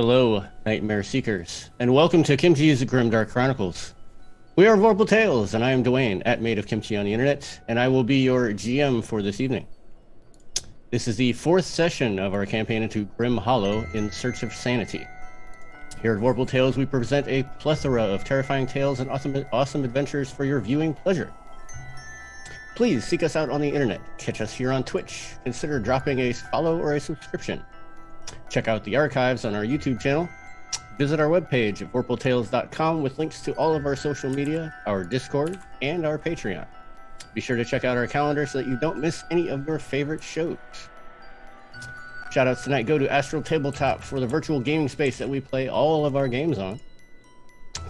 Hello, Nightmare Seekers, and welcome to Kimchi's Grimdark Chronicles. We are Vorpal Tales, and I am Dwayne, at Made of Kimchi on the internet, and I will be your GM for this evening. This is the fourth session of our campaign into Grim Hollow in search of sanity. Here at Vorpal Tales, we present a plethora of terrifying tales and awesome adventures for your viewing pleasure. Please seek us out on the internet, catch us here on Twitch, consider dropping a follow or a subscription. Check out the archives on our YouTube channel. Visit our webpage at vorpaltales.com with links to all of our social media, our Discord, and our Patreon. Be sure to check out our calendar so that you don't miss any of your favorite shows. Shoutouts tonight go to Astral Tabletop for the virtual gaming space that we play all of our games on.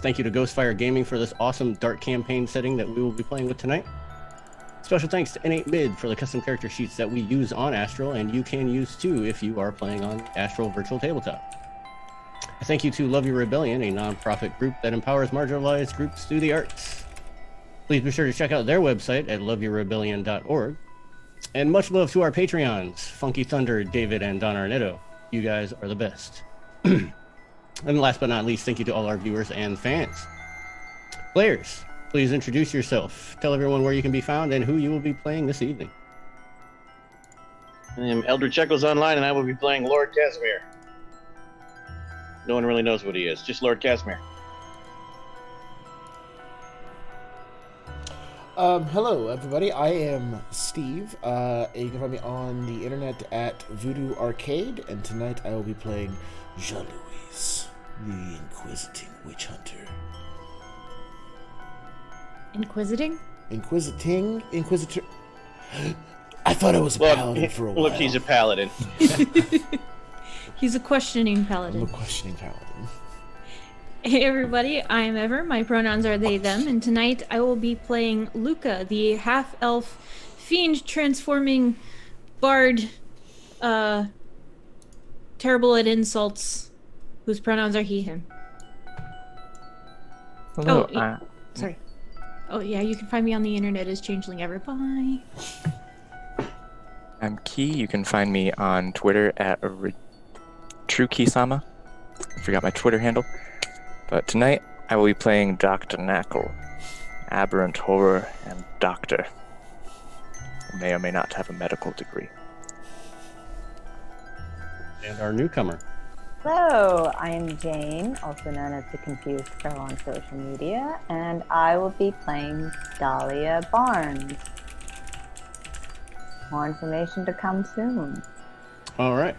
Thank you to Ghostfire Gaming for this awesome dark campaign setting that we will be playing with tonight. Special thanks to N8 Mid for the custom character sheets that we use on Astral, and you can use too if you are playing on Astral Virtual Tabletop. Thank you to Love Your Rebellion, a non-profit group that empowers marginalized groups through the arts. Please be sure to check out their website at loveyourrebellion.org. And much love to our Patreons, Funky Thunder, David, and Don Arnetto. You guys are the best. And last but not least, thank you to all our viewers and fans. Players, please introduce yourself. Tell everyone where you can be found and who you will be playing this evening. I am Eldritch Echoes Online, and I will be playing Lord Casimir. No one really knows what he is, just Lord Casimir. Hello, everybody. I am Steve. You can find me on the internet at Voodoo Arcade, and tonight I will be playing Jean-Louis, the Inquisiting Witch Hunter. Inquisitor. I thought I was a paladin for a while. Look, he's a paladin. He's a questioning paladin. I'm a questioning paladin. Hey everybody, I'm Ever. My pronouns are they, them, and tonight I will be playing Luca, the half-elf fiend transforming bard, terrible at insults, whose pronouns are he, him. Hello. Sorry. Oh yeah, you can find me on the internet as Changeling Ever. Bye. I'm Key. You can find me on Twitter at TrueKeysama. I forgot my Twitter handle. But tonight, I will be playing Dr. Knackle, aberrant horror and doctor, who may or may not have a medical degree. And our newcomer. Hello, I am Jane, also known as the Confused Girl on social media, and I will be playing Dahlia Barnes. More information to come soon. All right.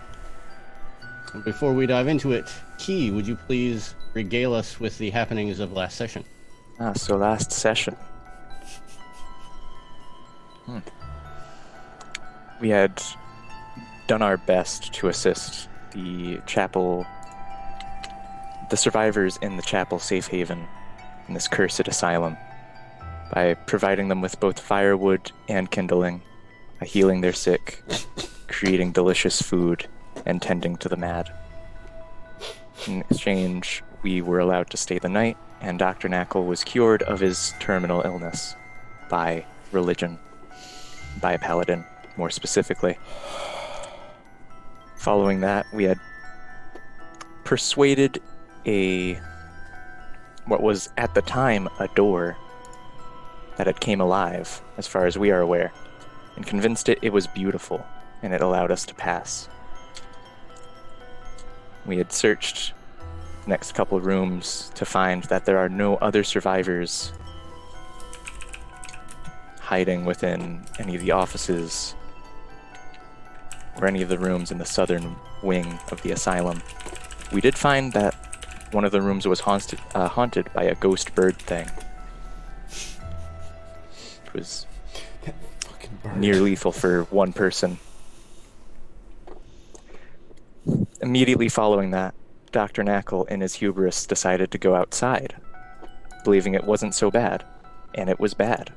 Before we dive into it, Key, would you please regale us with the happenings of last session? So last session. We had done our best to assist the survivors in the chapel safe haven in this cursed asylum by providing them with both firewood and kindling, by healing their sick, creating delicious food, and tending to the mad. In exchange, we were allowed to stay the night, and Dr. Knackle was cured of his terminal illness by religion, by a paladin, more specifically. Following that, we had persuaded what was at the time a door that had came alive, as far as we are aware, and convinced it was beautiful, and it allowed us to pass. We had searched the next couple of rooms to find that there are no other survivors hiding within any of the offices or any of the rooms in the southern wing of the asylum. We did find that one of the rooms was haunted by a ghost bird thing. It was near lethal for one person. Immediately following that, Dr. Knackle, in his hubris, decided to go outside, believing it wasn't so bad, and it was bad,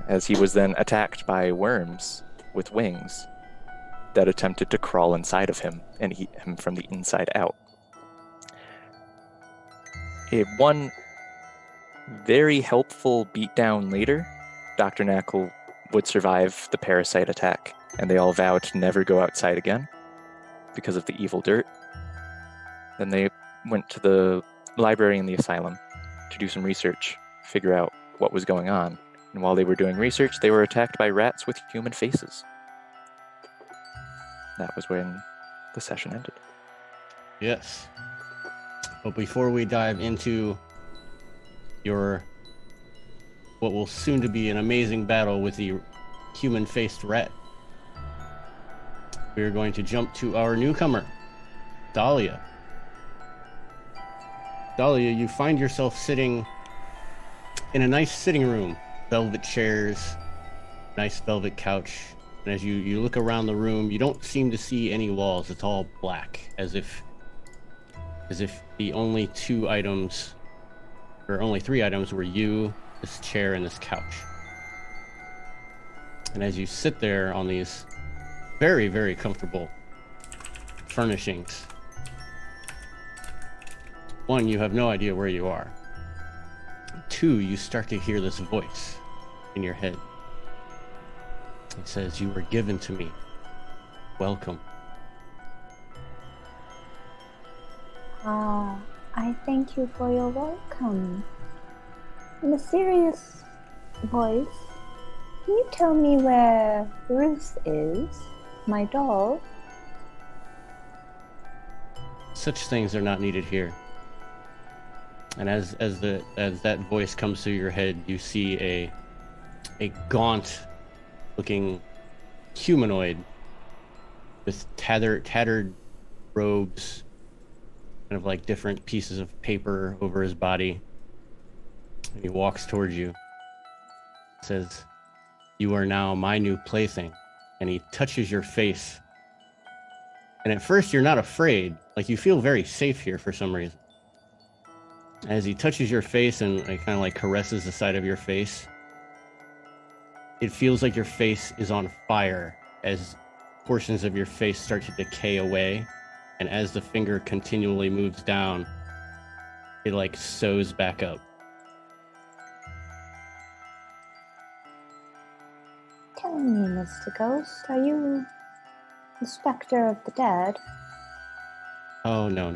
as he was then attacked by worms with wings that attempted to crawl inside of him and eat him from the inside out. One very helpful beatdown later, Dr. Knackle would survive the parasite attack, and they all vowed to never go outside again because of the evil dirt. Then they went to the library in the asylum to do some research, figure out what was going on. And while they were doing research, they were attacked by rats with human faces. That was when the session ended. Yes. But before we dive into your what will soon to be an amazing battle with the human-faced rat, we're going to jump to our newcomer, Dahlia. Dahlia, you find yourself sitting in a nice sitting room, velvet chairs, nice velvet couch. And as you look around the room, you don't seem to see any walls. It's all black, as if the only two items, or only three items, were you, this chair, and this couch. And as you sit there on these very, very comfortable furnishings, one, you have no idea where you are. Two, you start to hear this voice in your head. It says, "You were given to me. Welcome." I thank you for your welcome. Mysterious voice, can you tell me where Ruth is, my doll? Such things are not needed here. And as that voice comes through your head, you see a gaunt-looking humanoid with tattered robes, kind of like different pieces of paper over his body. And he walks towards you. Says, "You are now my new plaything." And he touches your face. And at first you're not afraid. Like, you feel very safe here for some reason. As he touches your face and kind of like caresses the side of your face, it feels like your face is on fire as portions of your face start to decay away. And as the finger continually moves down, it like sews back up. Tell me, Mr. Ghost, are you the specter of the dead? Oh, no.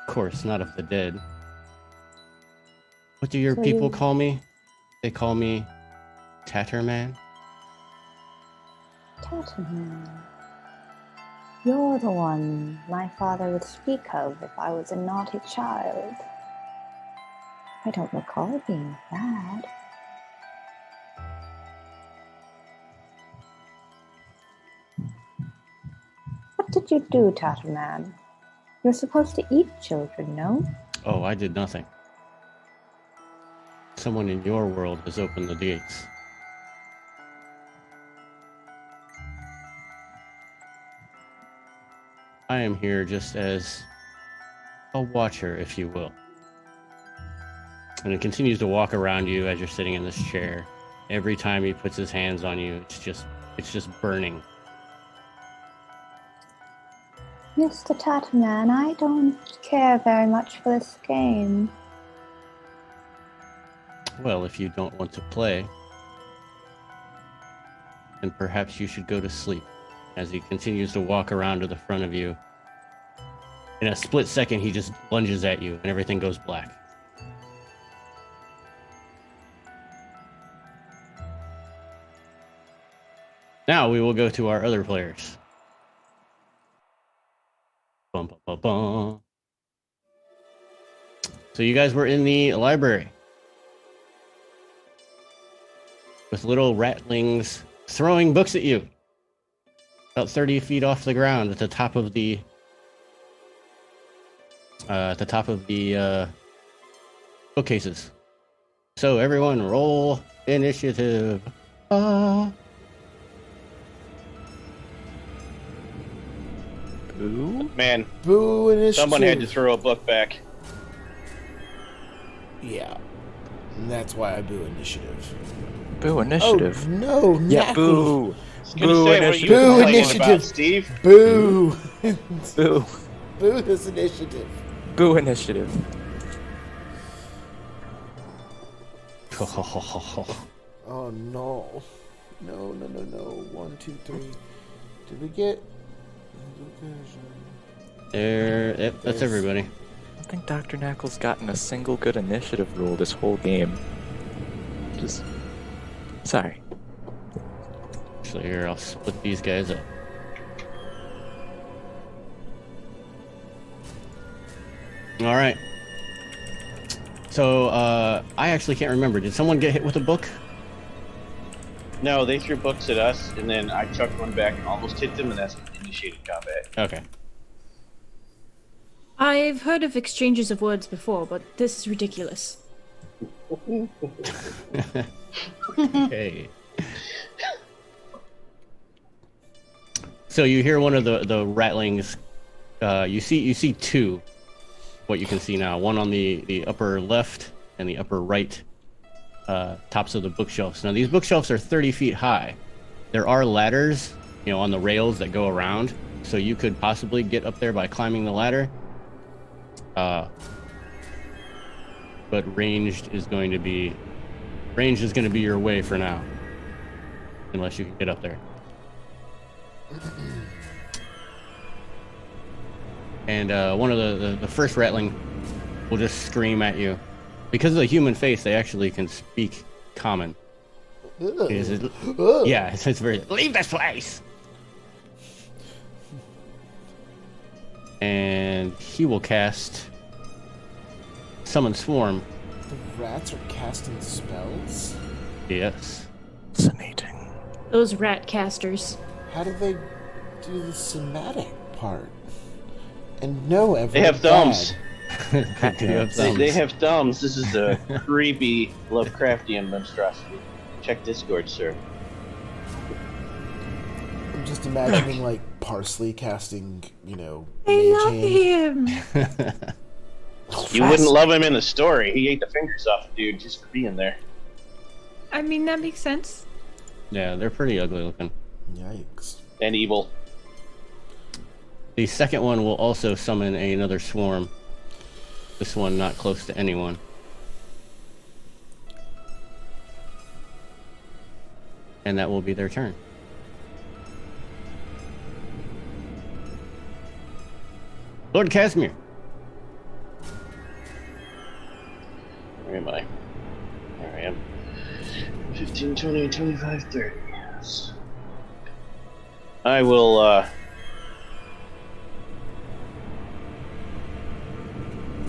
Of course, not of the dead. What do your So people you- call me? They call me Tatterman. Tatterman. You're the one my father would speak of if I was a naughty child. I don't recall being bad. What did you do, Tatterman? You're supposed to eat children, no? Oh, I did nothing. Someone in your world has opened the gates. I am here just as a watcher, if you will. And it continues to walk around you as you're sitting in this chair. Every time he puts his hands on you, it's just burning. Mr. Tatterman, I don't care very much for this game. Well, if you don't want to play, then perhaps you should go to sleep. As he continues to walk around to the front of you. In a split second, he just lunges at you and everything goes black. Now we will go to our other players. Bum, bum, bum, bum. So you guys were in the library with little ratlings throwing books at you about 30 feet off the ground at the top of the bookcases. So everyone roll initiative. Ooh. Man, Boo initiative. someone had to throw a book back. Yeah. And that's why I boo initiative. Boo initiative. Oh, no, Yeah, not boo. Gonna Boo say, what are you initiative. Boo complaining initiative. about, Steve? Boo. Boo. Boo this initiative. Boo initiative. Oh, no. No. 1, 2, 3. Did we get There, yep, that's everybody. I don't think Dr. Knackle's gotten a single good initiative roll this whole game. Just... Sorry. So here, I'll split these guys up. All right. So, I actually can't remember. Did someone get hit with a book? No, they threw books at us, and then I chucked one back and almost hit them, and that's what initiated combat. Okay. I've heard of exchanges of words before, but this is ridiculous. Okay. So you hear one of the rattlings. You see two. What you can see now, one on the upper left and the upper right tops of the bookshelves. Now these bookshelves are 30 feet high. There are ladders, on the rails that go around, so you could possibly get up there by climbing the ladder. But ranged is going to be your way for now, unless you can get up there. And one of the first rattling will just scream at you. Because of the human face, they actually can speak common. Yeah, it's very... Leave this place! And he will cast Summon Swarm. The rats are casting spells? Yes. Fascinating. Those rat casters. How do they do the somatic part? And no, They have thumbs. They have thumbs. They have thumbs. This is a creepy Lovecraftian monstrosity. Check Discord, sir. I'm just imagining like Parsley casting, I love Mage Hand. him. You wouldn't love him in the story. He ate the fingers off the dude just for being there. I mean, that makes sense. Yeah, they're pretty ugly looking. Yikes. And evil. The second one will also summon another swarm. This one not close to anyone. And that will be their turn. Lord Casimir. Where am I? There I am. 15, 20, 25, 30. Yes. I will, I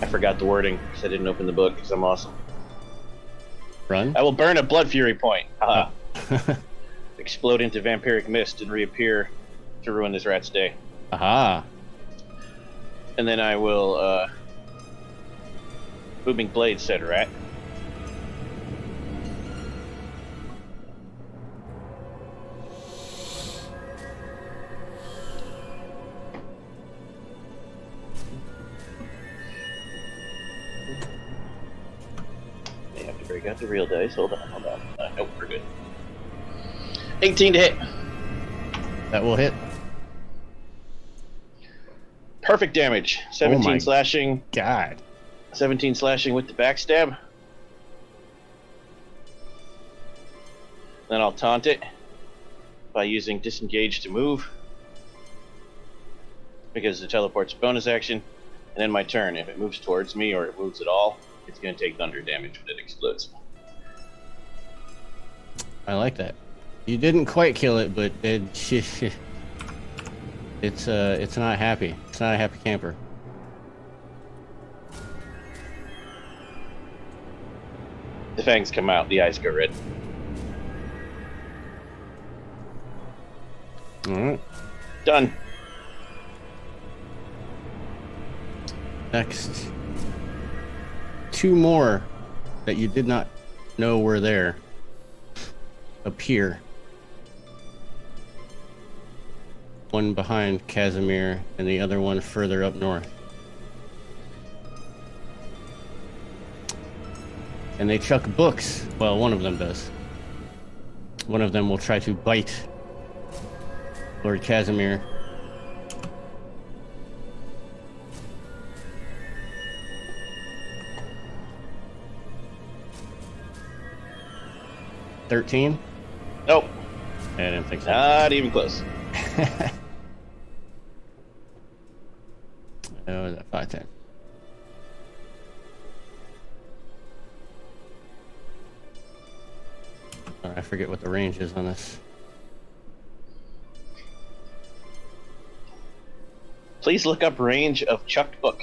forgot the wording because I didn't open the book because I'm awesome. Run. I will burn a Blood Fury point. Haha. Oh. Explode into vampiric mist and reappear to ruin this rat's day. Aha. And then I will, Booming Blade, said rat. May have to break out the real dice. Hold on. Nope, we're good. 18 to hit. That will hit. Perfect damage. 17 slashing. God. 17 slashing with the backstab. Then I'll taunt it by using disengage to move, because the teleport's a bonus action. And then my turn. If it moves towards me or it moves at all, it's going to take thunder damage when it explodes. I like that. You didn't quite kill it, but it's not happy. It's not a happy camper. The fangs come out, the eyes go red. Alright. Done. Next. Two more that you did not know were there appear. One behind Casimir and the other one further up north. And they chuck books. Well, one of them does. One of them will try to bite Lord Casimir. $13? Nope. I didn't think so. Not even close. No, 5, 10. I forget what the range is on this. Please look up range of chucked book.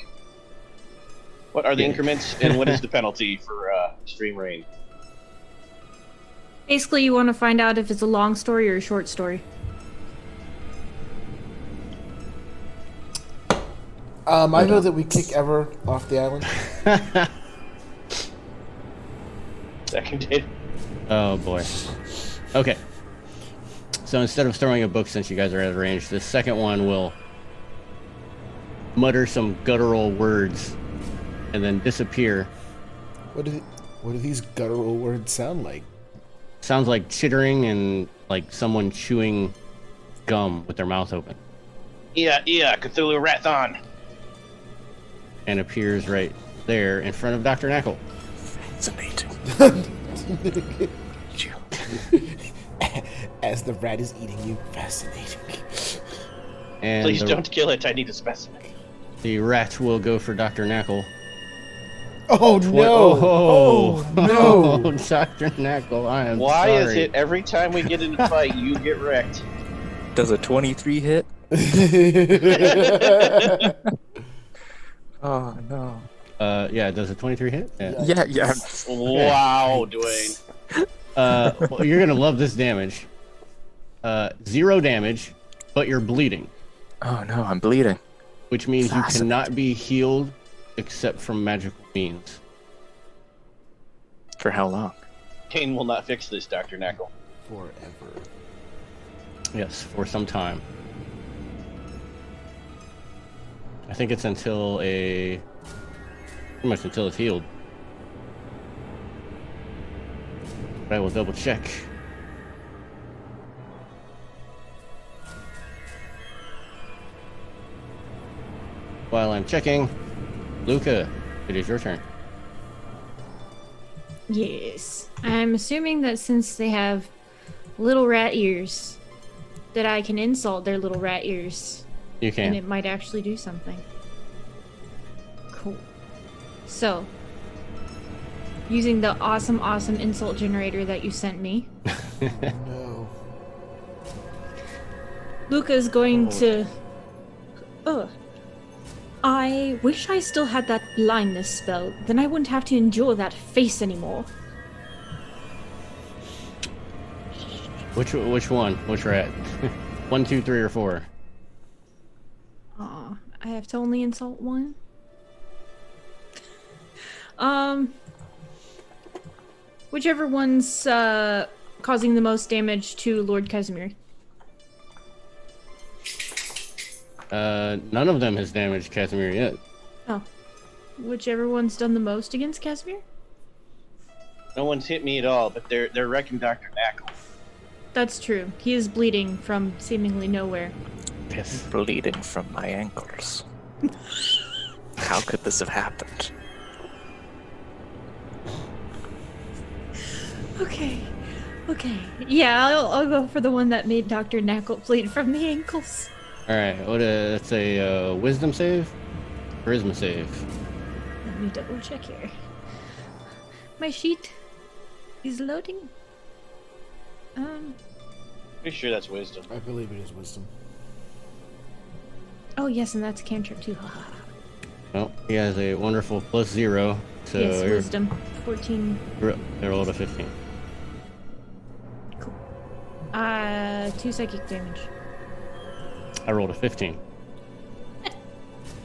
What are the increments and what is the penalty for extreme range? Basically, you want to find out if it's a long story or a short story. I know that we kick Ever off the island. Seconded. Oh boy. Okay. So instead of throwing a book, since you guys are out of range, the second one will mutter some guttural words and then disappear. What do these guttural words sound like? Sounds like chittering and like someone chewing gum with their mouth open. Yeah, Cthulhu Rathon. And appears right there in front of Dr. Knackle. Fascinating. As the rat is eating you, fascinating. And Please don't kill it. I need a specimen. the rat will go for Dr. Knackle. Oh no! Oh, no! Dr. Knackle, I am Why sorry. is it every time we get in a fight, you get wrecked? Does a 23 hit? Oh no. Yeah, does a 23 hit? Yeah. Yeah. Wow, Dwayne. Well, you're gonna love this damage. 0 damage, but you're bleeding, Oh no, I'm bleeding. which means you Fascinating. cannot be healed except from magical means. For how long? Kane will not fix this, Dr. Knackle. Forever. Yes, for some time. I think it's until pretty much until it's healed. But I will double check. While I'm checking, Luca, it is your turn. Yes. I'm assuming that since they have little rat ears, that I can insult their little rat ears. You And can. it might actually do something. Cool. So, using the awesome insult generator that you sent me, No. Luca's going to... I wish I still had that blindness spell. Then I wouldn't have to endure that face anymore. Which one? Which rat? 1, 2, 3, or 4? Aw, I have to only insult one? Whichever one's causing the most damage to Lord Casimir. None of them has damaged Casimir yet. Oh. Whichever one's done the most against Casimir? No one's hit me at all, but they're wrecking Dr. Knackle. That's true. He is bleeding from seemingly nowhere. Yes. Bleeding from my ankles. How could this have happened? Okay. Yeah, I'll go for the one that made Dr. Knackle bleed from the ankles. Alright, that's a wisdom save? Charisma save. Let me double check here. My sheet is loading. Pretty sure that's wisdom. I believe it is wisdom. Oh yes, and that's a cantrip too. Well, he has a wonderful +0, so Yes, wisdom. 14. I rolled a 15. Cool. 2 psychic damage. I rolled a 15.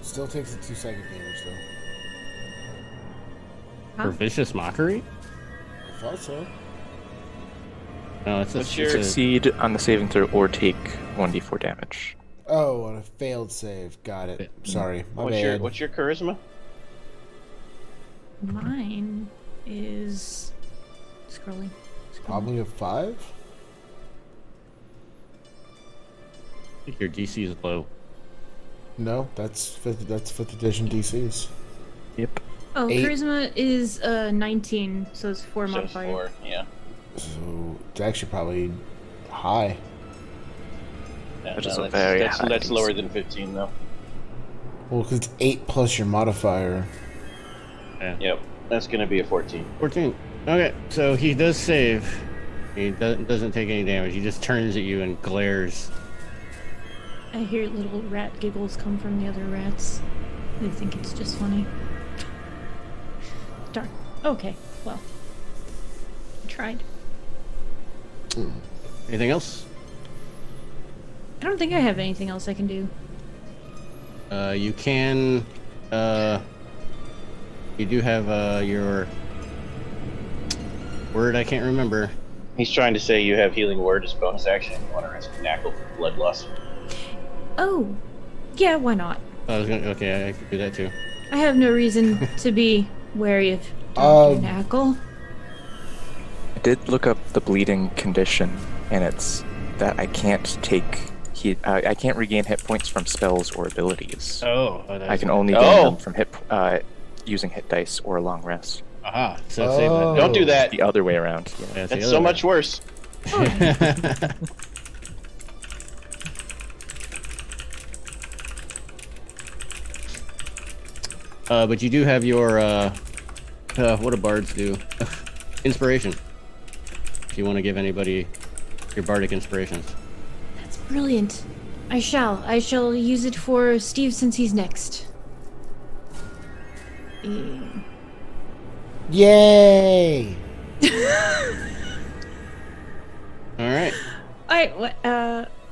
Still takes the 2 psychic damage though. For vicious mockery? I thought so. No, it's a, What's your- it's a Succeed on the saving throw or take 1d4 damage. Oh, on a failed save. Got it. Sorry. My bad. What's your charisma? Mine is scrolling. Probably a 5? I think your DC is low. No, that's 5th edition DCs. Yep. Oh, 8. charisma is 19, so it's 4 So it's modifier. 4, yeah. So it's actually probably high. Yeah, That is no, a very high that's DC. lower than 15, though. Well, because it's 8 plus your modifier. Yeah. Yep, that's gonna be a 14. 14. Okay, so he does save. He doesn't take any damage. He just turns at you and glares. I hear little rat giggles come from the other rats. They think it's just funny. Darn. Okay, well. I tried. Anything else? I don't think I have anything else I can do. You can. You do have your word. I can't remember. He's trying to say you have healing word as bonus action. You want to rescue Knackle from blood loss. Oh, yeah, why not? I was gonna. Okay, I could do that too. I have no reason to be wary of Dr. Knackle. I did look up the bleeding condition, and it's that I can't take. I can't regain hit points from spells or abilities. I can only gain them from using hit dice or a long rest. Aha! So save that. Don't do that. The other way around. Yeah. That's so much worse. But you do have your what do bards do? Inspiration. If you want to give anybody your bardic inspirations. That's brilliant. I shall use it for Steve since he's next. Yay! All right.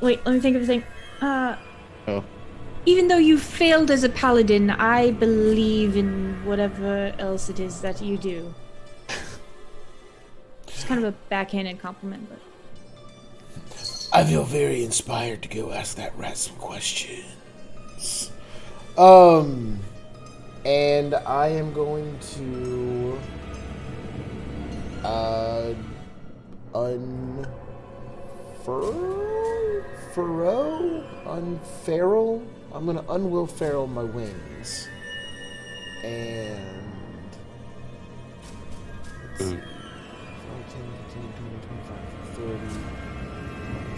Wait, let me think of a thing. Oh. Even though you failed as a paladin, I believe in whatever else it is that you do. Just kind of a backhanded compliment, but... I feel very inspired to go ask that rat some questions. And I am going to unferal. I'm gonna unwill feral my wings. And let's see. 5, 10, 15, 20, 25, 30.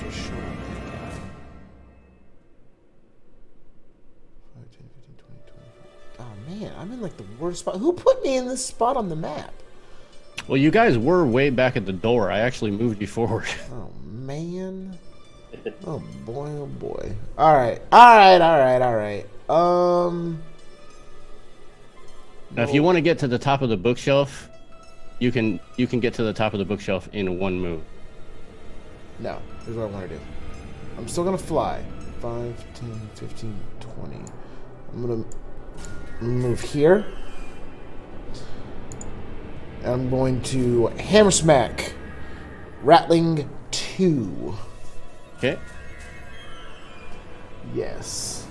Just short of that guy. 5, 10, 15, 20, 25. Oh man, I'm in like the worst spot. Who put me in this spot on the map? Well, you guys were way back at the door. I actually moved you forward. Oh man. Oh boy, oh boy. Alright. Now, if you want to get to the top of the bookshelf, you can get to the top of the bookshelf in one move. No, here's what I want to do. I'm still gonna fly. 5, 10, 15, 20. I'm gonna move here. I'm going to hammer smack. Rattling 2. Okay. Yes.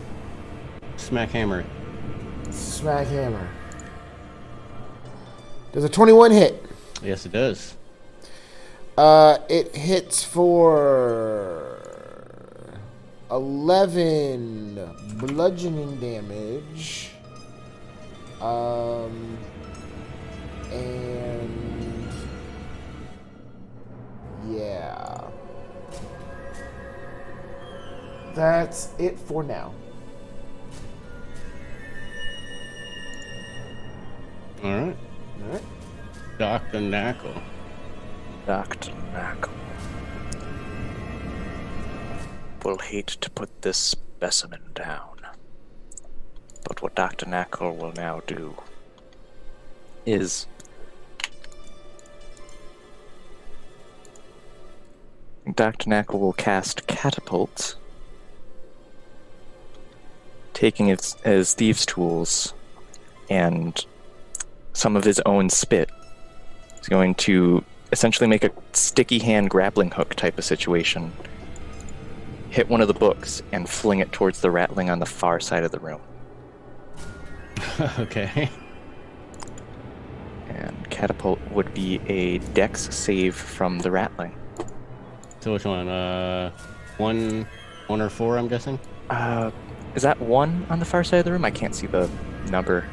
Smack hammer. Smack hammer. Does a 21 hit? Yes, it does. It hits for 11 bludgeoning damage. And yeah. That's it for now. All right. Dr. Knackle. Dr. Knackle will hate to put this specimen down, but what Dr. Knackle will now do is Dr. Knackle will cast Catapult, taking it as thieves' tools and some of his own spit. He's going to essentially make a sticky hand grappling hook type of situation, hit one of the books, and fling it towards the rattling on the far side of the room. Okay. And Catapult would be a dex save from the rattling. So which one? One or 4, I'm guessing? Is that 1 on the far side of the room? I can't see the number.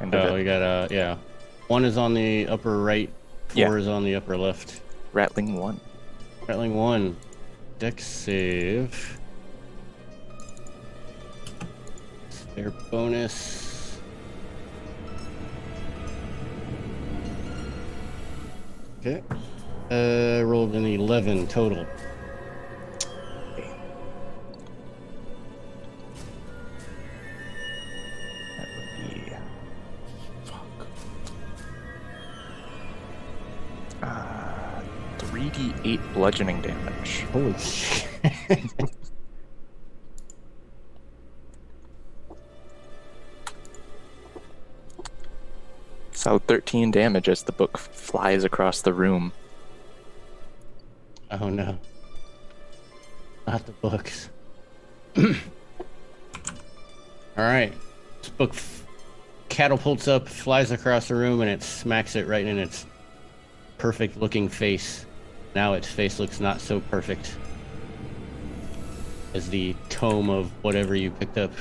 Oh, you got yeah. 1 is on the upper right, 4 is on the upper left. Rattling 1. Rattling 1. Dex save. their bonus. Okay. Rolled an 11 total. That would be 3d8 bludgeoning damage. Holy shit. So 13 damage as the book flies across the room. Oh no. Not the books. Alright. This book catapults up, flies across the room, and it smacks it right in its perfect looking face. Now its face looks not so perfect, as the tome of whatever you picked up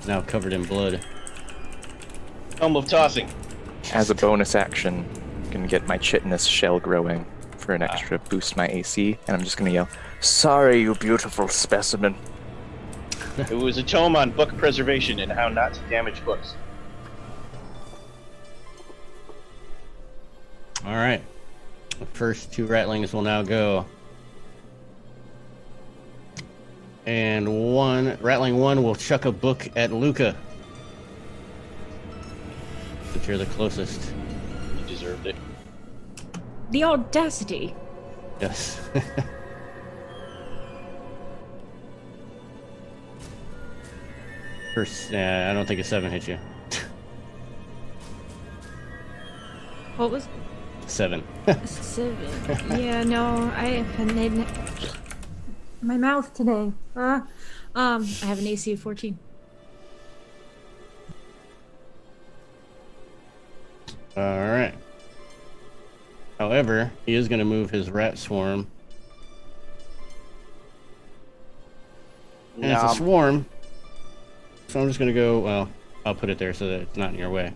is now covered in blood. Tome of tossing. As a bonus action, I'm gonna get my chitinous shell growing for an extra boost my AC, and I'm just gonna yell, "Sorry, you beautiful specimen." It was a tome on book preservation and how not to damage books. Alright. The first 2 rattlings will now go. And rattling one will chuck a book at Luca. If you're the closest. You deserved it. The audacity. Yes. First, I don't think a 7 hit you. What was 7. 7? Yeah, no, I made my mouth today. I have an AC of 14. Alright. However, he is going to move his rat swarm. And it's a swarm. So I'm just going to go, well, I'll put it there so that it's not in your way.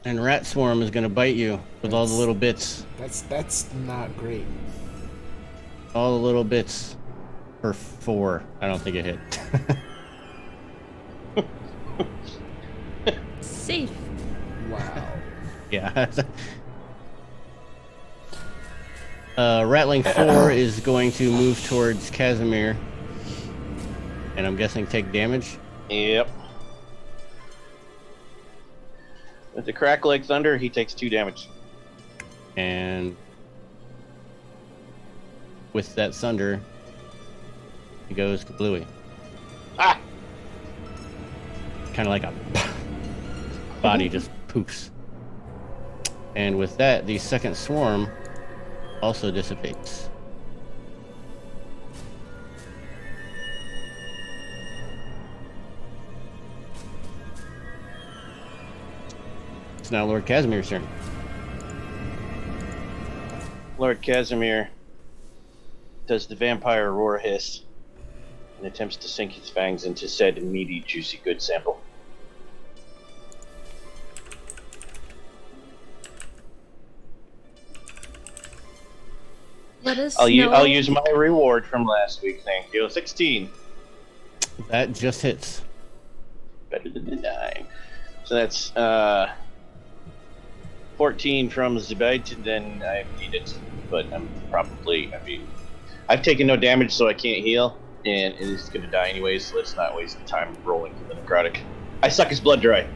And rat swarm is going to bite you with all the little bits. That's not great. All the little bits for 4. I don't think it hit. Safe. Wow. Yeah. Rattling 4 is going to move towards Casimir. And I'm guessing take damage. Yep. With the crack like thunder, he takes 2 damage. And with that thunder, he goes kablooey. Ah! Kind of like a body just poofs. And with that, the second swarm also dissipates. It's now Lord Casimir's turn. Lord Casimir does the vampire roar hiss and attempts to sink his fangs into said meaty, juicy good sample. Let us I'll know. use my reward from last week, thank you. 16. That just hits. Better than the 9. So that's 14 from the bite, and then I need it. But I've taken no damage, so I can't heal, and it is going to die anyways, so let's not waste time rolling for the necrotic. I suck his blood dry.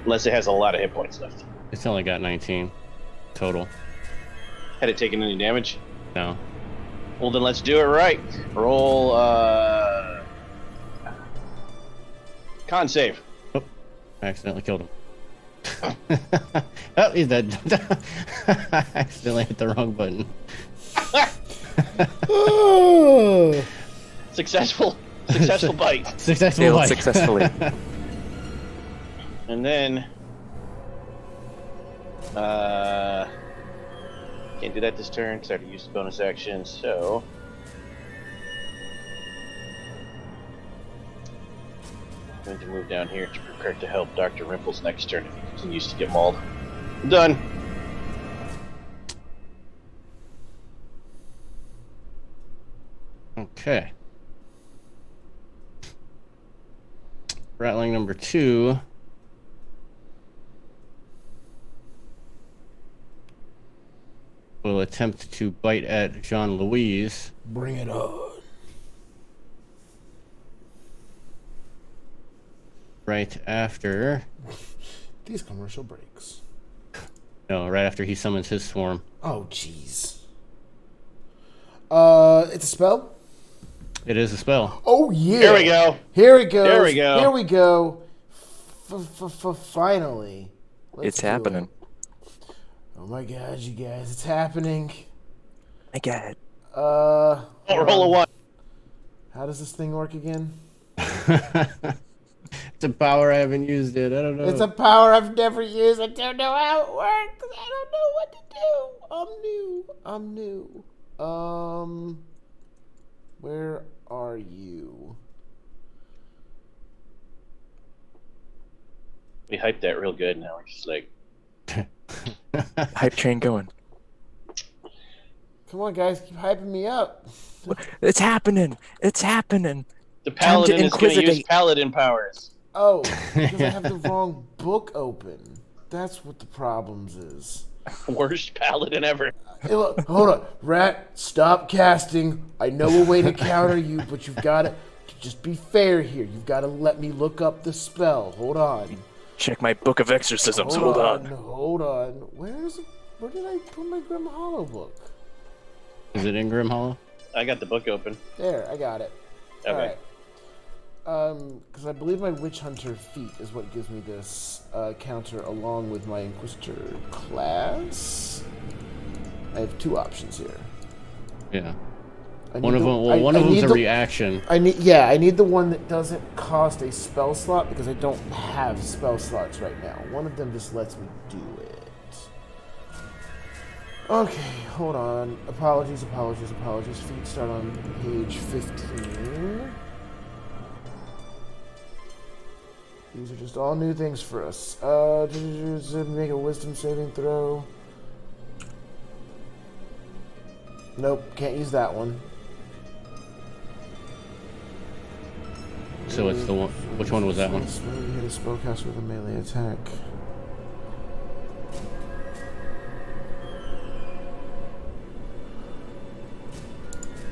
Unless it has a lot of hit points left. It's only got 19 total. Had it taken any damage? No. Well, then let's do it right. Roll, con save. Oh, I accidentally killed him. Oh, he's dead. I accidentally hit the wrong button. Oh. Successful bite. Successful Failed bite. successfully. And then, can't do that this turn because I already used the bonus action, so. I'm going to move down here to prepare to help Dr. Rimples next turn if he continues to get mauled. I'm done. Okay. Rattling number 2. Will attempt to bite at Jean-Louise. Bring it on. Right after... These commercial breaks. No, right after he summons his swarm. Oh, jeez. It's a spell? It is a spell. Oh, yeah. Here we go. Here it goes. There we go. Here we go. Finally. Let's It's do happening. it. Oh my god, you guys. It's happening. I got it. Oh, roll a 1. How does this thing work again? It's a power I haven't used it. I don't know. It's a power I've never used. I don't know how it works. I don't know what to do. I'm new. Where are you? We hyped that real good. Now we're just like, Hype train going. Come on, guys, keep hyping me up. It's happening. It's happening. the paladin is going to use inquisitate. paladin powers. Oh, because I have the wrong book open. That's what the problems is. Worst paladin ever. Hey, look, hold on, Rat. Stop casting. I know a way to counter you, but you've got to just be fair here. You've got to let me look up the spell. Hold on. Check my book of exorcisms. Hold on. Hold on. Where did I put my Grim Hollow book? Is it in Grim Hollow? I got the book open. There, I got it. Okay. All right. Because I believe my Witch Hunter feat is what gives me this counter along with my Inquisitor class. I have 2 options here. Yeah. I One need of the- them. Well, I- one I of them's need a the- reaction. I need the one that doesn't cost a spell slot because I don't have spell slots right now. One of them just lets me do it. Okay, hold on. Apologies. Feet start on page 15. These are just all new things for us. Make a wisdom saving throw. Nope, can't use that one. So it's the one. Which one was that one? You hit a spellcaster with a melee attack.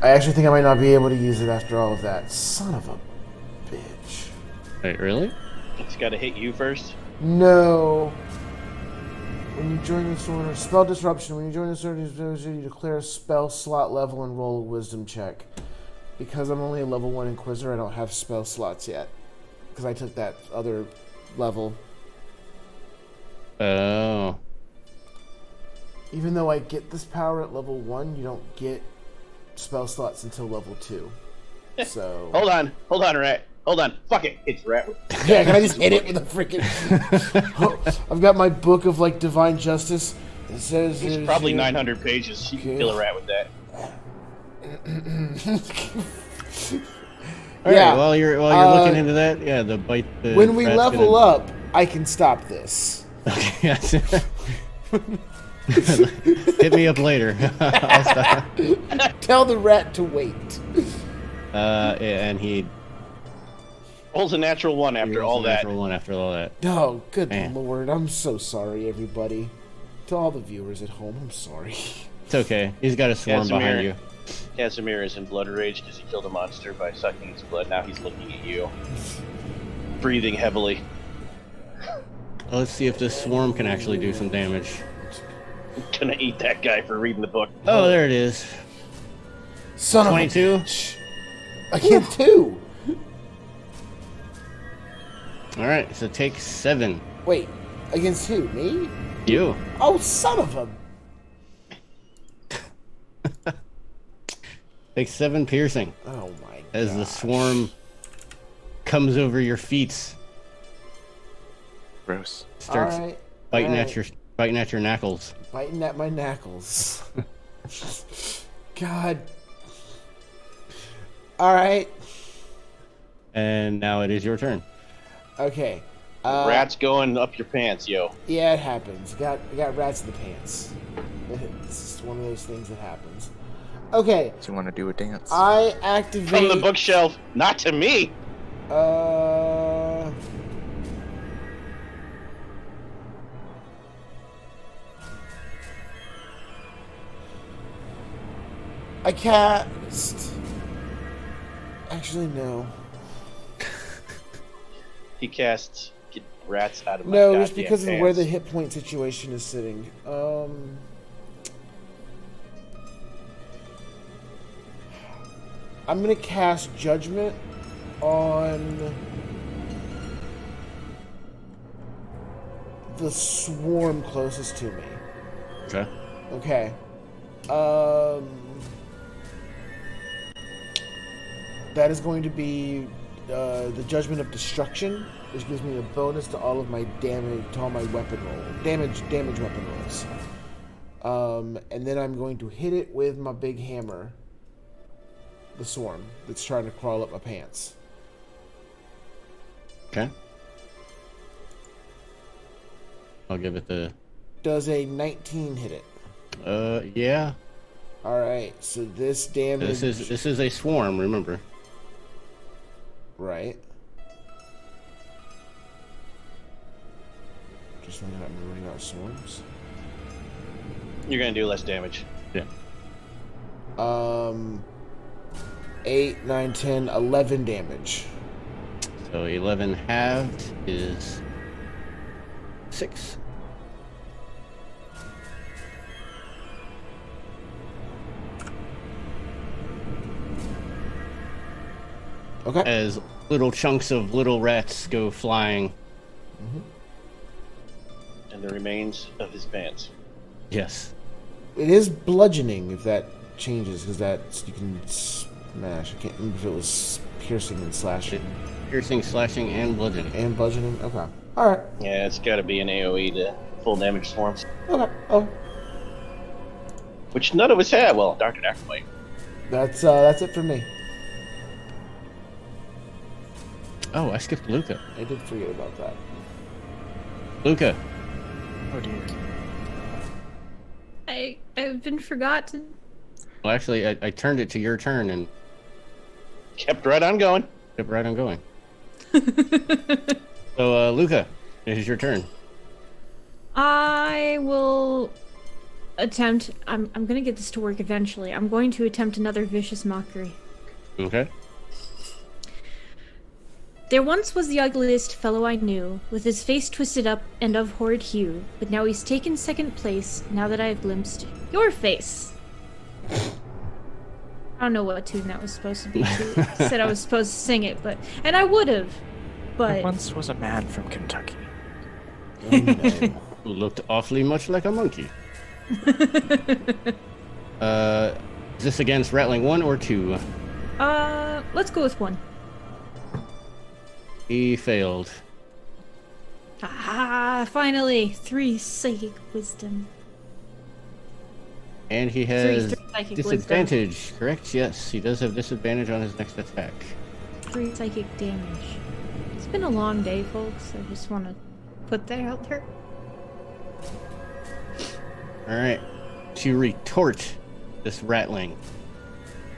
I actually think I might not be able to use it after all of that. Son of a bitch. Wait, really? It's got to hit you first. No. When you join this order, spell disruption. When you join this order, you declare a spell slot level and roll a wisdom check. Because I'm only a level 1 Inquisitor, I don't have spell slots yet. Because I took that other level. Oh. Even though I get this power at level 1, you don't get spell slots until level 2. So... Hold on, Rat. Hold on. Fuck it. It's Rat. Yeah, can I just hit it with a freaking... I've got my book of, like, Divine Justice. It says... It's probably 900 pages. You can kill a rat with that. All Yeah. right, while you're looking into that, yeah, the bite. The When we rat's level gonna- up, I can stop this. Okay, yes. Hit me up later. I'll stop. Tell the rat to wait. And he Rolls a natural 1 after all that. natural one after all that. Oh, good Man. lord. I'm so sorry, everybody. To all the viewers at home, I'm sorry. It's okay. He's got a swarm Casimir. behind you. Casimir is in blood rage because he killed a monster by sucking its blood. Now he's looking at you, breathing heavily. Let's see if this swarm can actually do some damage. Gonna eat that guy for reading the book. Oh, there it is. Son of a 22. bitch. I get 2. All right, so take 7. Wait, against who? Me? You. Oh, son of a... Take 7 piercing Oh my as the gosh. swarm comes over your feet, Gross. starts All right, biting all at right. your knuckles. Biting at my knuckles. God. All right. And now it is your turn. Okay. Rat's going up your pants, yo. Yeah, it happens. I got rats in the pants. It's just one of those things that happens. Okay. Do you want to do a dance? I activate... From the bookshelf, not to me. I cast. Actually, no. He casts get rats out of my No, just goddamn because of pants. where the hit point situation is sitting. I'm gonna cast Judgment on the swarm closest to me. Okay. Okay. That is going to be the Judgment of Destruction, which gives me a bonus to all of my damage, to all my weapon roll, damage weapon rolls. And then I'm going to hit it with my big hammer, the swarm that's trying to crawl up my pants. Okay. I'll give it the. Does a 19 hit it? Yeah. All right. So this damage. This is a swarm. Remember. Right. Just thinking I'm running out of swarms. You're gonna do less damage. Yeah. 8, 9, 10, 11 damage. So 11 halved is 6. Okay. As little chunks of little rats go flying. And the remains of his pants. Yes. It is bludgeoning if that changes, because that's you can smash. I can't remember if it was piercing and slashing. Piercing, slashing, and bludgeoning. And bludgeoning? Okay. Alright. Yeah, it's gotta be an AoE to full damage swarms. Okay. Oh. Which none of us have. Well, Dr. Ackermite. That's it for me. Oh, I skipped Luca. I did forget about that. Luca. Oh dear. I've been forgotten. Well, actually, I turned it to your turn and Kept right on going. kept right on going. So, Luca, it is your turn. I will attempt. I'm gonna get this to work eventually. I'm going to attempt another vicious mockery. Okay. There once was the ugliest fellow I knew, with his face twisted up and of horrid hue, but now he's taken second place, now that I have glimpsed your face. I don't know what tune that was supposed to be. Said I was supposed to sing it, and I would have, There but once was a man from Kentucky. Oh, no. Who looked awfully much like a monkey. Is this against Rattling 1 or 2? let's go with 1. He failed. Ah, finally, 3 psychic wisdom. And he has Three psychic disadvantage, correct? Yes, he does have disadvantage on his next attack. 3 psychic damage. It's been a long day, folks. I just want to put that out there. Alright. To retort this rattling.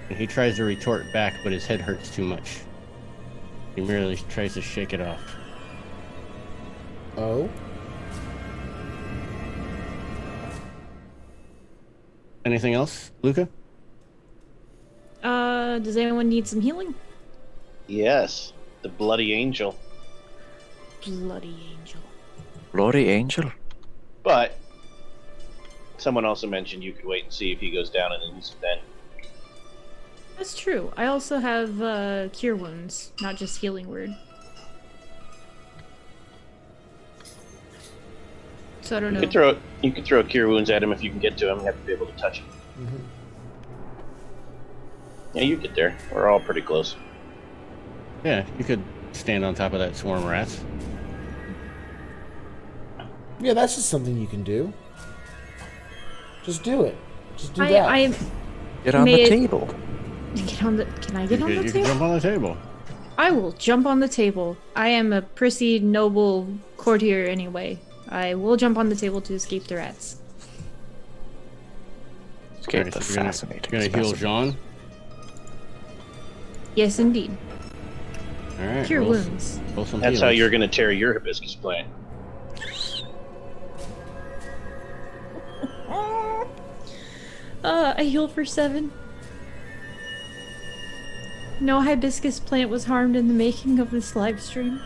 And he tries to retort back, but his head hurts too much. He merely tries to shake it off. Oh? Anything else, Luca? Does anyone need some healing? Yes. The bloody angel. Bloody angel. Glory Angel? But someone also mentioned you could wait and see if he goes down and then use it then. That's true. I also have cure wounds, not just healing word. So I don't know. You could throw cure wounds at him if you can get to him. You have to be able to touch him. Mm-hmm. Yeah, you get there. We're all pretty close. Yeah, you could stand on top of that swarm of rats. Yeah, that's just something you can do. Just do it. Just do that. I Get on the May it- table. get on the. Can I get on the You can table? jump on the table. I will jump on the table. I am a prissy, noble courtier anyway. I will jump on the table to escape the rats. Escape Alright, the so you're fascinating gonna heal specimen. Jean. Yes, indeed. Alright. Cure wounds. Roll some That's how healing. you're going to tear your hibiscus plant. I heal for 7. No hibiscus plant was harmed in the making of this live stream.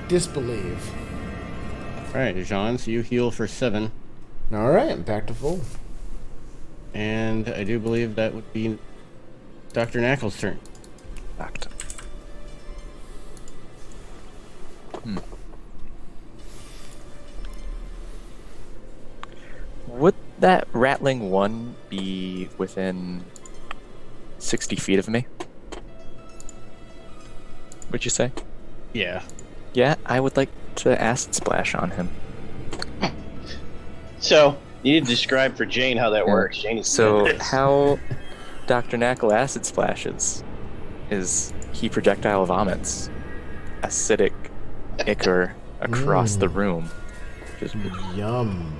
Disbelieve. All right, Jean, so you heal for 7. All right, I'm back to full. And I do believe that would be Dr. Knackle's turn. Knocked. Would that rattling one be within 60 feet of me? Would you say? Yeah. Yeah, I would like to acid splash on him. So, you need to describe for Jane how that works. Jane is So how Dr. Knackle acid splashes is he projectile vomits acidic ichor across the room. Just Yum.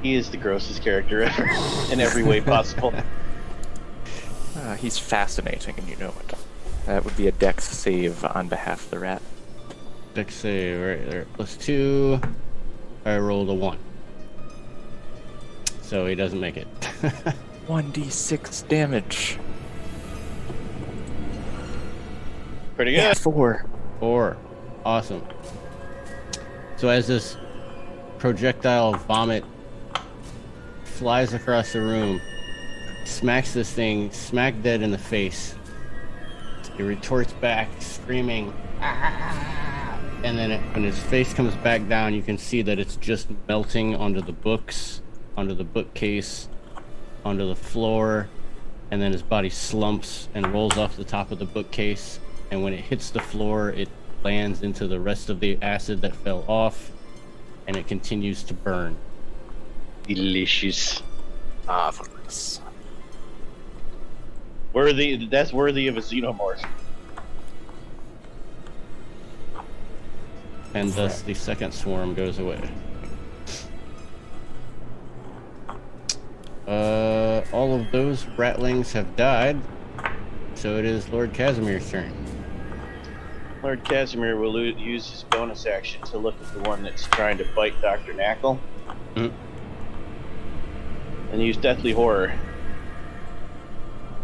He is the grossest character ever, in every way possible. he's fascinating, and you know it. That would be a dex save on behalf of the rat. Dex save right there. +2. I rolled a 1. So he doesn't make it. 1d6 damage. Pretty good. Yeah, 4. 4. Awesome. So as this projectile vomit flies across the room, smacks this thing smack dead in the face. It retorts back, screaming, "Ah!" And then when his face comes back down, you can see that it's just melting onto the books, onto the bookcase, onto the floor, and then his body slumps and rolls off the top of the bookcase, and when it hits the floor, it lands into the rest of the acid that fell off, and it continues to burn. Delicious. Marvelous. That's worthy of a xenomorph. And thus the second swarm goes away. All of those ratlings have died, so it is Lord Casimir's turn. Lord Casimir will use his bonus action to look at the one that's trying to bite Dr. Knackle. Mhm. And use Deathly Horror.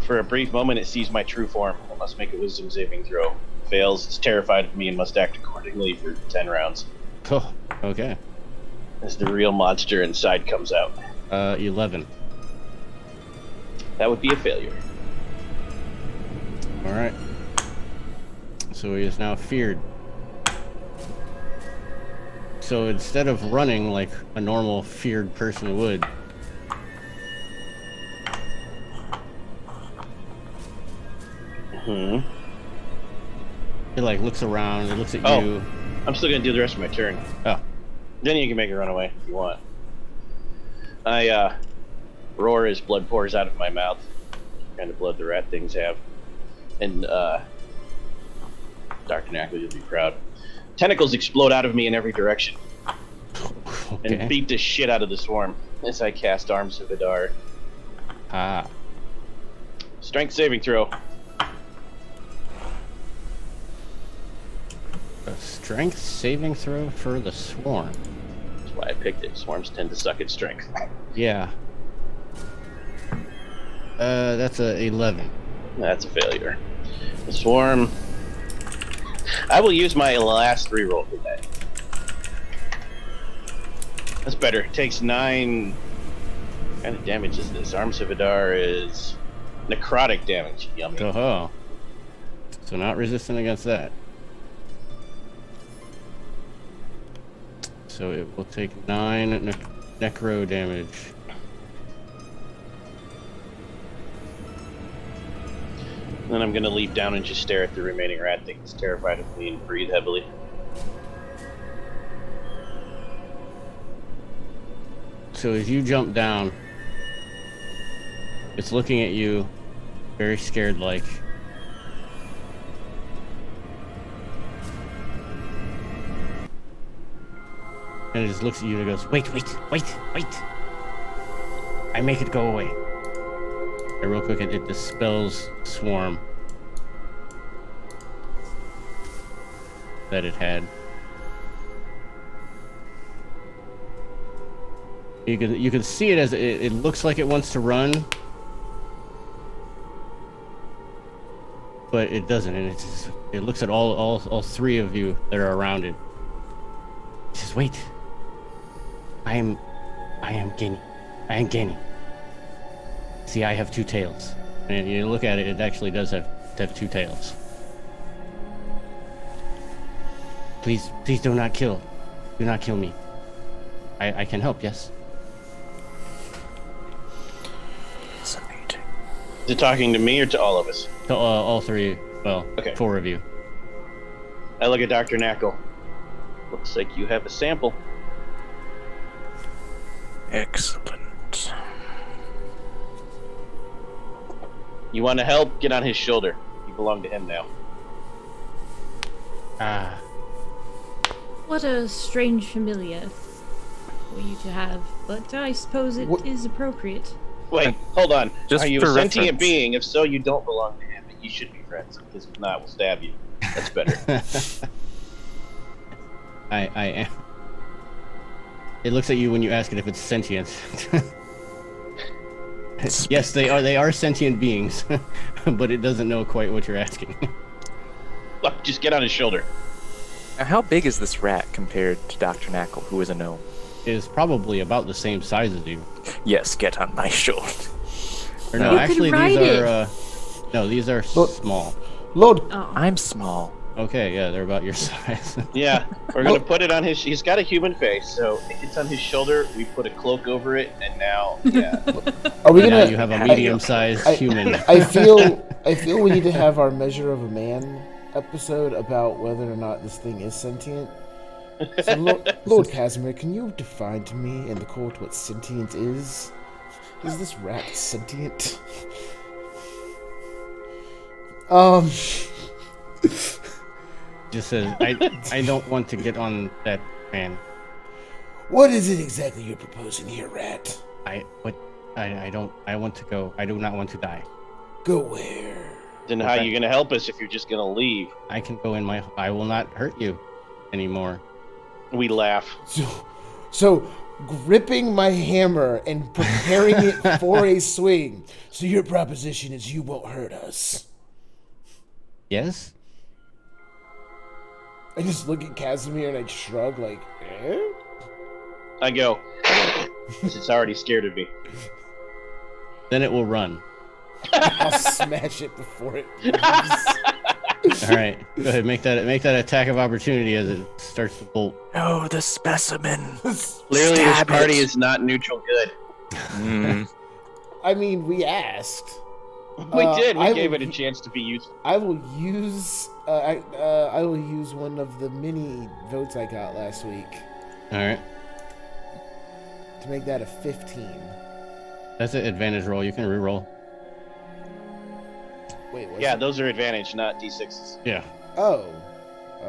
For a brief moment, it sees my true form. I must make a wisdom saving throw. Fails, it's terrified of me and must act accordingly for 10 rounds. Oh, okay. As the real monster inside comes out. 11. That would be a failure. Alright. So he is now feared. So instead of running like a normal feared person would, he like looks around, he looks at you. I'm still gonna do the rest of my turn. Oh. Then you can make it run away if you want. I roar as blood pours out of my mouth. What kind of blood the rat things have. And Dr. Knackle, you'll be proud. Tentacles explode out of me in every direction. Okay. And beat the shit out of the swarm as I cast Arms of Vidar. Ah. Strength saving throw. A strength saving throw for the swarm. That's why I picked it. Swarms tend to suck at strength. Yeah. That's a 11. That's a failure. The swarm... I will use my last reroll for that. That's better. It takes 9... What kind of damage is this? Arms of Vidar is... necrotic damage. Yummy. Oh. So not resistant against that. So it will take 9 necro damage. Then I'm gonna leap down and just stare at the remaining rat thing that's terrified of me and breathe heavily. So as you jump down, it's looking at you, very scared like. And it just looks at you and goes, wait. I make it go away. And real quick, it dispels swarm that it had. You can see it as it looks like it wants to run, but it doesn't, and it looks at all three of you that are around it. It says, "Wait, I am gaining. See, I have two tails." And you look at it; it actually does have two tails. Please do not kill me. I can help, yes. Fascinating. Is it talking to me or to all of us? To all three, well, Okay. 4 of you. I look at Dr. Knackle. Looks like you have a sample. Excellent. You want to help? Get on his shoulder. You belong to him now. Ah, What a strange familiar for you to have, but I suppose it is What- appropriate. Wait, hold on. Just Are you for a sentient reference. being? If so, you don't belong to him. But you should be friends, because if not, we'll stab you. That's better. I am. It looks at you when you ask it if it's sentient. Yes, they are sentient beings, but it doesn't know quite what you're asking. Look, just get on his shoulder. Now, how big is this rat compared to Dr. Knackle, who is a gnome? Is probably about the same size as you. Yes, get on my shoulder. Or no, You actually could ride these are no, these are Look. small. Lord, Oh, I'm small. Okay, yeah, they're about your size. Yeah, we're gonna put it on his. He's got a human face, so it gets on his shoulder. We put a cloak over it, and now, yeah. are we Now gonna? you have a medium-sized human. I feel we need to have our measure of a man episode about whether or not this thing is sentient. So, Lord Casimir, can you define to me in the court what sentience is? Is this rat sentient? Just says, I don't want to get on that man. What is it exactly you're proposing here, rat? I want to go. I do not want to die. Go where? Then how are you gonna help us if you're just gonna leave? I can go in my. I will not hurt you anymore. We laugh. So gripping my hammer and preparing it for a swing. So your proposition is you won't hurt us. Yes. I just look at Casimir and I shrug like, eh? I go. It's already scared of me. Then it will run. I'll smash it before it moves. All right. Go ahead. Make that attack of opportunity as it starts to bolt. Oh, the specimen. Clearly, this Stab party it. is not neutral good. Mm. I mean, we asked. We did. I We gave will- it a chance to be useful. I will use I will use one of the mini votes I got last week All right. to make that a 15. That's an advantage roll. You can re-roll. Wait, what? Yeah, those are advantage, not d6s. Yeah. Oh,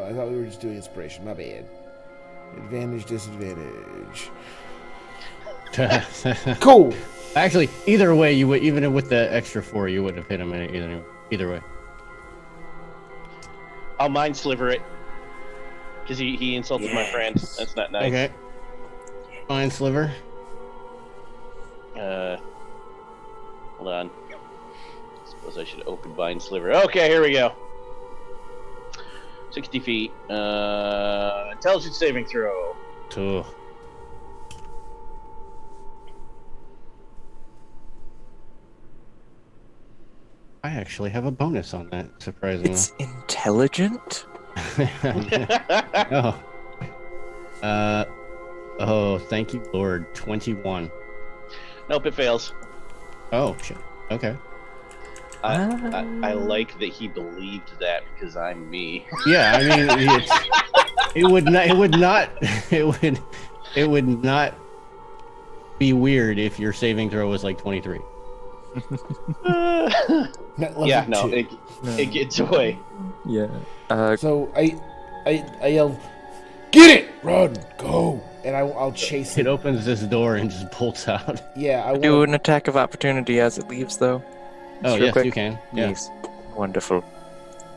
I thought we were just doing inspiration. My bad. Advantage, disadvantage. Cool. Actually, either way, you would, even with the extra 4, you wouldn't have hit him either way. I'll mind sliver it. Because he insulted my friend. Yes. That's not nice. Okay. Fine, Sliver. Hold on. Suppose I should open Vine Sliver. Okay, here we go. 60 feet. Intelligence saving throw. Two. I actually have a bonus on that, surprisingly. It's intelligent? Oh. Oh, thank you, Lord. 21. Nope, it fails. Oh, shit. Okay. I like that he believed that because I'm me. Yeah, I mean, it would not be weird if your saving throw was like 23. Not level Yeah, no, 2. it gets away. Yeah. So I yell, get it, run, go, and I'll chase It it. opens this door and just bolts out. Yeah, I do want. an attack of opportunity as it leaves, though. Oh, Real yes, quick. you can. Yeah. Yes. Wonderful.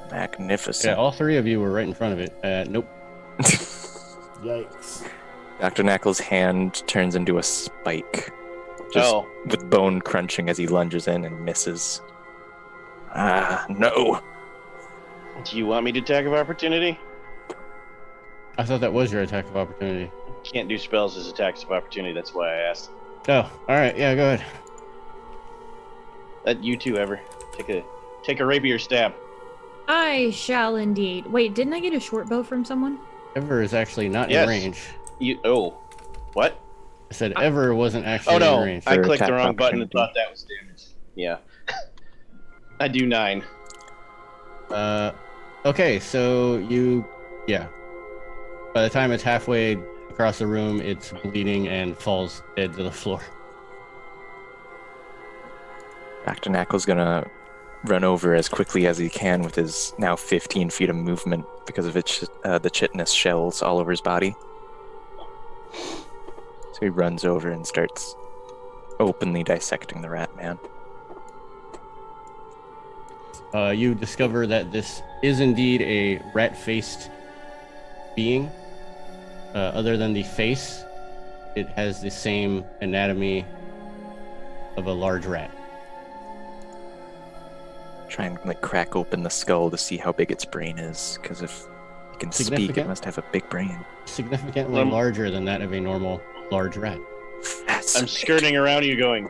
Yeah, Magnificent. all 3 of you were right in front of it. Nope. Yikes! Dr. Knackle's hand turns into a spike. Just Oh, with bone crunching as he lunges in and misses. Ah, no. Do you want me to attack of opportunity? I thought that was your attack of opportunity. Can't do spells as attacks of opportunity. That's why I asked. Oh, all right. Yeah, go ahead. You too, Ever. Take a rapier stab. I shall indeed. Wait, didn't I get a short bow from someone? Ever is actually not Yes. in range. What? I said Ever wasn't actually in no, range. I For clicked the attack wrong button and opportunity. thought that was damage. Yeah. I do 9. Okay, so by the time it's halfway across the room, it's bleeding and falls dead to the floor. Dr. Knackle's gonna run over as quickly as he can with his now 15 feet of movement because of the chitinous shells all over his body. So he runs over and starts openly dissecting the rat man. You discover that this is indeed a rat-faced being. Other than the face, it has the same anatomy of a large rat. Try and crack open the skull to see how big its brain is, because if it can speak, it Significant? must have a big brain. Significantly larger than that of a normal large rat. I'm skirting around you going.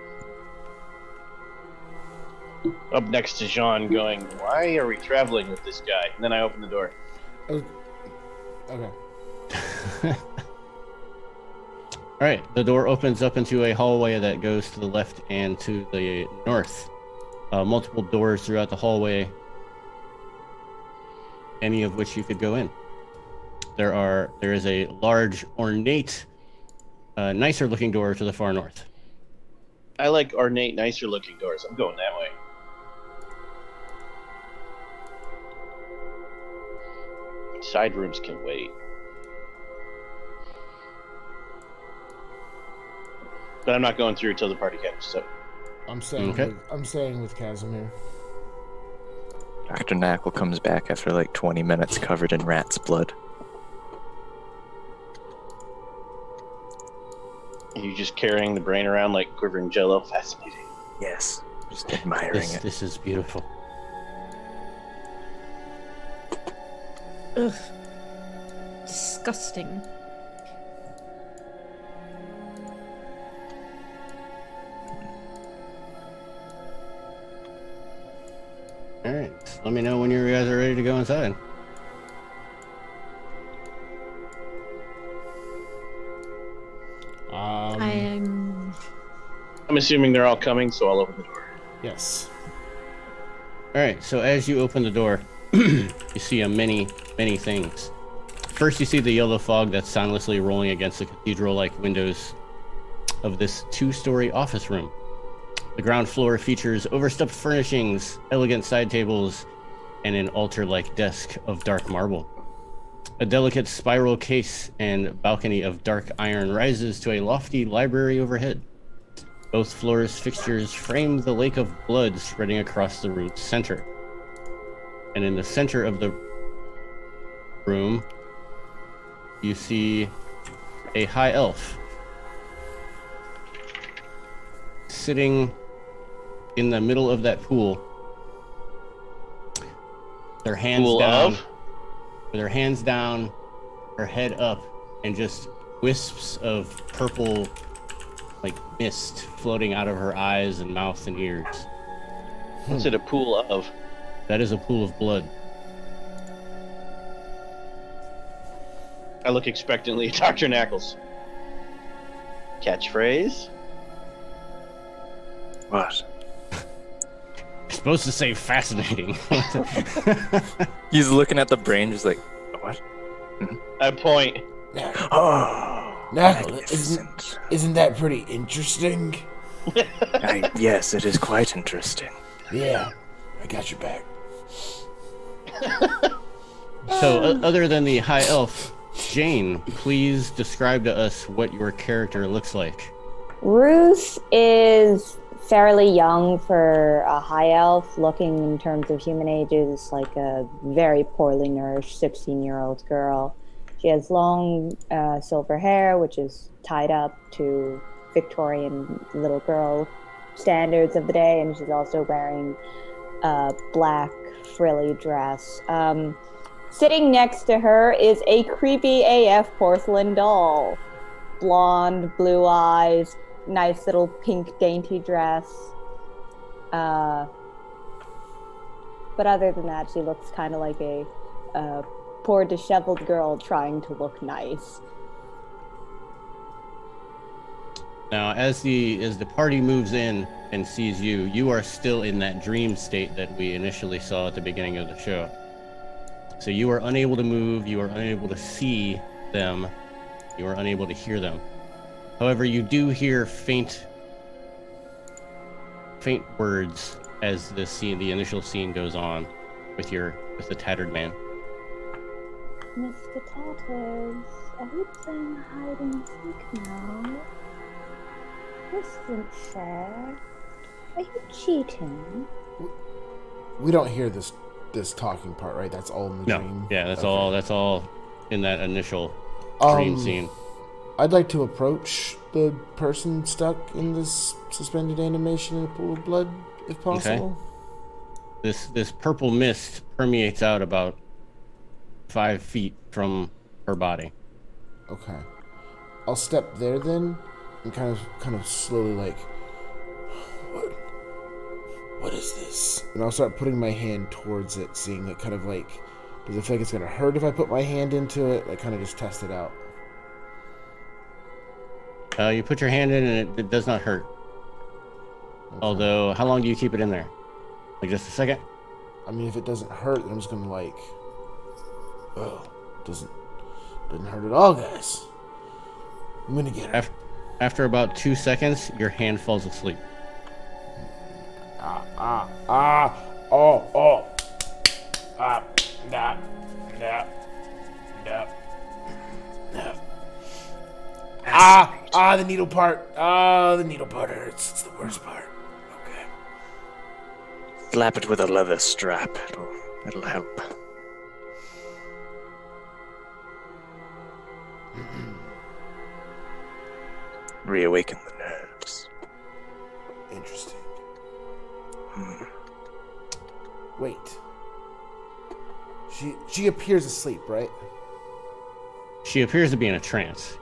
Up next to Jean going, why are we traveling with this guy? And then I open the door. Okay. All right, the door opens up into a hallway that goes to the left and to the north. Multiple doors throughout the hallway, any of which you could go in. There is a large, ornate, nicer looking door to the far north. I like ornate, nicer looking doors. I'm going that way. Side rooms can wait. But I'm not going through until the party catches up. I'm staying. Okay. I'm staying with Casimir. Dr. Knackle comes back after 20 minutes covered in rat's blood. Are you just carrying the brain around like quivering jello? Fascinating. Yes, just admiring it. This is beautiful. Ugh. Disgusting. All right, let me know when you guys are ready to go inside. I'm assuming they're all coming, so I'll open the door. Yes. All right, so as you open the door, you see many things. First, you see the yellow fog that's soundlessly rolling against the cathedral-like windows of this 2-story office room. The ground floor features overstuffed furnishings, elegant side tables, and an altar-like desk of dark marble. A delicate spiral case and balcony of dark iron rises to a lofty library overhead. Both floors' fixtures frame the lake of blood spreading across the room's center. And in the center of the room, you see a high elf sitting in the middle of that pool. Their hands Pool down. of? With her hands down, her head up, and just wisps of purple, mist floating out of her eyes and mouth and ears. What's it a pool of? That is a pool of blood. I look expectantly at Dr. Knackles. Catchphrase? What? You're supposed to say fascinating. He's looking at the brain, just like, what? I point. Oh, Knackle, magnificent. isn't that pretty interesting? Yes, it is quite interesting. Yeah, I got your back. So, other than the high elf, Jane, please describe to us what your character looks like. Ruth is fairly young for a high elf, looking in terms of human ages like a very poorly nourished 16-year-old girl. She has long silver hair, which is tied up to Victorian little girl standards of the day, and she's also wearing a black frilly dress. Sitting next to her is a creepy AF porcelain doll. Blonde, blue eyes, nice little pink dainty dress. But other than that, she looks kind of like a poor disheveled girl trying to look nice. Now, as the party moves in and sees you, you are still in that dream state that we initially saw at the beginning of the show. So you are unable to move, you are unable to see them, you are unable to hear them. However, you do hear faint words as the initial scene goes on with the tattered man. Mr. Tatters, are you playing hide and seek now? This isn't fair. Are you cheating? We don't hear this talking part, right? That's all in the dream? Yeah, that's okay. That's all in that initial dream scene. I'd like to approach the person stuck in this suspended animation in a pool of blood, if possible. Okay. This purple mist permeates out about 5 feet from her body. Okay. I'll step there then, and kind of slowly like, what is this? And I'll start putting my hand towards it, seeing it kind of like, does it feel like it's gonna hurt if I put my hand into it? Like kind of just test it out. You put your hand in and it does not hurt. Okay. Although, how long do you keep it in there? Like just a second? I mean, if it doesn't hurt, then I'm just gonna like, doesn't hurt at all, guys. I'm gonna get her. After about 2 seconds, your hand falls asleep. The needle part. The needle part hurts. It's the worst part. Okay. Slap it with a leather strap. It'll help. Reawaken the nerves. Interesting. Wait. She appears asleep, right? She appears to be in a trance.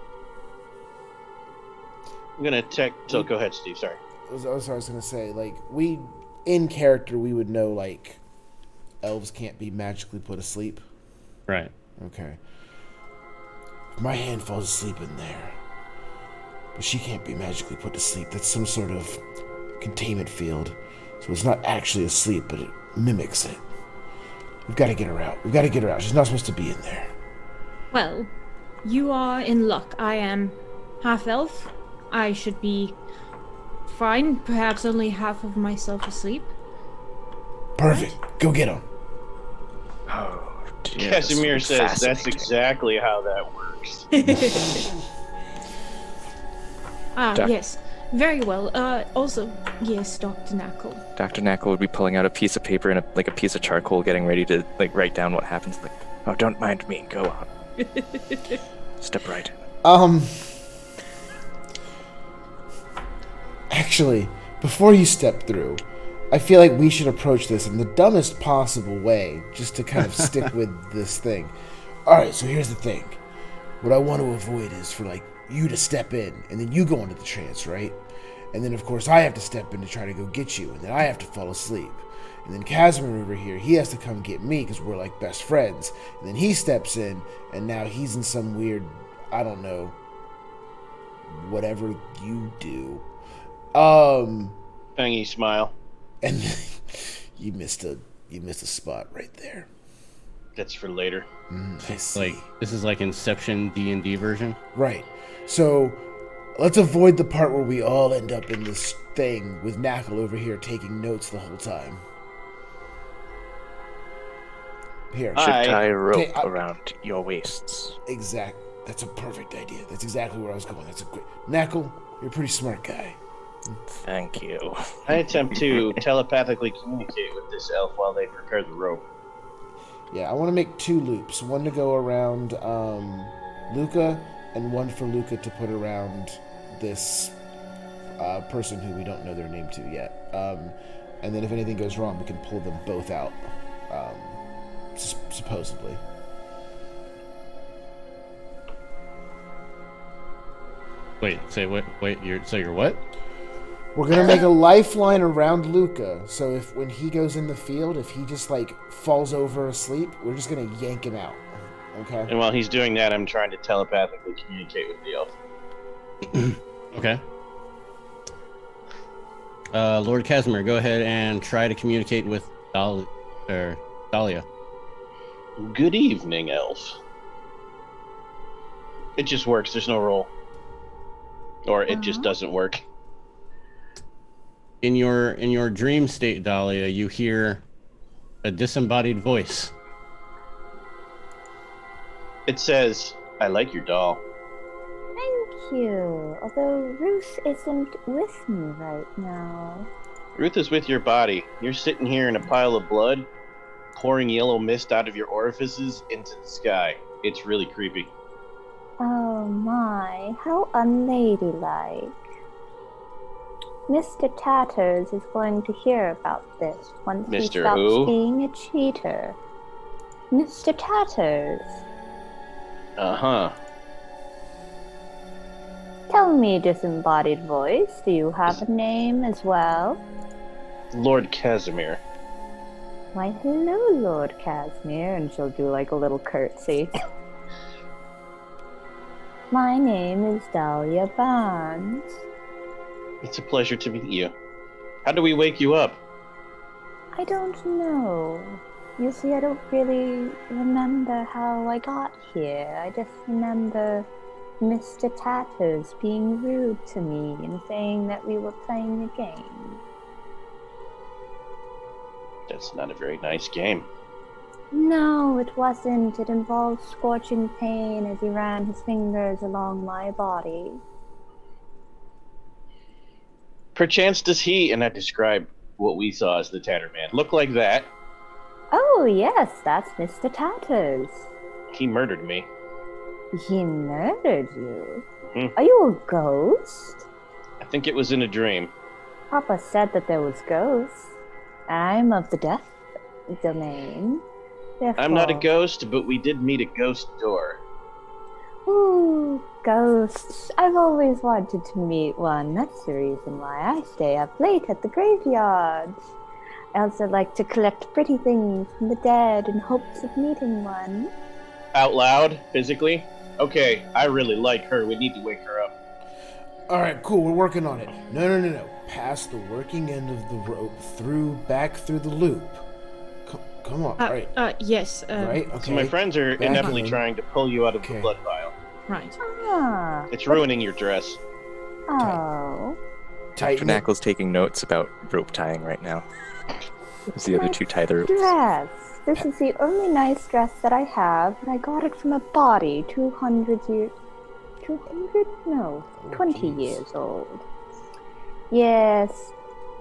I'm gonna check. So go ahead, Steve. Sorry. I was gonna say, like, we in character we would know like elves can't be magically put asleep. Right. Okay. If my hand falls asleep in there, but she can't be magically put to sleep. That's some sort of containment field. So it's not actually asleep, but it mimics it. We've got to get her out. She's not supposed to be in there. Well, you are in luck. I am half-elf. I should be fine. Perhaps only half of myself asleep. Perfect. Go get him. Oh, dear. Casimir says that's exactly how that works. Yes. Very well. Also, yes, Dr. Knackle. Dr. Knackle would be pulling out a piece of paper and a piece of charcoal, getting ready to write down what happens. Like, oh, don't mind me. Go on. Step right in. Actually, before you step through, I feel like we should approach this in the dumbest possible way, just to kind of stick with this thing. Alright, so here's the thing. What I want to avoid is for, like, you to step in, and then you go into the trance, right? And then, of course, I have to step in to try to go get you, and then I have to fall asleep. And then Casimir over here, he has to come get me, because we're, like, best friends. And then he steps in, and now he's in some weird, I don't know, whatever you do. Fangy smile. And you missed a spot right there. That's for later. I see. This is like Inception D&D version. Right. So let's avoid the part where we all end up in this thing with Knackle over here taking notes the whole time. Here. Should tie a rope around your waists. Exact. That's a perfect idea. That's exactly where I was going. That's a great. Knackle, you're a pretty smart guy. Thank you. I attempt to telepathically communicate with this elf while they prepare the rope. Yeah, I want to make 2 loops. One to go around Luca, and one for Luca to put around this person who we don't know their name to yet. And then if anything goes wrong, we can pull them both out supposedly. Wait, say what? Wait, you're what? We're gonna make a lifeline around Luca, so if when he goes in the field, if he just like falls over asleep, we're just gonna yank him out. Okay. And while he's doing that, I'm trying to telepathically communicate with the elf. Okay. Lord Casimir, go ahead and try to communicate with Dahlia. Good evening, elf. It just works. There's no roll. Or it just doesn't work. In your dream state, Dahlia, you hear a disembodied voice. It says, I like your doll. Thank you. Although Ruth isn't with me right now. Ruth is with your body. You're sitting here in a pile of blood, pouring yellow mist out of your orifices into the sky. It's really creepy. Oh my, how unladylike. Mr. Tatters is going to hear about this once he Mr. stops who? being a cheater. Mr. Tatters. Uh-huh. Tell me, disembodied voice, do you have a name as well? Lord Casimir. Why, hello, Lord Casimir, and she'll do like a little curtsy. My name is Dahlia Barnes. It's a pleasure to meet you. How do we wake you up? I don't know. You see, I don't really remember how I got here. I just remember Mr. Tatters being rude to me and saying that we were playing a game. That's not a very nice game. No, it wasn't. It involved scorching pain as he ran his fingers along my body. Perchance does he, and I describe what we saw as the Tatterman, look like that? Oh, yes, that's Mr. Tatters. He murdered me. He murdered you? Mhm. Are you a ghost? I think it was in a dream. Papa said that there was ghosts. I'm of the death domain. Therefore... I'm not a ghost, but we did meet a ghost door. Ooh, ghosts. I've always wanted to meet one. That's the reason why I stay up late at the graveyards. I also like to collect pretty things from the dead in hopes of meeting one. Out loud, physically? Okay, I really like her. We need to wake her up. Alright, cool, we're working on it. No. Pass the working end of the rope back through the loop. Come on, right. Yes. Right, okay. So my friends are Back ineptly in. trying to pull you out of the Okay. blood vial. Right. Ah. It's ruining your dress. Oh. Tighten it. Trinacle's taking notes about rope tying right now. As the other two tie the ropes. Dress. This is the only nice dress that I have, and I got it from a body 200 years... 200? No, 20 geez. years old. Yes.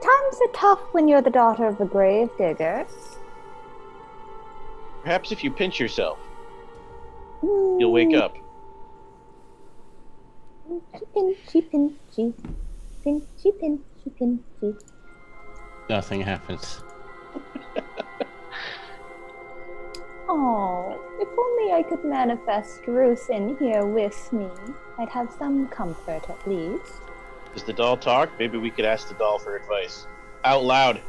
Times are tough when you're the daughter of a grave digger. Perhaps if you pinch yourself, you'll wake up. Pinchy, pinchy. Pinchy, pinchy, pinchy. Nothing happens. Oh, if only I could manifest Ruth in here with me. I'd have some comfort at least. Does the doll talk? Maybe we could ask the doll for advice. Out loud.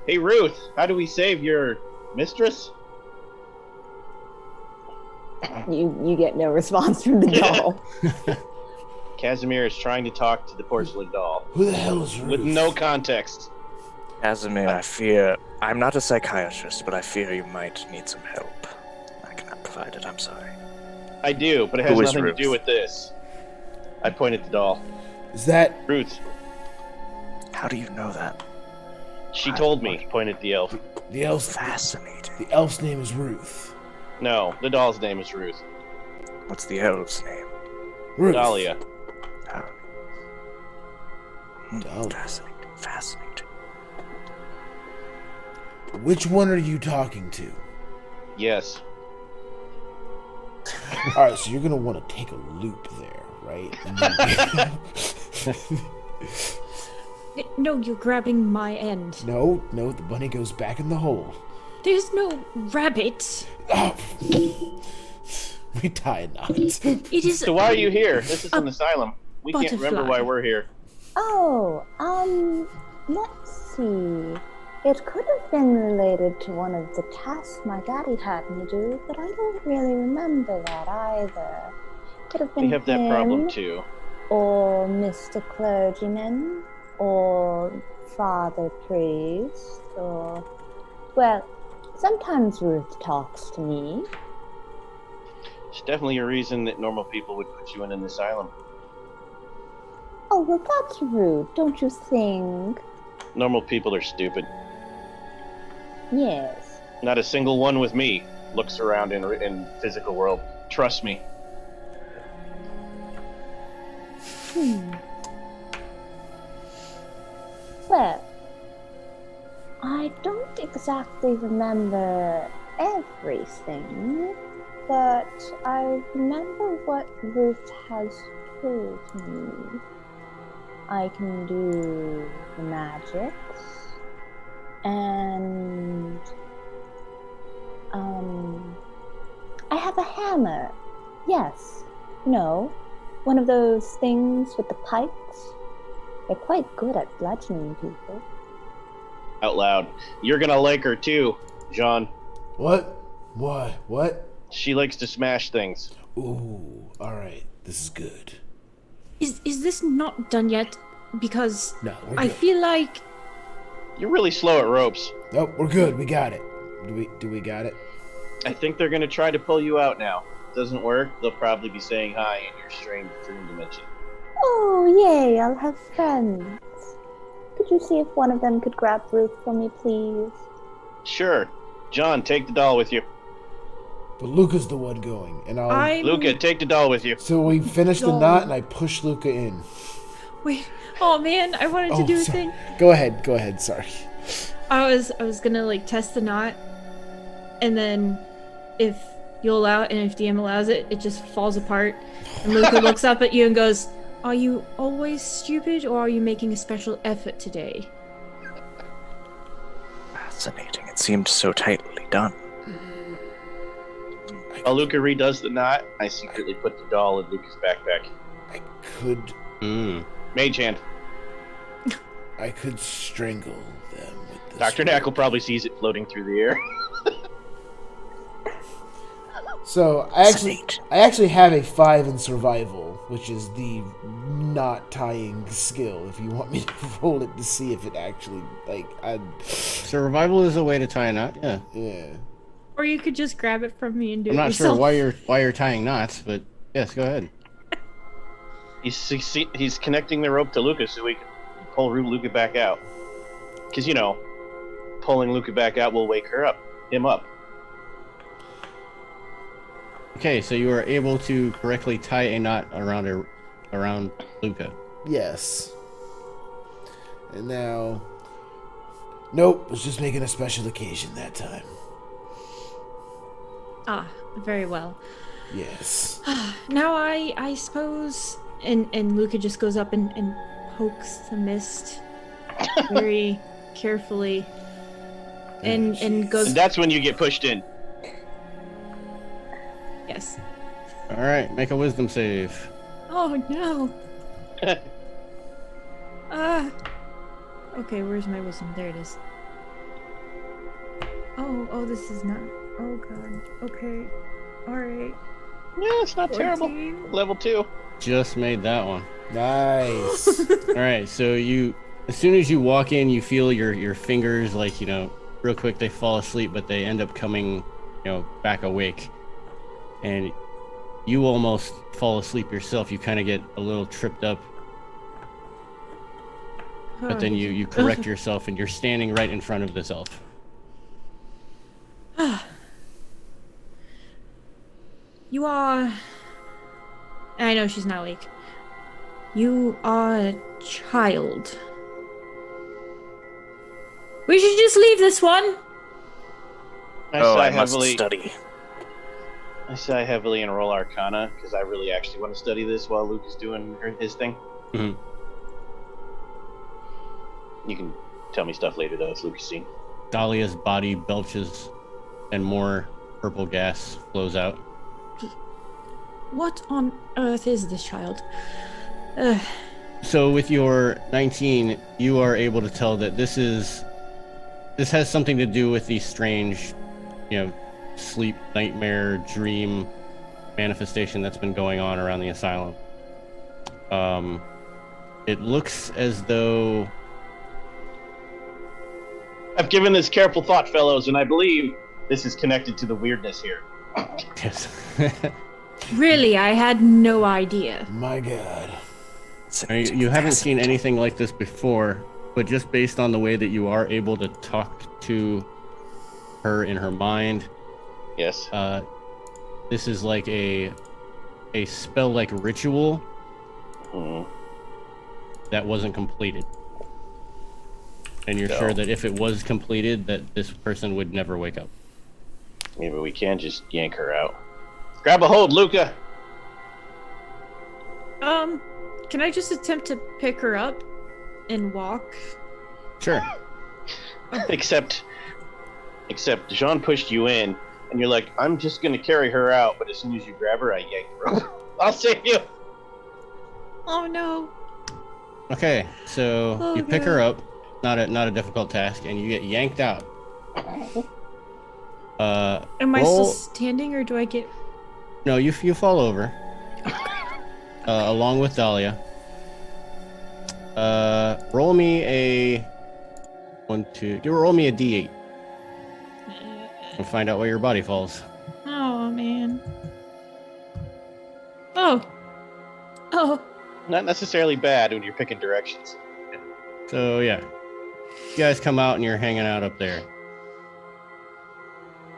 Hey Ruth, how do we save your mistress? You get no response from the doll. Casimir is trying to talk to the porcelain doll. Who the hell is Ruth? With no context. Casimir, I fear... I'm not a psychiatrist, but I fear you might need some help. I cannot provide it, I'm sorry. I do, but it has Who is nothing Ruth? to do with this. I point at the doll. Is that... Ruth. How do you know that? She told me, point at the elf. The elf's... Fascinating. The elf's name is Ruth. No, the doll's name is Ruth. What's the elf's name? Ruth. Dahlia. Oh. Dahlia. Fascinating. Fascinating. Which one are you talking to? Yes. Alright, so you're gonna want to take a loop there, right? And then- No, you're grabbing my end. no, the bunny goes back in the hole. There's no rabbit. We tie a knot. It is So why are you here? This is an asylum. We can't remember butterfly. why we're here. Oh, let's see. It could have been related to one of the tasks my daddy had me do, but I don't really remember that either. Could have been We have that problem him, too. or Mr. Clergyman, or Father Priest, or... Well, sometimes Ruth talks to me. It's definitely a reason that normal people would put you in an asylum. Oh, well, that's rude, don't you think? Normal people are stupid. Yes. Not a single one with me looks around in physical world. Trust me. Well, I don't exactly remember everything, but I remember what Ruth has told me. I can do the magics, and I have a hammer. Yes. No. One of those things with the pikes. They're quite good at bludgeoning people. Out loud. You're gonna like her too, John. What? Why? What? She likes to smash things. Ooh, alright. This is good. Is this not done yet? Because No, we're I good. feel like You're really slow at ropes. Nope, we're good. We got it. Do we got it? I think they're gonna try to pull you out now. Doesn't work, they'll probably be saying hi in your strange dream dimension. Oh, yay, I'll have friends. Could you see if one of them could grab Ruth for me, please? Sure. John, take the doll with you. But Luca's the one going, and I'll... Luca, take the doll with you. So we finish the No. knot, and I push Luca in. Wait. Oh man, I wanted to do a sorry. thing. Go ahead, sorry. I was gonna like test the knot, and then if you allow it and if DM allows it, it just falls apart. And Luca looks up at you and goes, "Are you always stupid, or are you making a special effort today?" Fascinating. It seemed so tightly done. While Luca redoes the knot, I secretly put the doll in Luca's backpack. I could... Mage hand. I could strangle them with this. Dr. Knackle probably sees it floating through the air. So I actually have a 5 in survival, which is the knot tying skill. If you want me to roll it to see if it actually Survival is a way to tie a knot. Yeah. yeah. Or you could just grab it from me and do I'm it not yourself. sure why you're tying knots, but yes, go ahead. He's connecting the rope to Luca so we can pull Luca back out. Because, you know, pulling Luca back out will wake him up. Okay, so you are able to correctly tie a knot around Luca. Yes. And now, nope, was just making a special occasion that time. Ah, very well. Yes. Now I suppose, and Luca just goes up and pokes the mist very carefully, and goes. And that's when you get pushed in. Yes. All right, make a wisdom save. Oh no. Okay, where's my wisdom? There it is. Oh, this is not. Oh god. Okay. All right. Yeah, it's not terrible. 14. Level 2. Just made that one. Nice. All right, so as soon as you walk in, you feel your fingers real quick they fall asleep, but they end up coming, back awake, and you almost fall asleep yourself. You kind of get a little tripped up, but then you correct yourself, and you're standing right in front of this elf. You are. I know she's not awake. You are a child. We should just leave this one. I must study. I sigh heavily and roll Arcana, because I really actually want to study this while Luke is doing his thing. Mm-hmm. You can tell me stuff later, though. It's Luke's scene. Dahlia's body belches and more purple gas flows out. What on earth is this child? So with your 19, you are able to tell that this has something to do with the strange, sleep, nightmare, dream manifestation that's been going on around the asylum. It looks as though... I've given this careful thought, fellows, and I believe this is connected to the weirdness here. Yes. Really, I had no idea. My God. You haven't seen anything like this before, but just based on the way that you are able to talk to her in her mind, Yes. this is like a spell-like ritual that wasn't completed. And you're sure that if it was completed, that this person would never wake up. Maybe we can just yank her out. Grab a hold, Luca! Can I just attempt to pick her up and walk? Sure. Except Jean pushed you in, and you're like, I'm just gonna carry her out, but as soon as you grab her, I yank the rope. I'll save you! Oh no. Okay, so Oh, you pick God. her up, not a difficult task, and you get yanked out. Am I still roll- standing or do I get... No, you fall over. Along with Dahlia. Roll me a 1, 2. Roll me a D8 and find out where your body falls. Oh, man. Oh. Not necessarily bad when you're picking directions. So yeah, you guys come out and you're hanging out up there.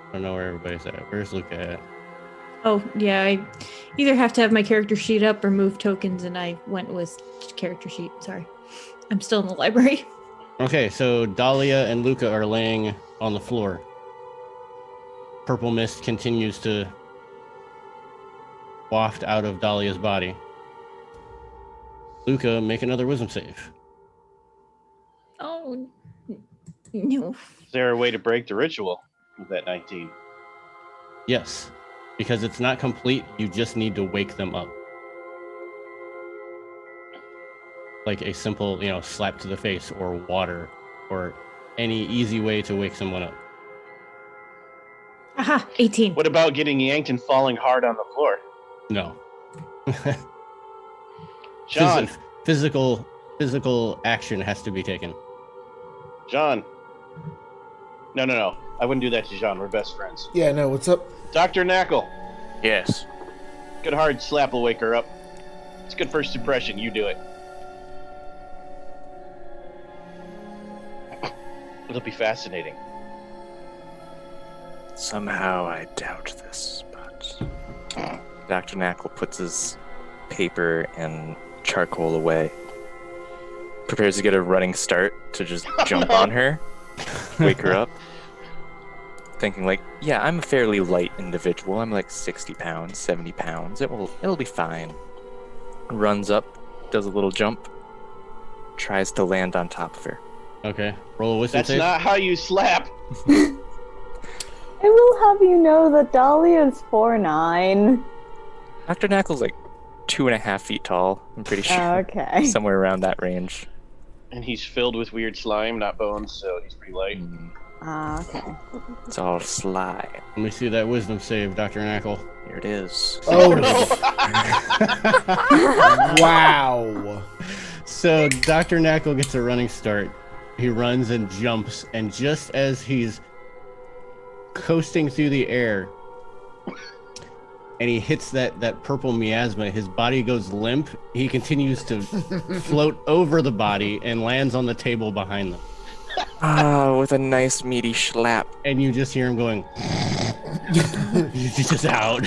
I don't know where everybody's at. Where's Luca at? Oh, yeah, I either have to have my character sheet up or move tokens, and I went with character sheet. Sorry. I'm still in the library. Okay, so Dahlia and Luca are laying on the floor. Purple mist continues to waft out of Dahlia's body. Luca, make another wisdom save. Oh, no. Is there a way to break the ritual with that 19? Yes, because it's not complete, you just need to wake them up. Like a simple, slap to the face or water or any easy way to wake someone up. Aha, 18. What about getting yanked and falling hard on the floor? No. John! Physical action has to be taken. John! No. I wouldn't do that to John. We're best friends. Yeah, no, what's up? Dr. Knackle! Yes. Good hard slap will wake her up. It's good first impression. You do it. It'll be fascinating. Somehow I doubt this, but Dr. Knackle puts his paper and charcoal away. Prepares to get a running start to just jump on her, wake her up. Thinking like, yeah, I'm a fairly light individual. I'm like 60 pounds, 70 pounds. It'll be fine. Runs up, does a little jump, tries to land on top of her. Okay, roll a wisdom That's save. not how you slap. I will have you know that Dahlia's 4'9". Dr. Knackle's like 2.5 feet tall, I'm pretty sure. Okay. Somewhere around that range. And he's filled with weird slime, not bones, so he's pretty light. Okay. It's all slime. Let me see that wisdom save, Dr. Knackle. Here it is. Oh, wow. So Dr. Knackle gets a running start. He runs and jumps, and just as he's coasting through the air and he hits that purple miasma, his body goes limp. He continues to float over the body and lands on the table behind them. With a nice meaty schlap. And you just hear him going, he's just out.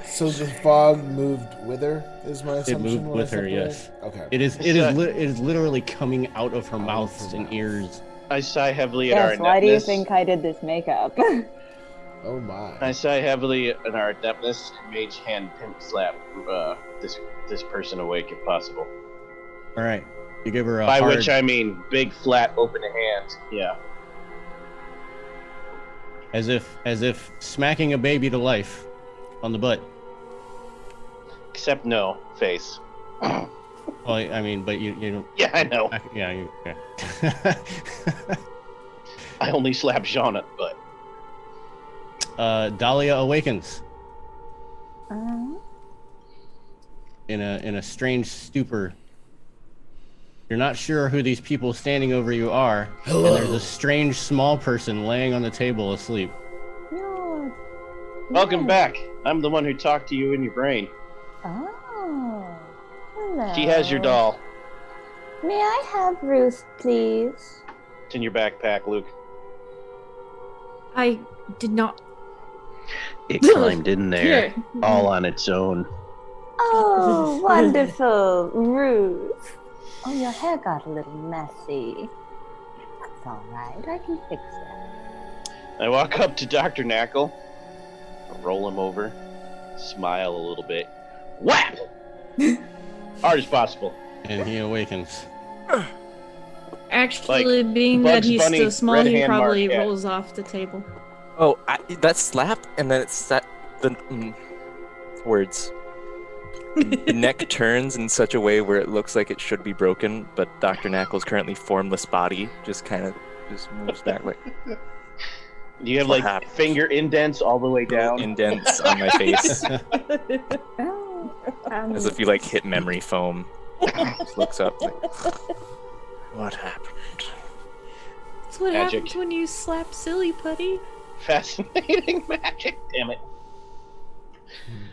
So the fog moved with her, is my It assumption? moved when I with her, stepped away? yes. Okay. It is literally coming out of her mouth and ears. I sigh heavily at our Yes, why do you ineptness. think I did this makeup? Oh my. I sigh heavily at our adeptness. Mage hand pimp slap this person awake if possible. All right, you give her a By hard... which I mean big, flat, open hand. Yeah. as if smacking a baby to life on the butt. Except no face. Well, I mean, but you don't. Yeah, I know. Yeah. I only slap Jean at the butt. Dahlia awakens Uh, in a strange stupor. You're not sure who these people standing over you are. Hello. And there's a strange small person laying on the table asleep. no. Welcome Yes. back. I'm the one who talked to you in your brain. Oh. Hello. She has your doll. May I have Ruth, please? It's in your backpack, Luke. I did not. It climbed in there, Here. all on its own. Oh, wonderful, Ruth. Oh, your hair got a little messy. That's all right. I can fix that. I walk up to Dr. Knackle, roll him over, smile a little bit. Whap! Hard as possible. And he awakens. Actually, being that Bugs he's Bunny, so small, Red he Hand probably Marquette. rolls off the table. Oh, that slap, and then it's that the words. The neck turns in such a way where it looks like it should be broken, but Dr. Knackle's currently formless body just kind of just moves back like You have What like happened? finger indents all the way down. indents on my face, Oh, as if you like hit memory foam. Just looks up. Like, what happened? That's what Magic. happens when you slap silly putty. Fascinating magic. Damn it.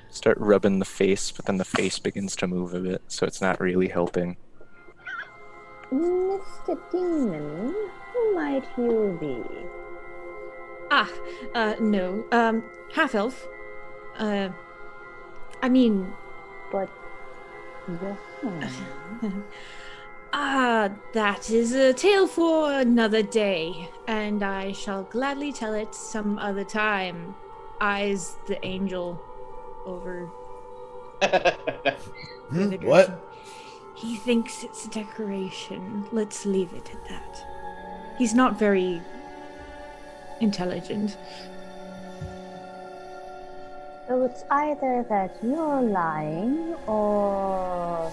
Start rubbing the face, but then the face begins to move a bit, so it's not really helping. Mr. Demon, who might you be? No. Half elf. I mean, But the that is a tale for another day, and I shall gladly tell it some other time. Eyes the angel over the direction. What? He thinks it's a decoration. Let's leave it at that. He's not very intelligent. So it's either that you're lying or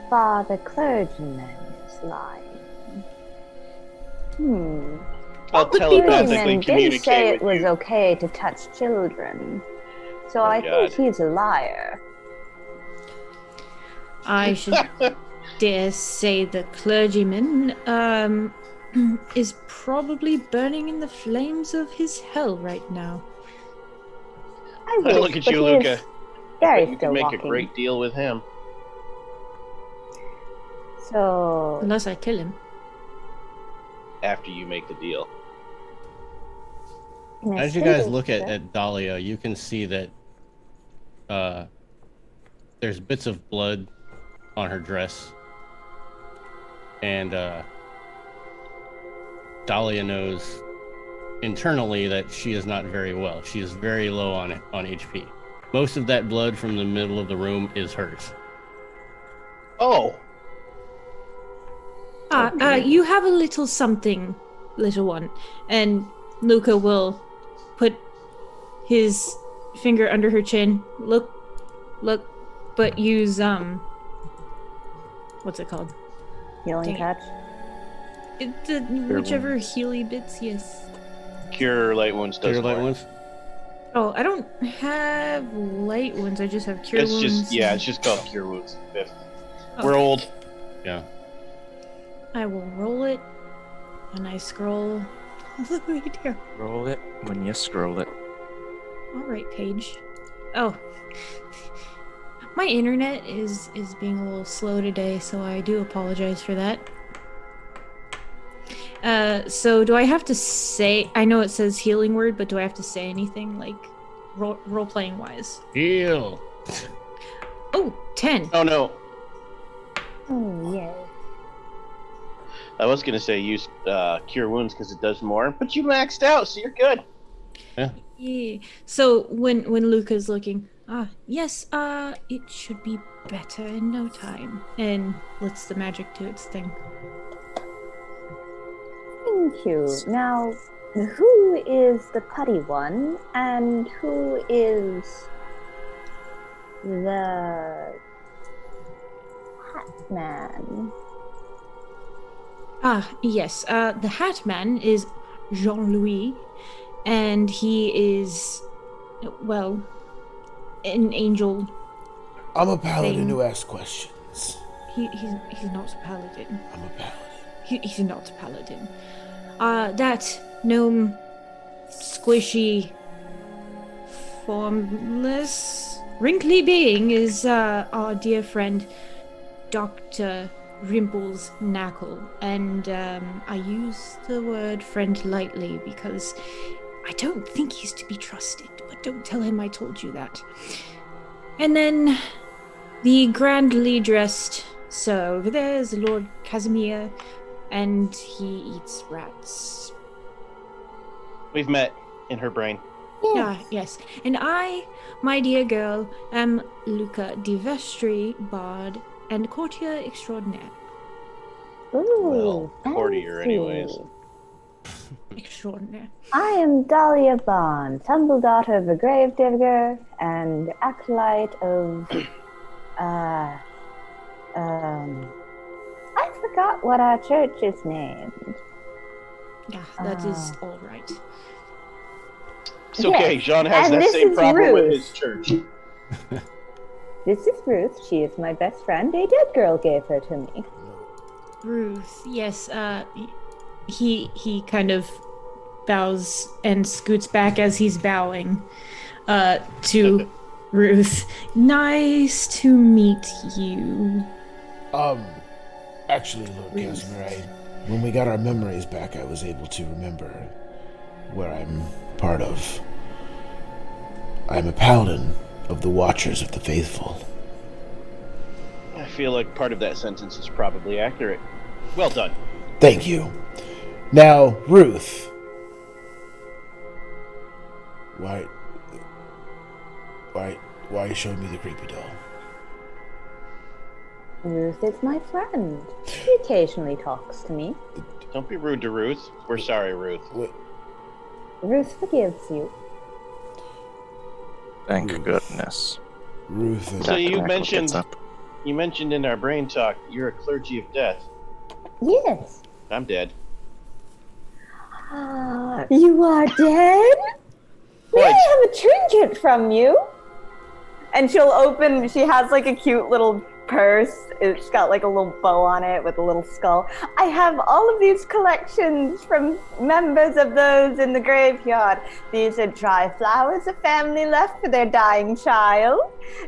Father Clergyman is lying. I'll The telepathically demon did say communicate it with was you. okay to touch children. So I God. think he's a liar. I should dare say the clergyman is probably burning in the flames of his hell right now. I wish, Look at but you, he is Luca. very You still can make walking. a great deal with him. So Unless I kill him. After you make the deal. As you guys look at Dahlia, you can see that there's bits of blood on her dress. And Dahlia knows internally that she is not very well. She is very low on HP. Most of that blood from the middle of the room is hers. Oh, You have a little something, little one. And Luca will put his finger under her chin. Look, but use, what's it called? healing Dang touch. Whichever Healy bits, yes. cure light wounds does Clear light more. ones? Oh, I don't have light wounds. I just have cure It's wounds. just it's just called cure wounds. Fifth. Oh. We're old. Yeah. I will roll it, and I scroll all the way down. Roll it when you scroll it. All right, page. Oh, my internet is being a little slow today, so I do apologize for that. So do I have to say? I know it says healing word, but do I have to say anything like role playing wise? Heal. Oh, 10. Oh no. Oh yeah. I was gonna say use cure wounds because it does more, but you maxed out, so you're good. Yeah. So when Luca's looking, yes, it should be better in no time, and lets the magic do its thing. Thank you. Now, Who is the putty one, and who is the hat man? Yes. The Hat Man is Jean-Louis, and he is, well, an angel. I'm a paladin Thing. who asks questions. He's not a paladin. I'm a paladin. He's not a paladin. That gnome, squishy, formless, wrinkly being is our dear friend, Dr. Rimples Knackle. And I use the word friend lightly because I don't think he's to be trusted, but don't tell him I told you that. And then the grandly dressed sir over there is Lord Casimir, and he eats rats. We've met in her brain. Yes. And I, my dear girl, am Luca de Vestri, bard and courtier extraordinaire. Ooh, Well, courtier fancy. anyways. Extraordinaire. I am Dahlia Bond, humble daughter of a gravedigger and acolyte of, I forgot what our church is named. Yeah, that is all right. It's okay. Yes, Jean has and that this same is problem with Ruth. his church. This is Ruth. She is my best friend. A dead girl gave her to me. Ruth, yes, he kind of bows and scoots back as he's bowing to Ruth. Nice to meet you. Actually, Lord Casimir, when we got our memories back, I was able to remember where I'm part of. I'm a paladin of the Watchers of the Faithful. I feel like part of that sentence is probably accurate. Well done. Thank you. Now, Ruth. Why are you showing me the creepy doll? Ruth is my friend. She occasionally talks to me. Don't be rude to Ruth. We're sorry, Ruth. Wait, Ruth forgives you. Thank goodness. Ruth and So Dr. you Knackle mentioned gets up. you mentioned in our brain talk you're a clergy of death. Yes. I'm dead. You are dead? May I Right. have a trinket from you? And she'll open, she has like a cute little purse. It's got like a little bow on it with a little skull. I have all of these collections from members of those in the graveyard. These are dry flowers a family left for their dying child.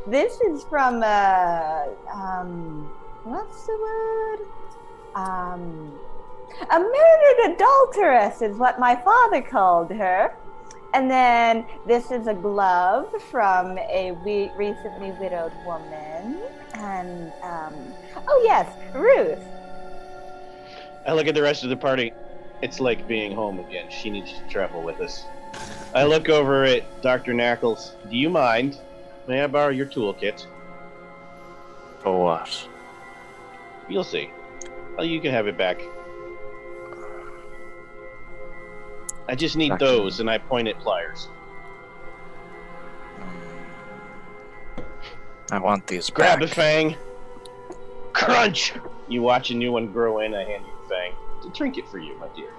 This is from what's the word? A murdered adulteress is what my father called her. And then this is a glove from a recently widowed woman. And, oh yes, Ruth. I look at the rest of the party. It's like being home again. She needs to travel with us. I look over at Dr. Knackles. Do you mind? May I borrow your toolkit? For what? You'll see. Well, you can have it back. I just need Doctor. those, and I point at pliers. I want these Grab back. a fang. Crunch! You watch a new one grow in, I hand you the fang. It's a trinket for you, my dear.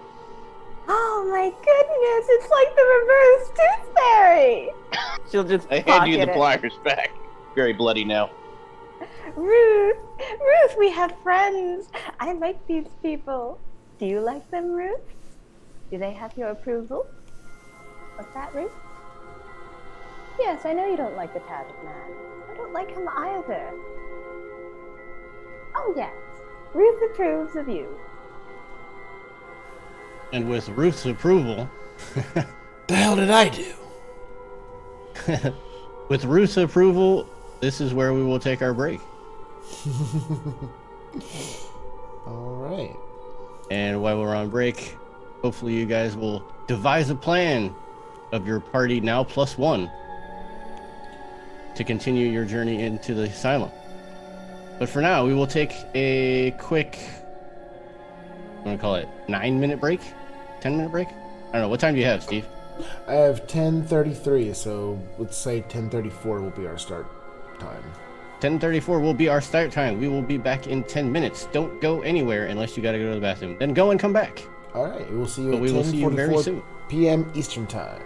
Oh my goodness, it's like the reverse tooth fairy. She'll just I hand you the pocket it. pliers back. Very bloody now. Ruth, we have friends. I like these people. Do you like them, Ruth? Do they have your approval? What's that, Ruth? Yes, I know you don't like the tattered man. I don't like him either. Oh yes, Ruth approves of you. And with Ruth's approval, the hell did I do? with Ruth's approval, this is where we will take our break. All right. And while we're on break, hopefully you guys will devise a plan of your party now +1 to continue your journey into the asylum. But for now, we will take a quick, I'm going to call it 9-minute break, 10-minute break. I don't know. What time do you have, Steve? I have 10:33, so let's say 10:34 will be our start time. 10:34 will be our start time. We will be back in 10 minutes. Don't go anywhere unless you got to go to the bathroom. Then go and come back. All right, we will see you But at we will see you very 10:44 soon. p.m. Eastern Time.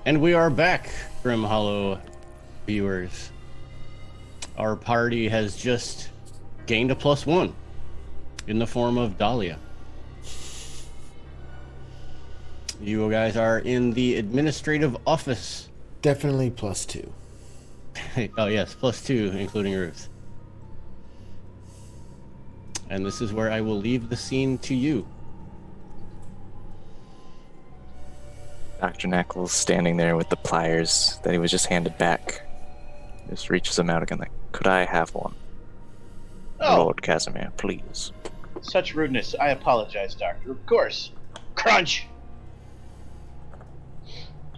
And we are back, Grim Hollow viewers. Our party has just gained a +1 in the form of Dahlia. You guys are in the administrative office. Definitely +2. Oh yes, +2, including Ruth. And this is where I will leave the scene to you. Dr. Knuckles standing there with the pliers that he was just handed back. Just reaches them out again like, could I have one? Oh, Lord Casimir, please. such rudeness. I apologize, Doctor. Of course. Crunch!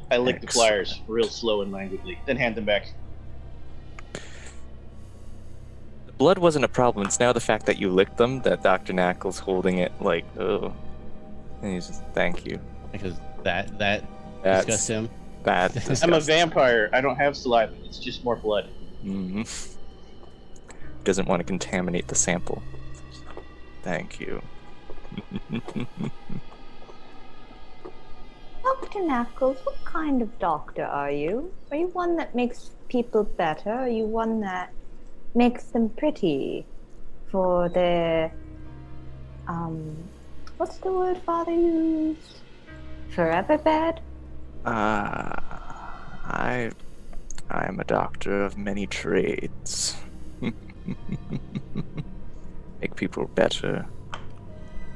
I lick the Thanks. pliers real slow and languidly, then hand them back. The blood wasn't a problem. It's now the fact that you licked them that Dr. Knuckles holding it like, oh. And he's just, thank you. Because that That's disgusts him. bad. I'm a vampire. I don't have saliva. It's just more blood. Mm-hmm. Doesn't want to contaminate the sample. Thank you. Dr. Knuckles, what kind of doctor are you? Are you one that makes people better? Are you one that makes them pretty for their, what's the word Father used? Forever bed? I'm a doctor of many trades. Make people better.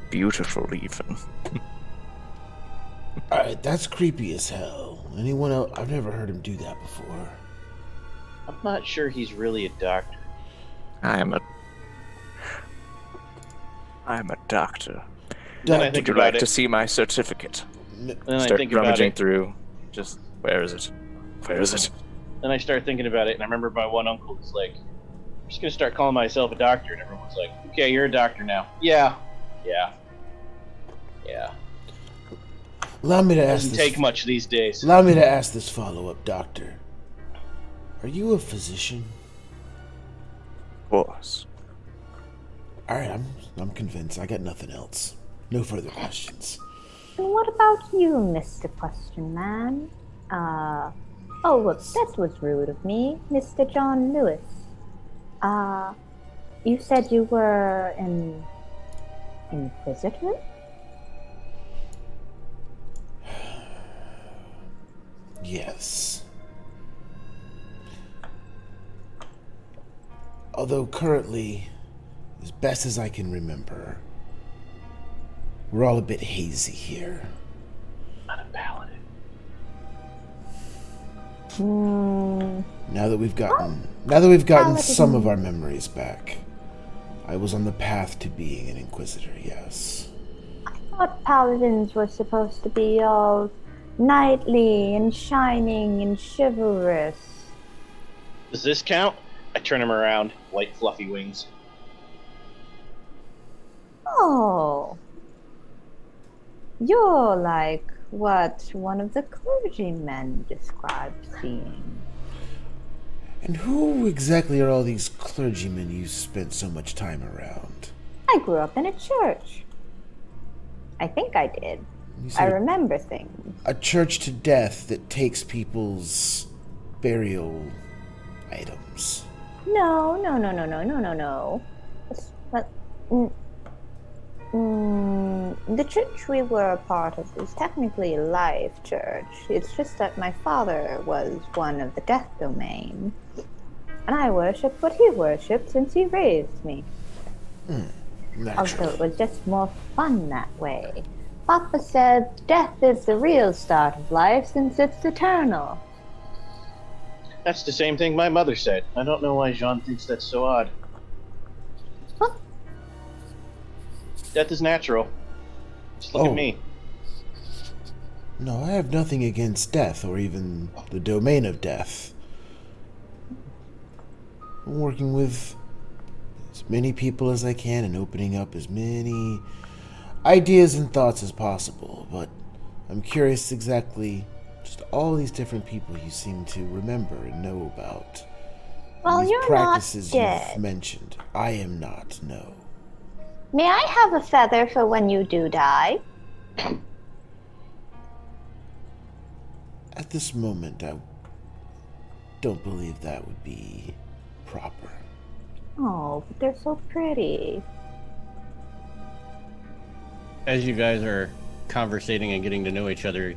Beautiful, even. Alright, that's creepy as hell. Anyone else? I've never heard him do that before. I'm not sure he's really a doctor. I'm a doctor. Then I Doctor, think Would you about like it. to see my certificate? Then I Start think about rummaging it. through. Just, where is it? Where is it? Then I start thinking about it, and I remember my one uncle was like, I'm just gonna start calling myself a doctor, and everyone was like, okay, you're a doctor now. Yeah. allow me to ask Doesn't this. take much these days. Allow me to ask this follow-up, Doctor. Are you a physician? Of course. Alright, I'm convinced. I got nothing else. No further questions. And what about you, Mr. Question Man? Oh, look, that was rude of me, Mr. John Lewis. You said you were an inquisitor? Yes. Although currently, as best as I can remember, we're all a bit hazy here. Not a paladin. Now that we've gotten some of our memories back, I was on the path to being an inquisitor, yes. I thought paladins were supposed to be all knightly and shining and chivalrous. Does this count? I turn him around, white fluffy wings. Oh. You're like what one of the clergymen described seeing. And who exactly are all these clergymen you spent so much time around? I grew up in a church. I think I did. You I said remember things. a church to death that takes people's burial items. No. The church we were a part of was technically a live church. It's just that my father was one of the death domain. And I worship what he worshipped since he raised me. Also, Naturally. it was just more fun that way. Papa said death is the real start of life since it's eternal. That's the same thing my mother said. I don't know why Jean thinks that's so odd. Huh? Death is natural. Just look Oh. at me. No, I have nothing against death or even the domain of death. I'm working with as many people as I can and opening up as many ideas and thoughts as possible, but I'm curious exactly just all these different people you seem to remember and know about. Well, these you're not practices dead. you've mentioned. I am not, no. May I have a feather for when you do die? At this moment, I don't believe that would be proper. Oh, but they're so pretty. As you guys are conversating and getting to know each other,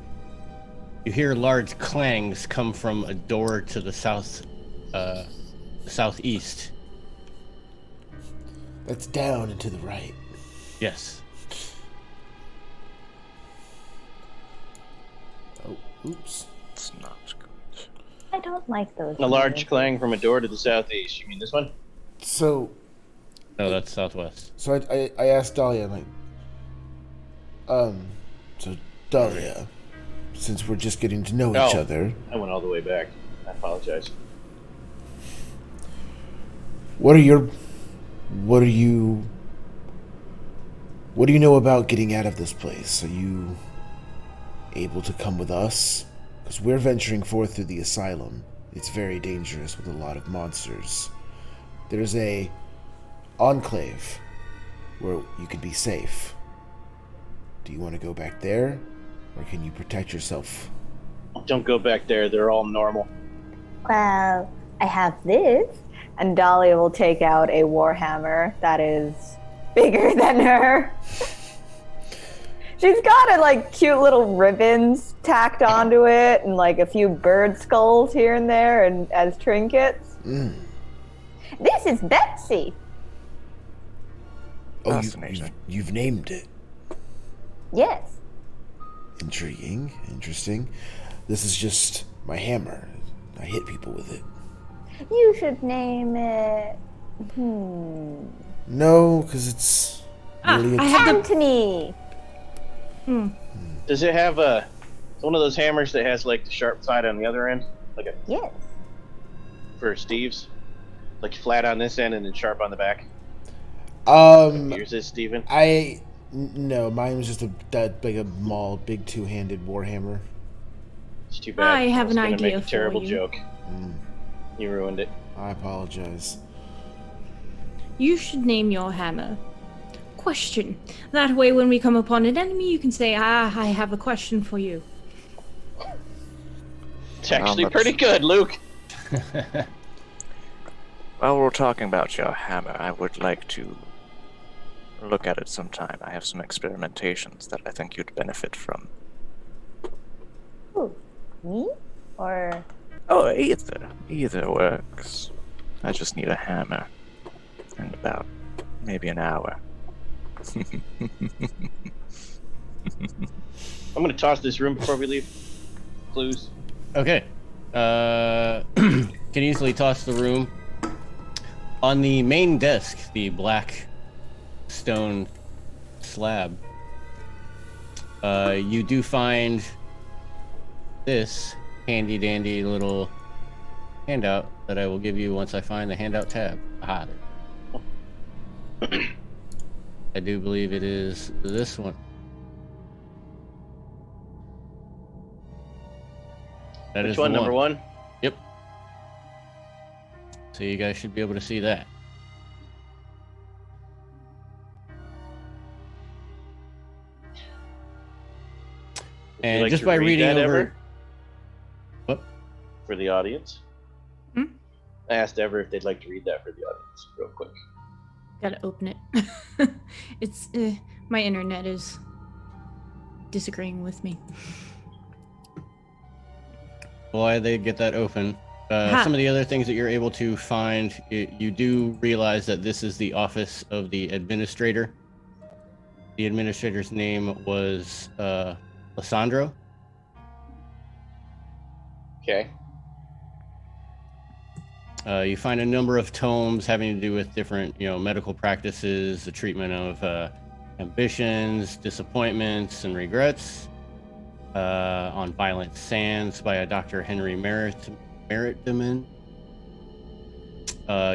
you hear large clangs come from a door to the southeast. That's down and to the right. Yes. Oh, oops. It's not good. I don't like those. A large clang from a door to the southeast. You mean this one? So, No, that's southwest. so I asked Dahlia, I'm like, so Dahlia, since we're just getting to know each other, I went all the way back. I apologize. what do you know about getting out of this place? Are you able to come with us? Because we're venturing forth through the asylum. It's very dangerous with a lot of monsters. There's a enclave where you can be safe. Do you want to go back there, or can you protect yourself? Don't go back there. They're all normal. Well, I have this. And Dahlia will take out a warhammer that is bigger than her. She's got cute little ribbons tacked onto it and a few bird skulls here and there and as trinkets. This is Betsy. Oh, Fascinating. you've named it. Yes. Intriguing. Interesting. This is just my hammer. I hit people with it. You should name it. No, because it's really I have Anthony. Does it have one of those hammers that has the sharp side on the other end? Yes. For Steve's? Flat on this end and then sharp on the back? Yours is, Steven? No, mine was just a big two-handed warhammer. It's too bad. I have was an gonna idea make a for terrible you. joke. You ruined it. I apologize. You should name your hammer Question. That way, when we come upon an enemy, you can say, I have a question for you. It's actually that's- pretty good, Luke. While we're talking about your hammer, I would like to look at it sometime. I have some experimentations that I think you'd benefit from. Ooh, me? Or Oh, either works. I just need a hammer. And about maybe an hour. I'm gonna toss this room before we leave. Clues. Okay. Can easily toss the room. On the main desk, the black stone slab, you do find this handy dandy little handout that I will give you once I find the handout tab. Aha, there. I do believe it is this one. That is Which one? the Number one? Yep. So you guys should be able to see that. Would you And like just to by read reading that, over Ever? What? For the audience. Hmm? I asked Ever if they'd like to read that for the audience, real quick. Gotta open it. It's my internet is disagreeing with me. Why they get that open. Some of the other things that you're able to find, you do realize that this is the office of the administrator. The administrator's name was Lissandro. Okay. You find a number of tomes having to do with different, medical practices, the treatment of ambitions, disappointments, and regrets. On Violent Sands by a Dr. Henry Merrittman.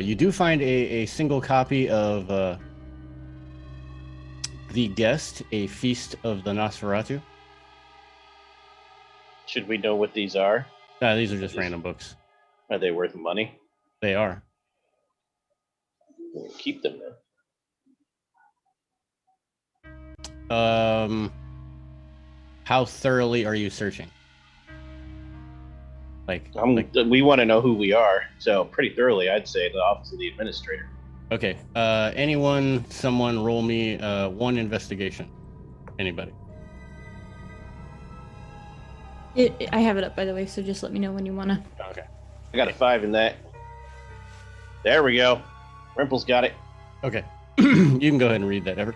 You do find a single copy of The Guest, A Feast of the Nosferatu. Should we know what these are? These are just random books. Are they worth money? They are. We'll keep them then. How thoroughly are you searching? We want to know who we are, so pretty thoroughly, I'd say, the office of the administrator. Okay. Someone roll me 1 investigation. Anybody? I have it up, by the way, so just let me know when you wanna. Okay. I got a 5 in that. There we go. Rimple's got it. Okay. You can go ahead and read that, Ever.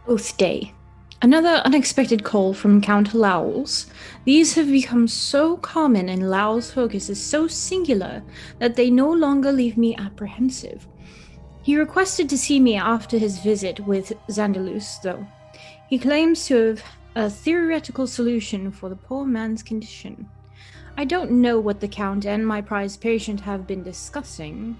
Oath Day. Another unexpected call from Count Lowell's. These have become so common, and Lowell's focus is so singular that they no longer leave me apprehensive. He requested to see me after his visit with Xandalus, though. He claims to have a theoretical solution for the poor man's condition. I don't know what the Count and my prized patient have been discussing,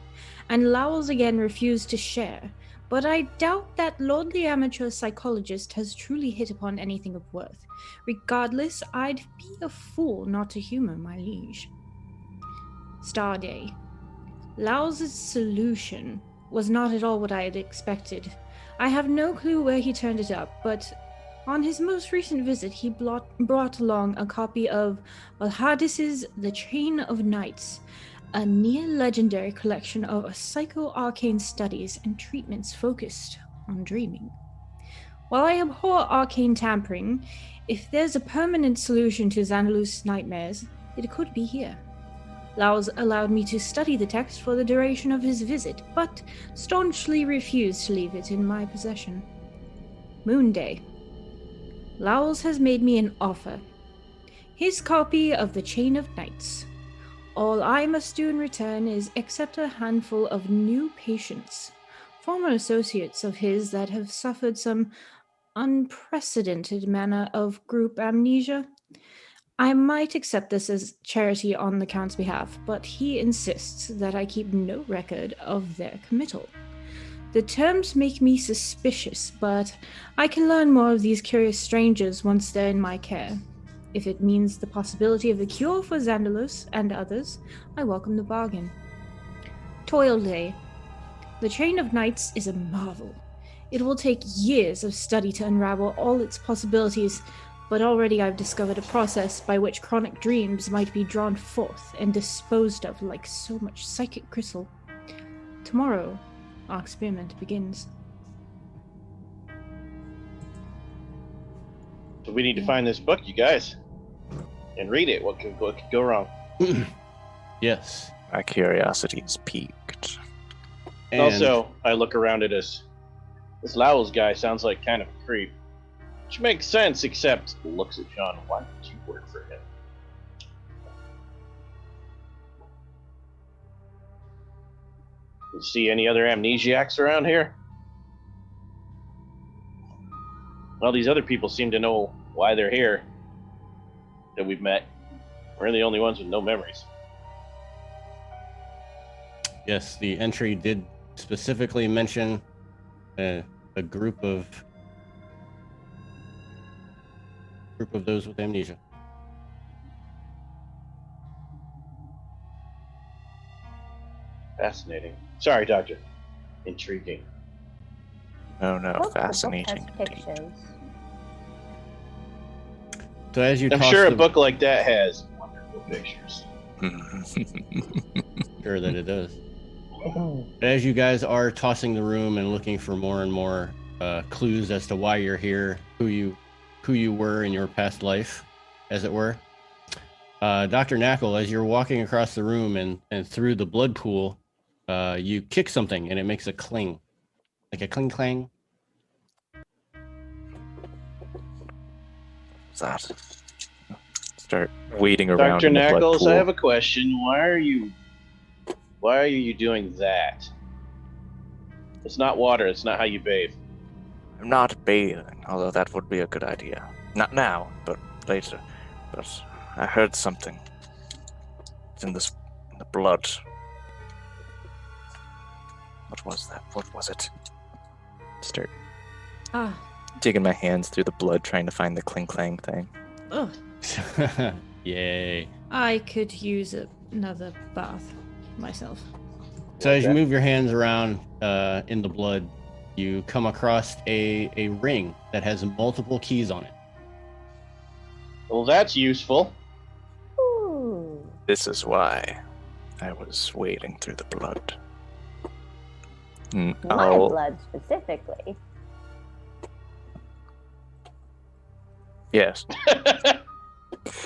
and Lowell's again refused to share, but I doubt that lordly amateur psychologist has truly hit upon anything of worth. Regardless, I'd be a fool not to humor my liege. Star Day. Lowell's solution was not at all what I had expected. I have no clue where he turned it up, but on his most recent visit, he brought along a copy of Alhadis's The Chain of Nights, a near-legendary collection of psycho-arcane studies and treatments focused on dreaming. While I abhor arcane tampering, if there's a permanent solution to Xandalus' nightmares, it could be here. Lowell's allowed me to study the text for the duration of his visit, but staunchly refused to leave it in my possession. Moon Day. Lowell's has made me an offer. His copy of The Chain of Nights. All I must do in return is accept a handful of new patients, former associates of his that have suffered some unprecedented manner of group amnesia. I might accept this as charity on the Count's behalf, but he insists that I keep no record of their committal. The terms make me suspicious, but I can learn more of these curious strangers once they're in my care. If it means the possibility of a cure for Xandalus and others, I welcome the bargain. Toil Day. The Chain of Nights is a marvel. It will take years of study to unravel all its possibilities, but already I've discovered a process by which chronic dreams might be drawn forth and disposed of like so much psychic crystal. Tomorrow, our experiment begins. So we need to find this book, you guys, and read it. What could go wrong? Yes. My curiosity is piqued. And Also, I look around at us. This Lowell's guy sounds like kind of a creep. Which makes sense, except looks at John. Why don't you work for him? You see any other amnesiacs around here? Well, these other people seem to know why they're here that we've met. We're the only ones with no memories. yes, the entry did specifically mention a group of those with amnesia. Fascinating. Sorry, Doctor. Intriguing. No, no, Look, the book fascinating has indeed. pictures. So as you I'm toss sure a the- book like that has wonderful pictures. Sure that it does. As you guys are tossing the room and looking for more and more clues as to why you're here, who you were in your past life, as it were, Dr. Knackle, as you're walking across the room and through the blood pool, you kick something and it makes a cling, like a cling clang. What's that? Start wading around Dr. in the blood Knackles, pool. I have a question. Why are you doing that? It's not water. It's not how you bathe. I'm not bathing, although that would be a good idea. Not now, but later. But I heard something. It's in the blood. What was that? What was it? Start digging my hands through the blood, trying to find the cling clang thing. Ugh. Yay. I could use another bath myself. So as you move your hands around in the blood, you come across a ring that has multiple keys on it. Well, that's useful. This is why I was wading through the blood. My I'll, blood specifically. yes.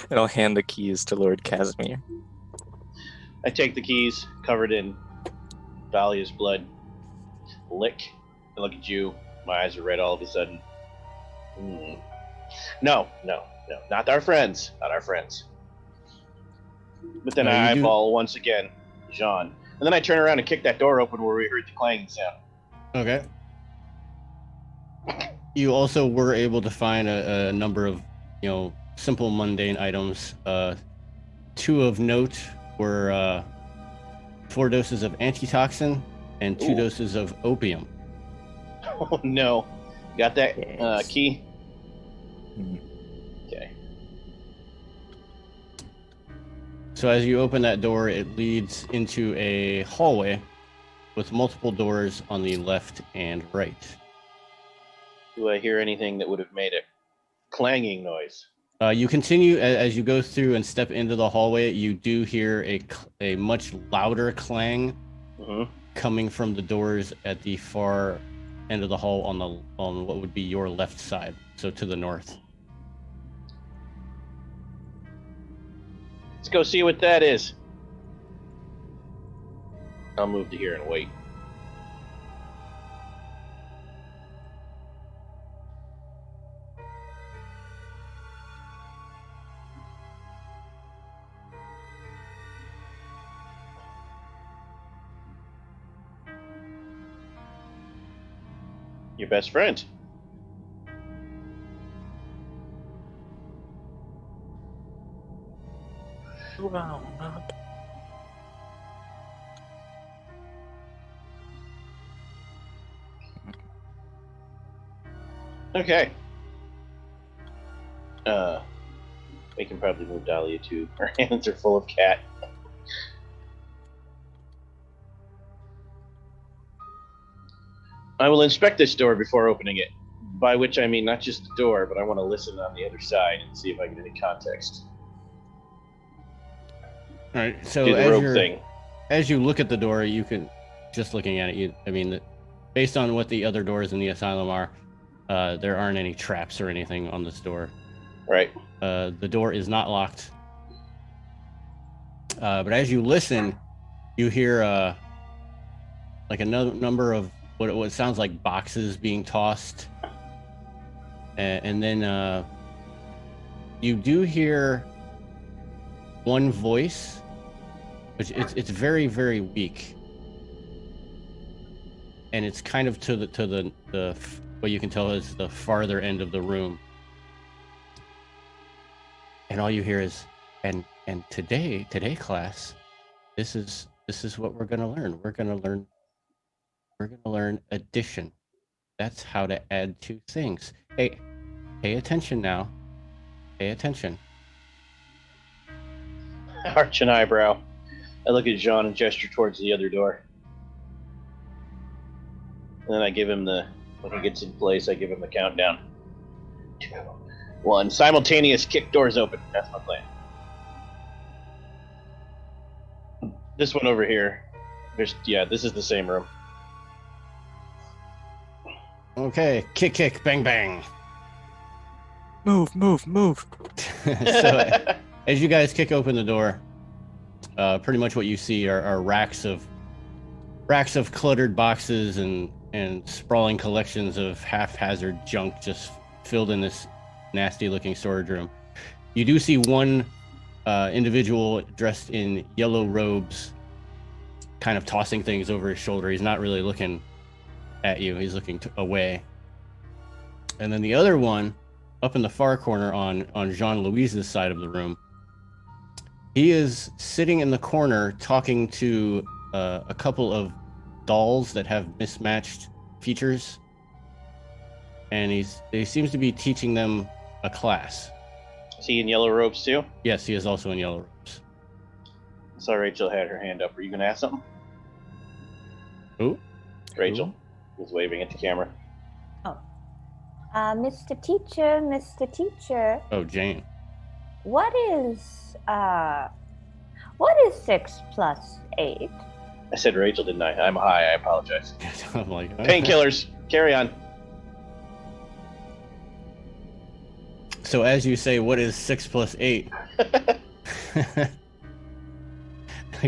And I'll hand the keys to Lord Casimir. I take the keys, covered in Dahlia's blood, lick. I look at you. My eyes are red all of a sudden. No, not our friends. Not our friends. But then I eyeball once again Jean. And then I turn around and kick that door open where we heard the clanging sound. Okay. You also were able to find a number of, simple mundane items. 2 of note were 4 doses of antitoxin and 2 doses of opium. Oh no. Got that Yes. key? Mhm. Okay. So as you open that door, it leads into a hallway with multiple doors on the left and right. Do I hear anything that would have made a clanging noise? You continue as you go through and step into the hallway. You do hear a much louder clang coming from the doors at the far end of the hall on what would be your left side, so to the north. Let's go see what that is. I'll move to here and wait. Your best friend. Wow, not. Okay. We can probably move Dahlia too. Her hands are full of cat. I will inspect this door before opening it. By which I mean not just the door, but I want to listen on the other side and see if I get any context. All right. So Do the rope thing. as you look at the door, you can, just looking at it, based on what the other doors in the asylum are, there aren't any traps or anything on this door. Right. The door is not locked. But as you listen, you hear like a number of what sounds like boxes being tossed. And then you do hear one voice, which it's very, very weak. And it's kind of to the what you can tell is the farther end of the room. And all you hear is, and today class, this is what we're gonna learn. We're gonna learn addition. That's how to add 2 things. Hey, pay attention now. Pay attention. Arch an eyebrow. I look at Jean and gesture towards the other door. And then I give him when he gets in place, I give him the countdown. 2, 1. Simultaneous kick doors open. That's my plan. This one over here. This is the same room. Okay, kick, bang, bang. Move. So as you guys kick open the door, pretty much what you see are racks of cluttered boxes and sprawling collections of haphazard junk just filled in this nasty looking storage room. You do see one individual dressed in yellow robes kind of tossing things over his shoulder. He's not really looking at you. He's looking away. And then the other one up in the far corner on Jean-Louise's side of the room, he is sitting in the corner talking to a couple of dolls that have mismatched features, and he seems to be teaching them a class. Is he in yellow robes too? Yes, he is also in yellow robes. I saw Rachel had her hand up. Were you going to ask something? Who? Rachel was waving at the camera. Mr. Teacher. Oh, Jane. What is What is 6 plus 8? I said Rachel, didn't I? I'm high. I apologize. I'm like, Painkillers. Carry on. So as you say, what is 6 plus 8? The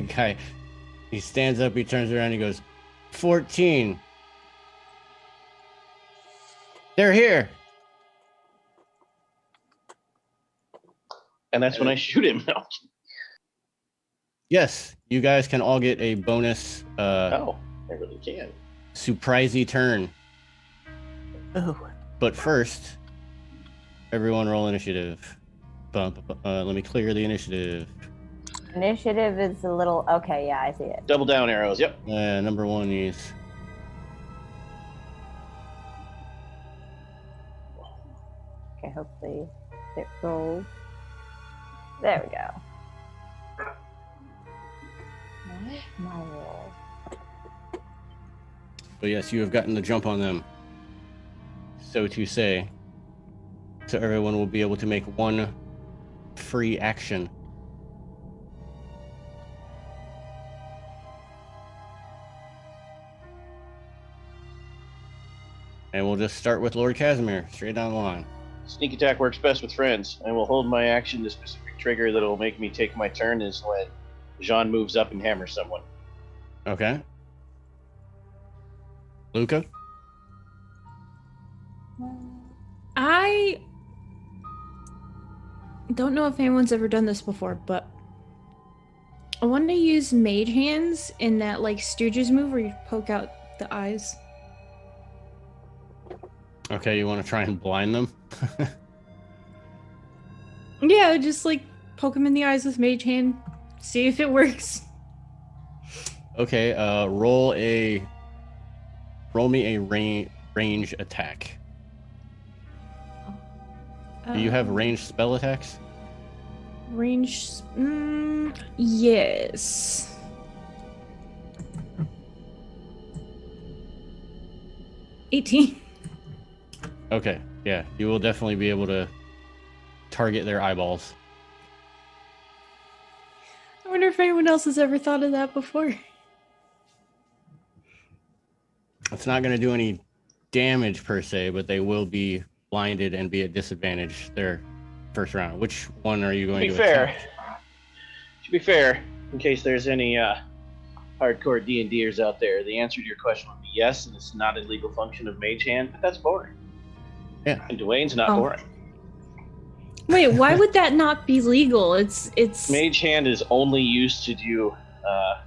guy, he stands up, he turns around, he goes, 14. They're here. And that's when I shoot him. No. Yes, you guys can all get a bonus Oh, I really can. surprisey turn. Oh. But first, everyone roll initiative. Let me clear the initiative. Initiative is a little... Okay, yeah, I see it. Double down arrows. Yep. Number 1 is... Okay, hopefully it rolls. There we go. Where's my roll? But yes, you have gotten the jump on them. So to say. So everyone will be able to make 1 free action. And we'll just start with Lord Casimir, straight down the line. Sneak attack works best with friends. I will hold my action. The specific trigger that will make me take my turn is when Jean moves up and hammers someone. Okay. Luca? I don't know if anyone's ever done this before, but I want to use mage hands in that like Stooges move where you poke out the eyes. Okay, you want to try and blind them? Yeah, just like poke them in the eyes with mage hand, see if it works. Okay, roll me a range attack. Do you have ranged spell attacks? Range? Yes. $18. Okay, yeah, you will definitely be able to target their eyeballs. I wonder if anyone else has ever thought of that before. It's not going to do any damage per se, but they will be blinded and be at disadvantage their first round. Which one are you going to attack? To be fair, in case there's any hardcore D&Ders out there, the answer to your question would be yes, and it's not a legal function of Mage Hand, but that's boring. Yeah. And Dwayne's not boring. Wait, why would that not be legal? It's Mage Hand is only used to do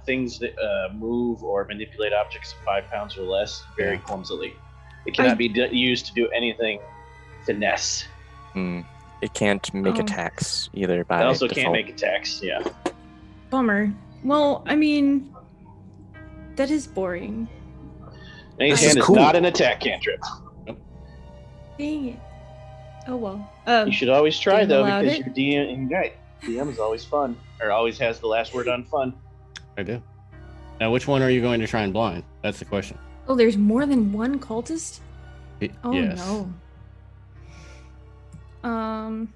things that move or manipulate objects of 5 pounds or less very clumsily. It cannot be used to do anything finesse. It can't make attacks either by It also default. can't make attacks, yeah. bummer. Well, I mean, that is boring. Mage This Hand is is cool. not an attack cantrip. Dang it. Oh well. You should always try Didn't though, allow because it. your DM, right? DM is always fun, or always has the last word on fun. I do. Now, which one are you going to try and blind? That's the question. Oh, there's more than one cultist? Oh Yes. no. Can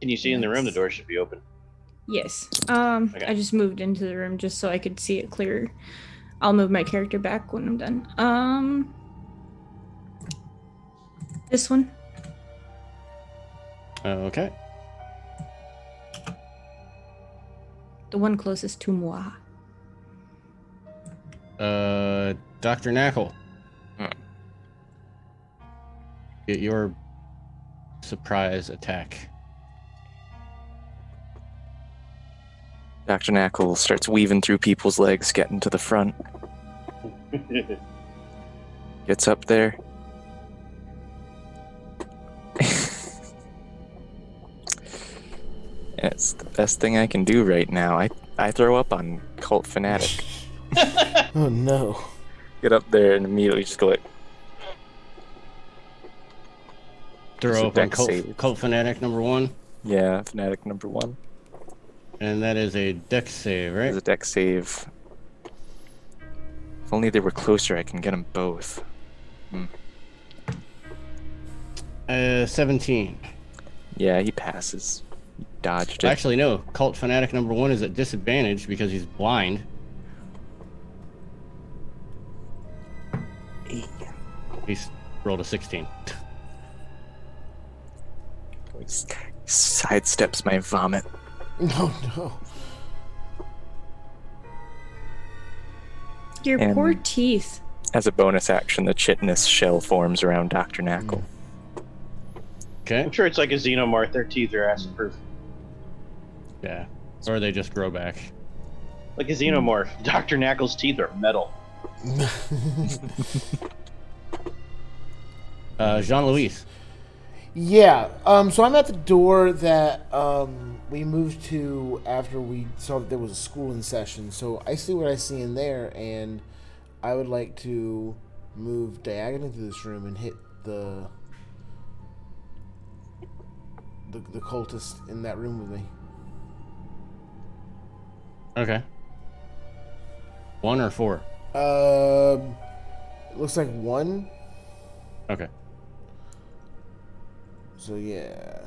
you see in the room? The door should be open. Yes. Okay. I just moved into the room just so I could see it clearer. I'll move my character back when I'm done. This one. Okay. The one closest to moi. Dr. Knackle. Hmm. Get your surprise attack. Dr. Knackle starts weaving through people's legs, getting to the front. Gets up there. It's the best thing I can do right now. I throw up on Cult Fanatic. Oh no. Get up there and immediately just go like, It's a Throw up on dex save. Cult Fanatic number 1. yeah, Fanatic number 1. And that is a dex save, There's right? a dex save. If only they were closer, I can get them both. 17. Yeah, he passes. dodged it. Actually, no. Cult Fanatic number 1 is at disadvantage because he's blind. He's rolled a 16. He sidesteps my vomit. No, no. Your And- poor teeth. As a bonus action, the chitinous shell forms around Dr. Knackle. Okay. I'm sure it's like a xenomorph. Their teeth are acid proof. Yeah. Or they just grow back. Like a xenomorph. Dr. Knackle's teeth are metal. Jean-Louis. Yeah. So I'm at the door that we moved to after we saw that there was a school in session. So I see what I see in there, and I would like to move diagonally through this room and hit the cultist in that room with me. Okay. 1 or 4? It looks like 1. Okay. So yeah,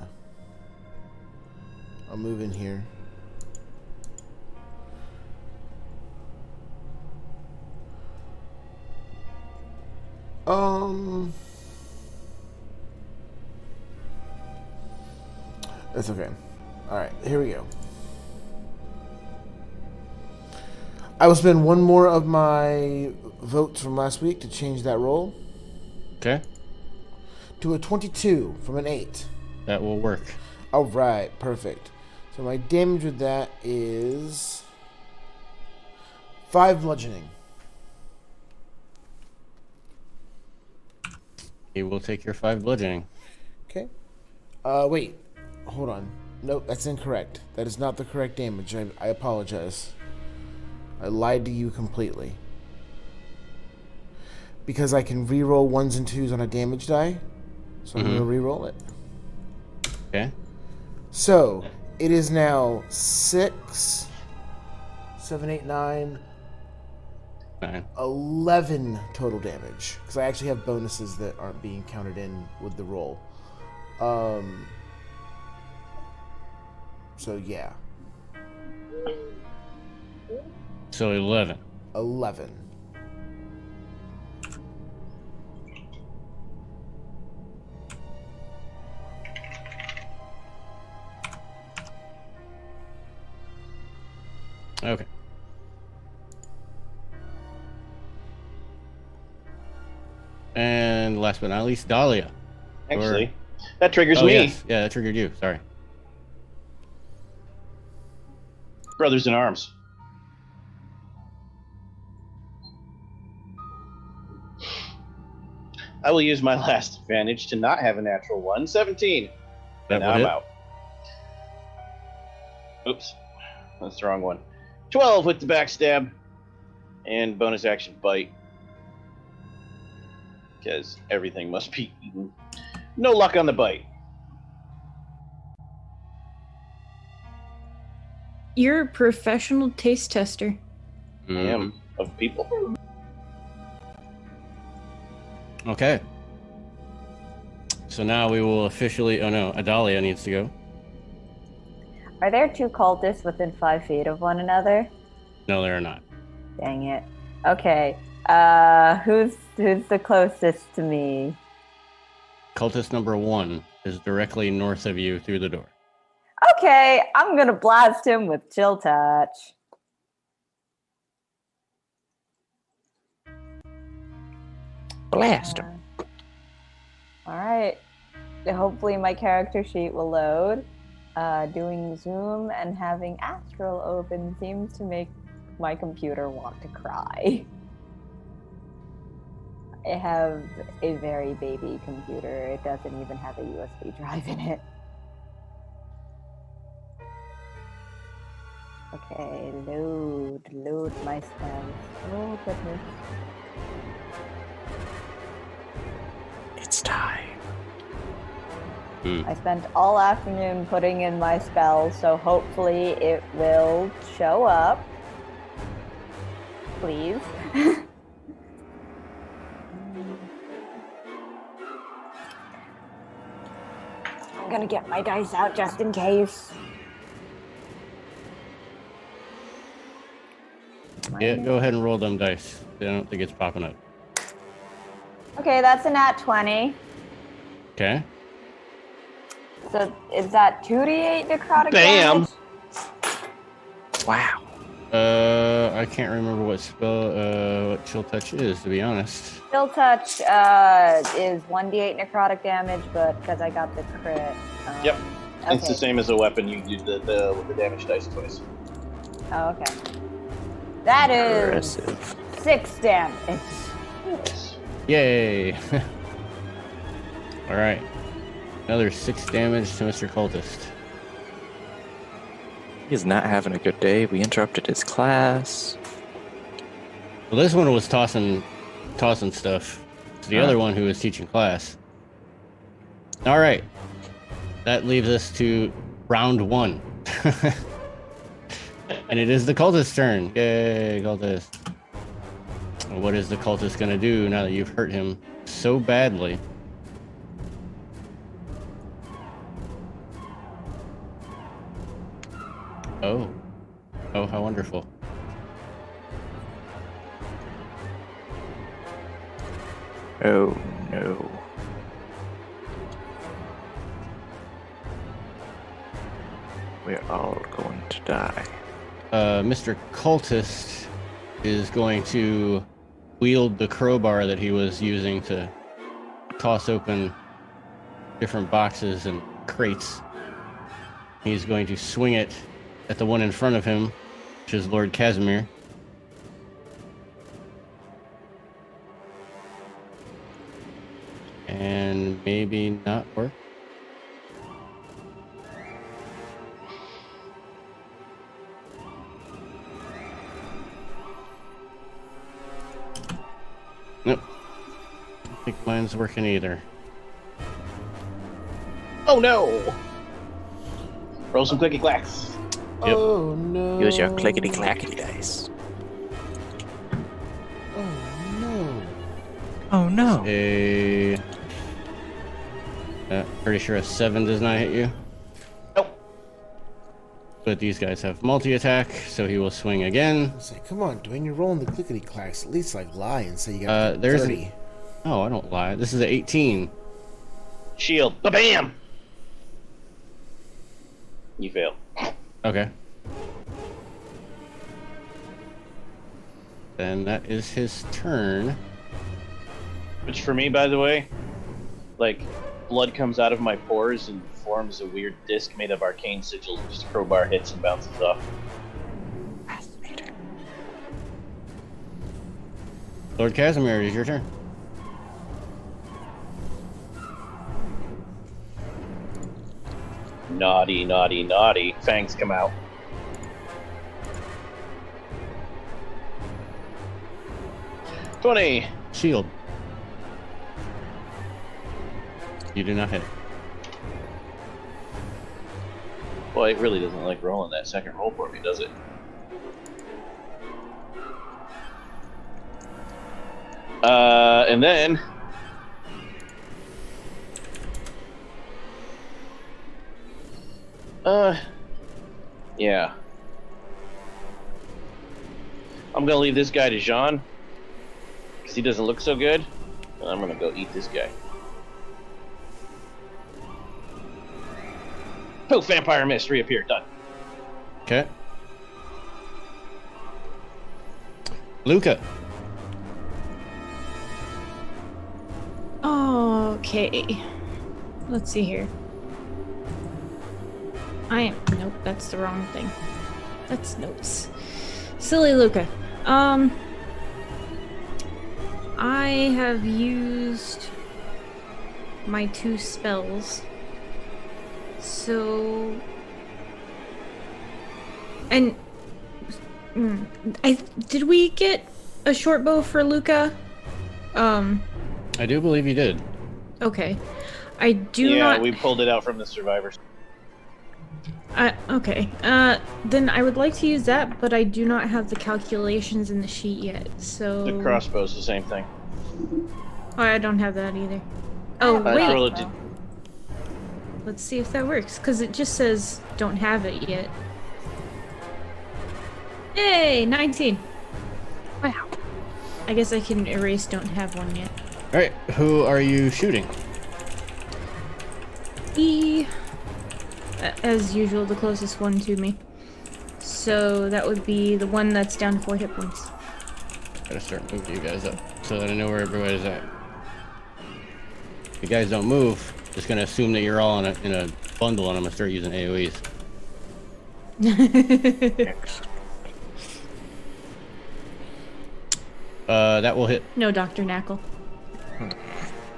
I'll move in here. That's okay. All right, here we go. I will spend 1 more of my votes from last week to change that roll Okay. to a 22 from an 8. That will work. All right, perfect. So my damage with that is 5 bludgeoning. He will take your 5 bludgeoning. Okay. Wait. Hold on. Nope, that's incorrect. That is not the correct damage. I apologize. I lied to you completely. Because I can re-roll 1s and 2s on a damage die. So I'm going to re-roll it. Okay. So, it is now 6, 7, 8, 9, 9. 11 total damage. Because I actually have bonuses that aren't being counted in with the roll. So, yeah. So 11. 11. Okay. And last but not least, Dahlia. Actually, that triggers Oh, me. yes. Yeah, that triggered you. Sorry. Brothers in arms. I will use my last advantage to not have a natural 1. 17. That And now will I'm hit. out. Oops. That's the wrong one. 12 with the backstab. And bonus action bite. Because everything must be eaten. No luck on the bite. You're a professional taste tester. I am of people. Okay. So now we will officially. Oh no, Adalia needs to go. Are there 2 cultists within 5 feet of one another? No, there are not. Dang it. Okay. Who's the closest to me? Cultist number 1 is directly north of you through the door. Okay, I'm gonna blast him with Chill Touch. Blast him. All right. Hopefully my character sheet will load. Doing Zoom and having Astral open seems to make my computer want to cry. I have a very baby computer. It doesn't even have a USB drive in it. Okay, load my spells. Oh goodness. It's time. I spent all afternoon putting in my spells, so hopefully it will show up. Please. I'm gonna get my dice out just in case. Yeah, go ahead and roll them dice. I don't think it's popping up. Okay, that's a nat 20. Okay. So is that 2d8 necrotic Bam! damage? Wow. I can't remember what what chill touch is, to be honest. Chill touch is 1d8 necrotic damage, but because I got the crit. Yep. Okay. It's the same as a weapon. You do with the damage dice twice. Oh, okay. That is Impressive. 6 damage. Yay! All right. Another 6 damage to Mr. Cultist. He's not having a good day. We interrupted his class. Well, this one was tossing stuff to the other one who was teaching class. All right. That leaves us to round 1. And it is the cultist's turn. Yay, cultist. What is the cultist going to do now that you've hurt him so badly? Oh. Oh, how wonderful. Oh no. We're all going to die. Mr. Cultist is going to wield the crowbar that he was using to toss open different boxes and crates. He's going to swing it at the one in front of him, which is Lord Casimir. And maybe not work. Nope. I don't think mine's working either. Oh no! Roll some clicky clacks. Yep. Oh no. Use your clickety clackety dice. Oh no. Oh no. Pretty sure a 7 does not hit you. Nope. But these guys have multi-attack, so he will swing again. I was like, come on, Dwayne, you're rolling the clickety clacks. At least like lie and say you got There's 30. Oh, I don't lie. This is an 18. Shield. Ba-bam! You fail. Okay. Then that is his turn. Which for me, by the way, like, blood comes out of my pores and forms a weird disc made of arcane sigils. Just crowbar hits and bounces off. Fascinating. Lord Casimir, it is your turn. Naughty, naughty, naughty. Fangs come out. $20. Shield. You do not hit. Well, it really doesn't like rolling that second roll for me, does it? And then... yeah. I'm gonna leave this guy to Jean, because he doesn't look so good, and I'm gonna go eat this guy. Poof, vampire mist, reappear, done. Okay. Luca. Okay. Let's see here. Nope, that's the wrong thing. That's notes. Silly Luca. I have used my 2 spells. So... And... did we get a short bow for Luca? I do believe you did. Okay. I do yeah, not... we pulled it out from the survivors. Okay. Then I would like to use that, but I do not have the calculations in the sheet yet, so... The crossbow's the same thing. Oh, I don't have that either. Oh, Let's roll wait. it. Let's see if that works, because it just says don't have it yet. Yay! 19. Wow. I guess I can erase don't have one yet. All right, who are you shooting? As usual, the closest one to me. So that would be the one that's down to 4 hit points. Gotta start moving you guys up so that I know where everybody's at. If you guys don't move, just gonna assume that you're all in a bundle, and I'm gonna start using AoEs. That will hit No, Dr. Knackle.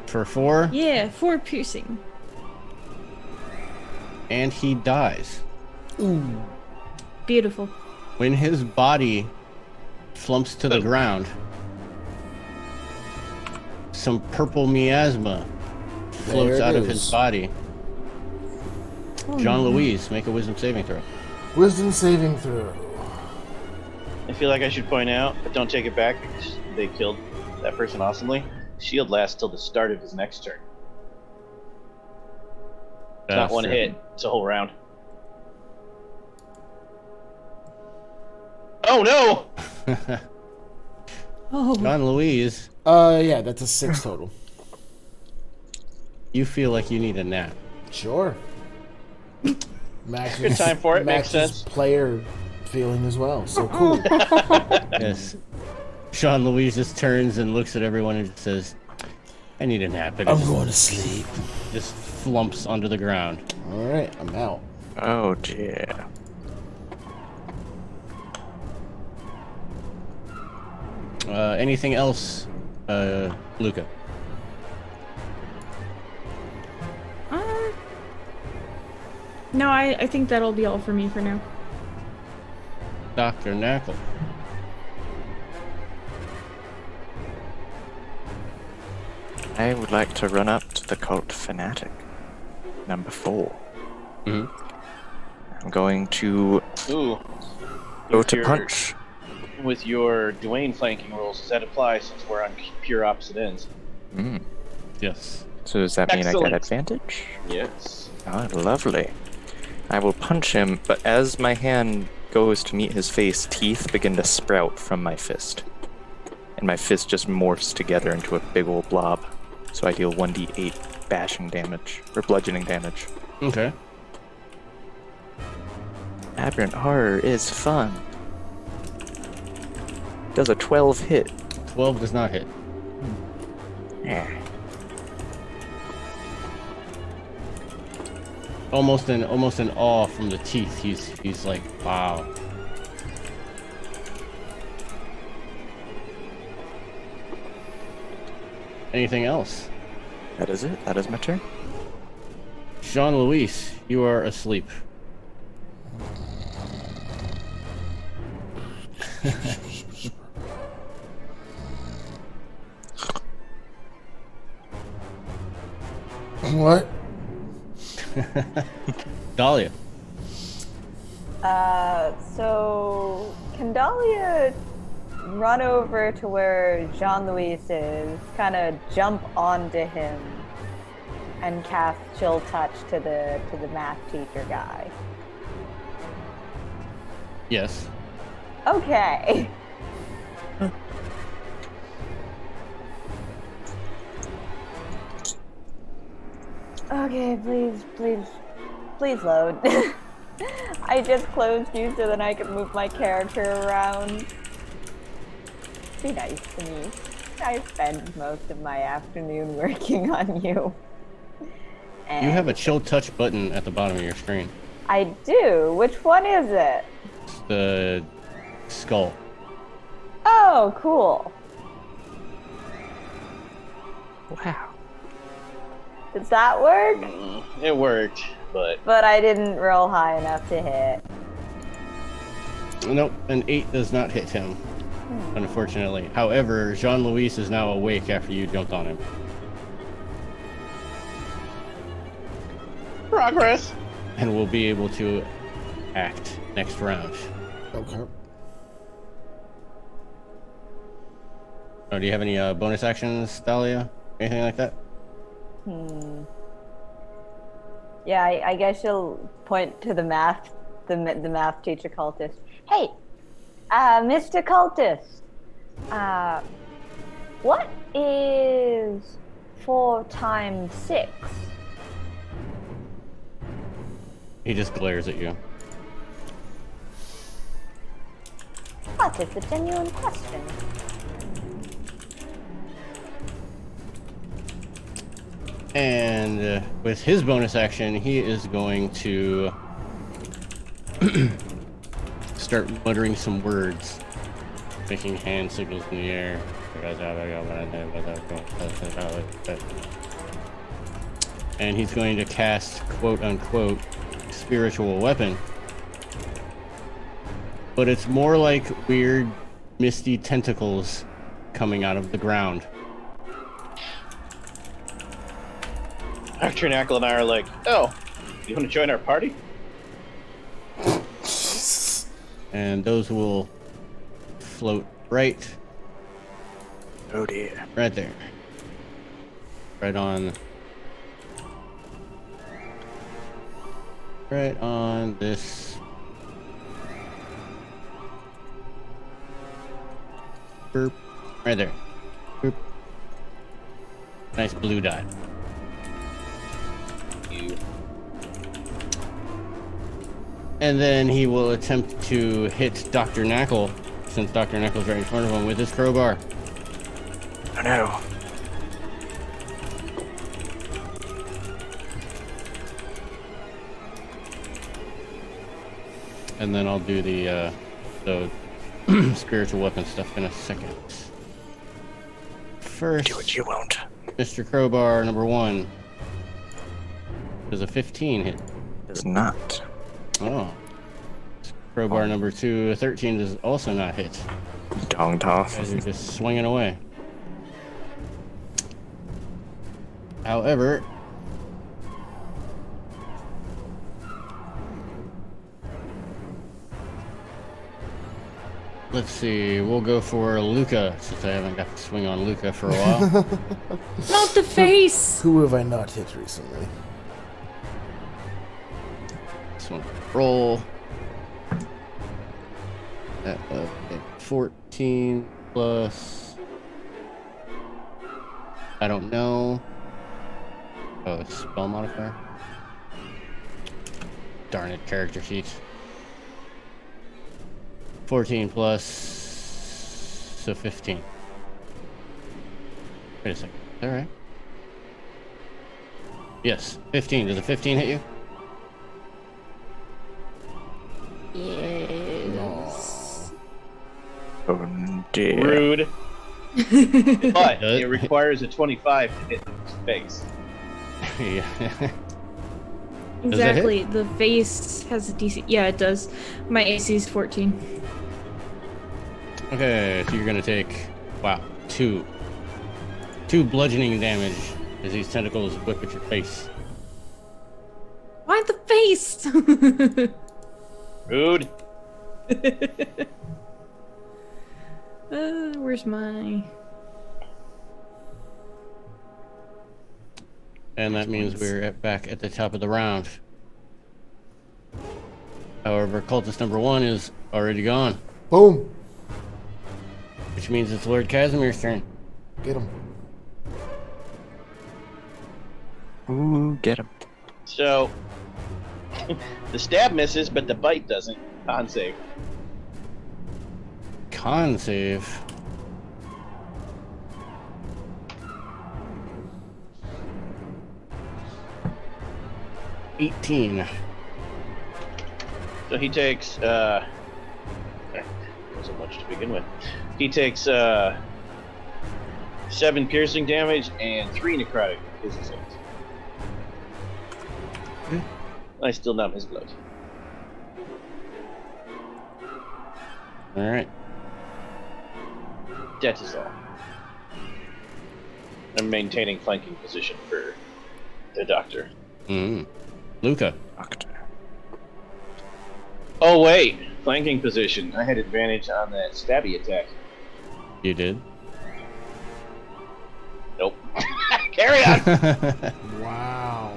for 4, Yeah, 4 piercing. and he dies. Beautiful. When his body flumps to the ground, some purple miasma floats There it out of is. his body. Jean-Louise, make a wisdom saving throw. Wisdom saving throw. I feel like I should point out, but don't take it back because they killed that person awesomely. Shield lasts till the start of his next turn. It's not one Sure. hit, it's a whole round. Oh no! Oh, Jean-Louise, Yeah, that's a 6 total. you feel like you need a nap. Sure. Max Good time for it, makes Max's sense. player feeling as well, so cool. Yes. Jean-Louise just turns and looks at everyone and just says, I need a nap. And I'm it going to sleep. just flumps onto the ground. Alright, I'm out. Oh dear. Anything else, Luca? no, I think that'll be all for me for now. Dr. Knackle. I would like to run up to the cult fanatic. Number 4. I'm going to Ooh. go With to your- punch. With your Dwayne flanking rules, does that apply since we're on pure opposite ends? Mm. Yes. So does that mean I Excellent. get advantage? Yes. Oh, lovely. I will punch him, but as my hand goes to meet his face, teeth begin to sprout from my fist. And my fist just morphs together into a big old blob. So I deal 1d8 bashing damage, or bludgeoning damage. Okay. Aberrant Horror is fun. Does a 12 hit? 12 does not hit. Yeah. Almost in awe from the teeth. He's like, wow. Anything else? That is it. That is my turn. Jean-Louise, you are asleep. What? Dahlia. So can Dahlia run over to where Jean-Louis is, kind of jump onto him, and cast Chill Touch to the math teacher guy? Yes. Okay. Okay, please load. I just closed you so that I could move my character around. Be nice to me. I spend most of my afternoon working on you. You have a chill touch button at the bottom of your screen. I do. Which one is it? It's the skull. Oh, cool. Wow. Does that work? It worked, but But I didn't roll high enough to hit. Nope, an 8 does not hit him, unfortunately. However, Jean-Louis is now awake after you jumped on him. progress. And will be able to act next round. Okay. Oh, do you have any bonus actions, Dahlia? Anything like that? Yeah, I guess she'll point to the math teacher cultist. Hey, Mr. Cultist, What is 4 times 6? He just glares at you. That is a genuine question. And with his bonus action, he is going to start muttering some words, making hand signals in the air. And he's going to cast quote-unquote spiritual weapon. But it's more like weird, misty tentacles coming out of the ground. Dr. Knackle and I are like, oh, you want to join our party? And those will float right Oh dear. there. Right on this burp. Right there. Boop. Nice blue dot. You. And then he will attempt to hit Dr. Knackle, since Dr. Knackle's right in front of him, with his crowbar. Oh no. And then I'll do the spiritual weapon stuff in a second. First, Do what you won't. Mr. Crowbar number 1. Does a 15 hit? Does not. Oh. Crowbar number 2, a 13 does also not hit. Dong dong. Guys are just swinging away. However, let's see, we'll go for Luca, since I haven't got to swing on Luca for a while. Not the face! Who have I not hit recently? This one, roll. That 14 plus, I don't know. Oh, it's spell modifier. Darn it, character sheet. 14 plus, so 15. Wait a second. Is that right? Yes, 15. Does a 15 hit you? Yes. Oh dear. Rude. But Does- it requires a 25 to hit his face. Yeah. Exactly. The face has a DC. Yeah, it does. My AC is 14. Okay, so you're gonna take, wow, two bludgeoning damage as these tentacles whip at your face. Why the face? Rude. Where's my... And that means we're back at the top of the round. However, cultist number 1 is already gone, Boom! which means it's Lord Casimir's turn. Get him. Ooh, get him. So, the stab misses, but the bite doesn't. Con save. Con save. $18. So he takes, wasn't much to begin with. He takes, 7 piercing damage and 3 necrotic is his hit. I still numb his blood. Alright. That is all. I'm maintaining flanking position for the doctor. Luca. Doctor. Oh wait, flanking position. I had advantage on that stabby attack. You did. Nope. Carry on. Wow.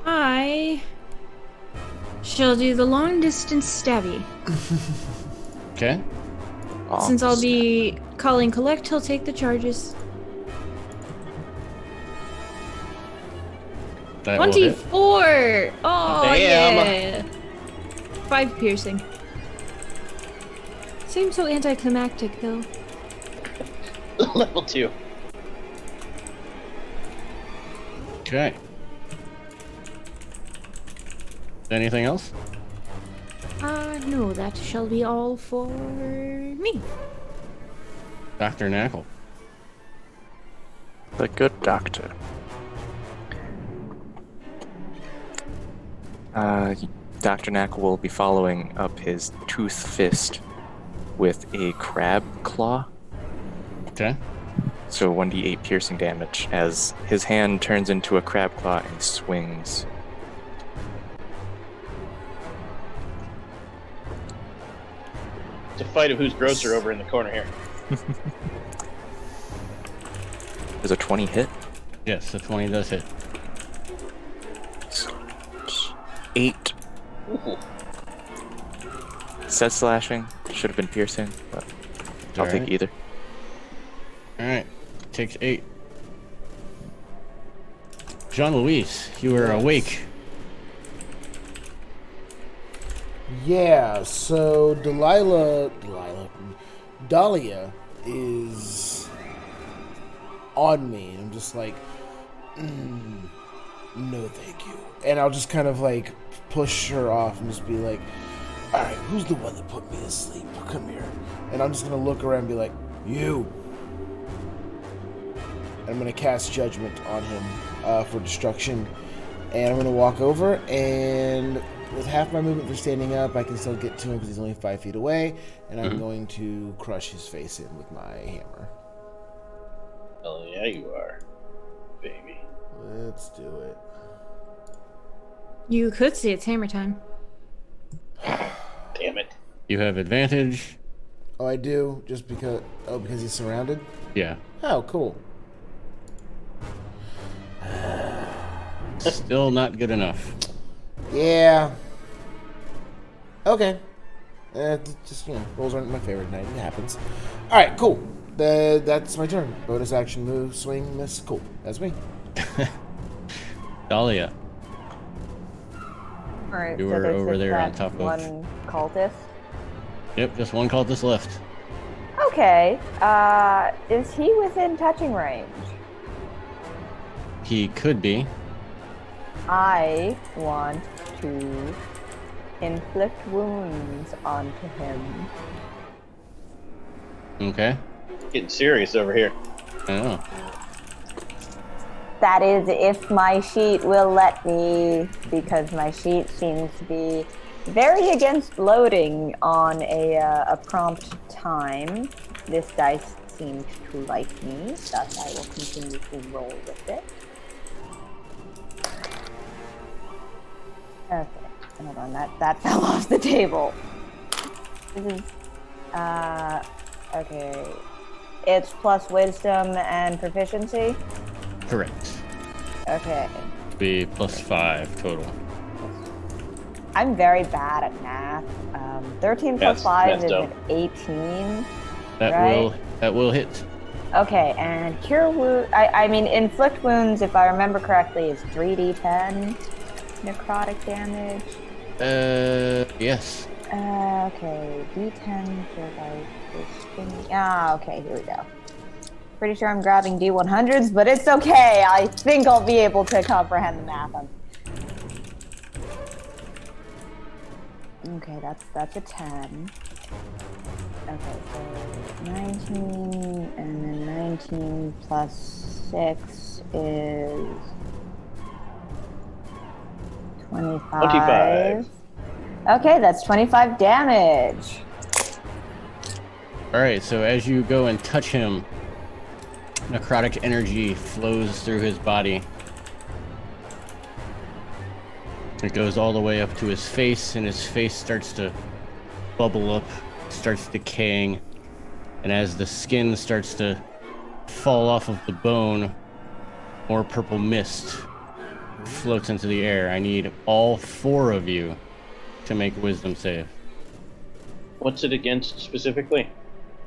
I She'll do the long distance stabby. Okay. Oh, Since I'll be calling collect, he'll take the charges. That will hit. 24! Oh, Damn. yeah! 5 piercing. Seems so anticlimactic, though. Level 2. Okay. Anything else? No, that shall be all for me. Dr. Knackle. the good doctor. Dr. Knack will be following up his tooth fist with a crab claw. Okay. So 1d8 piercing damage as his hand turns into a crab claw and swings. It's a fight of who's grosser over in the corner here. Does a 20 hit? Yes, the 20 does hit. 8. Ooh. Says slashing. Should have been piercing, but I'll take Alright. either. Alright. Takes 8. Jean-Louis, you are awake. Yeah, so Dahlia is on me. I'm just like, no thank you. And I'll just kind of like push her off and just be like, alright, who's the one that put me to sleep? Come here. And I'm just going to look around and be like, you. I'm going to cast Judgment on him for destruction. And I'm going to walk over, and with half my movement for standing up, I can still get to him because he's only 5 feet away. And I'm going to crush his face in with my hammer. Hell yeah, you are, baby. Let's do it. You could see it's hammer time. Damn it. You have advantage. Oh, I do? Just because... Oh, because he's surrounded? Yeah. Oh, cool. Still not good enough. Yeah. Okay. Just, you know, rolls aren't my favorite night. It happens. Alright, cool. That's my turn. Bonus action move, swing, miss. Cool. That's me. Dahlia. Alright, You so were there's over just there on that top of- one cultist. Yep, just one cultist left. Okay. Is he within touching range? He could be. I want to inflict wounds onto him. Okay. Getting serious over here. I know. That is, if my sheet will let me, because my sheet seems to be very against loading on a prompt time. This dice seems to like me, thus I will continue to roll with it. Okay, hold on, that fell off the table. This is, okay. It's plus wisdom and proficiency? Correct. Okay. Be plus 5 total. I'm very bad at math. 13 plus Yes, 5 messed is up. an 18. That Right. will hit. Okay, and cure wound. I mean, inflict wounds, if I remember correctly, is 3d10 necrotic damage. Yes. Okay, d10 okay, here we go. Pretty sure I'm grabbing d100s, but it's okay. I think I'll be able to comprehend the math on. Okay, that's a 10. Okay, so 19, and then 19 plus 6 is 25. Okay, that's 25 damage. Alright, so as you go and touch him, necrotic energy flows through his body. It goes all the way up to his face, and his face starts to bubble up, starts decaying. And as the skin starts to fall off of the bone, more purple mist floats into the air. I need all 4 of you to make a wisdom save. What's it against specifically?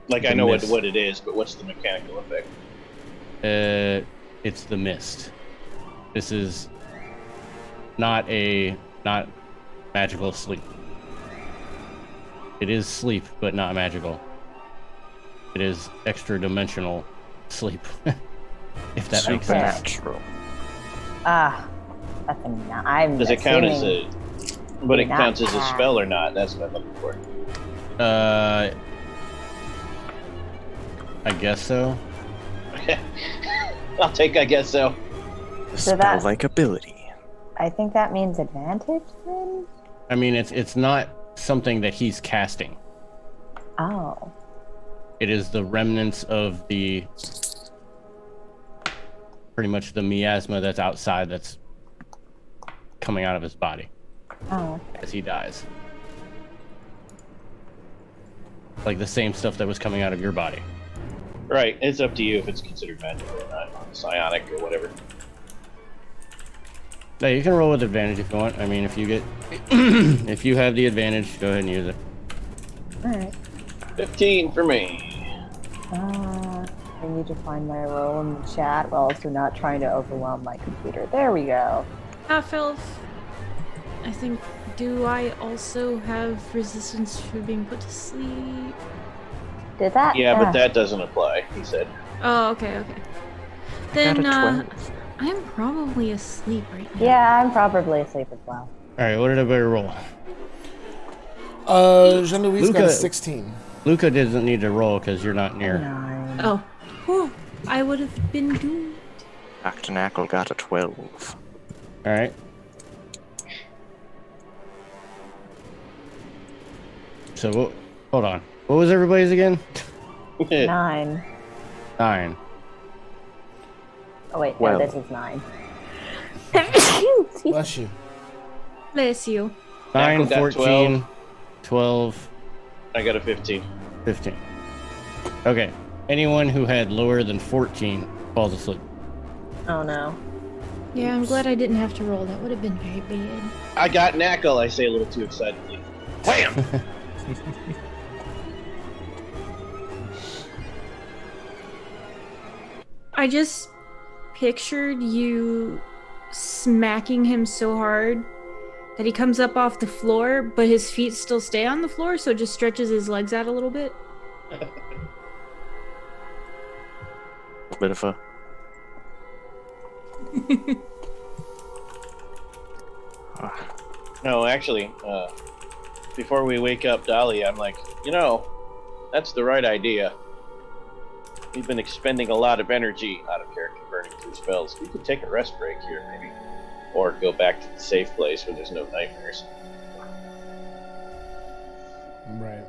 Like, The I know mist. what it is, but what's the mechanical effect? It's the mist. This is not magical sleep. It is sleep, but not magical. It is extra dimensional sleep. If that makes sense. Supernatural. Ah, that's I'm Does it count as assuming- a... But it Not counts as a bad. spell or not? That's what I'm looking for. I guess so. I'll take I guess so. The So that- spell-like ability. I think that means advantage then? I mean, it's not something that he's casting. Oh. It is the remnants of the pretty much the miasma that's outside that's coming out of his body Oh. as he dies. Like the same stuff that was coming out of your body. Right, it's up to you if it's considered magical or not. Psionic or whatever. Yeah, you can roll with advantage if you want. I mean, if you get, if you have the advantage, go ahead and use it. Alright. 15 for me. I need to find my role in the chat while also not trying to overwhelm my computer. There we go. Half elf. I think. Do I also have resistance to being put to sleep? Did that? Yeah, but that doesn't apply, he said. Oh, okay, okay. Got Then a 12. I'm probably asleep right now. Yeah, I'm probably asleep as well. All right, what did everybody roll? Jean-Louis got a Luca- 16. Luca doesn't need to roll because you're not near. 9. Oh, whew, I would have been doomed. Dr. Knackle got a 12. All right. So, hold on. What was everybody's again? 9. 9. Oh wait, Well. no, this is 9. Bless you. Bless you. 9, Knackle got 14, 12, I got a 15. 15. Okay. Anyone who had lower than 14 falls asleep. Oh no. Yeah, I'm glad I didn't have to roll. That would have been very bad. I got Knackle, I say a little too excitedly. Wham! I just pictured you smacking him so hard that he comes up off the floor, but his feet still stay on the floor, so it just stretches his legs out a little bit. A bit of a... No, actually, before we wake up Dolly, I'm like, that's the right idea. We've been expending a lot of energy out of character burning through spells. We could take a rest break here, maybe. Or go back to the safe place where there's no nightmares. Right.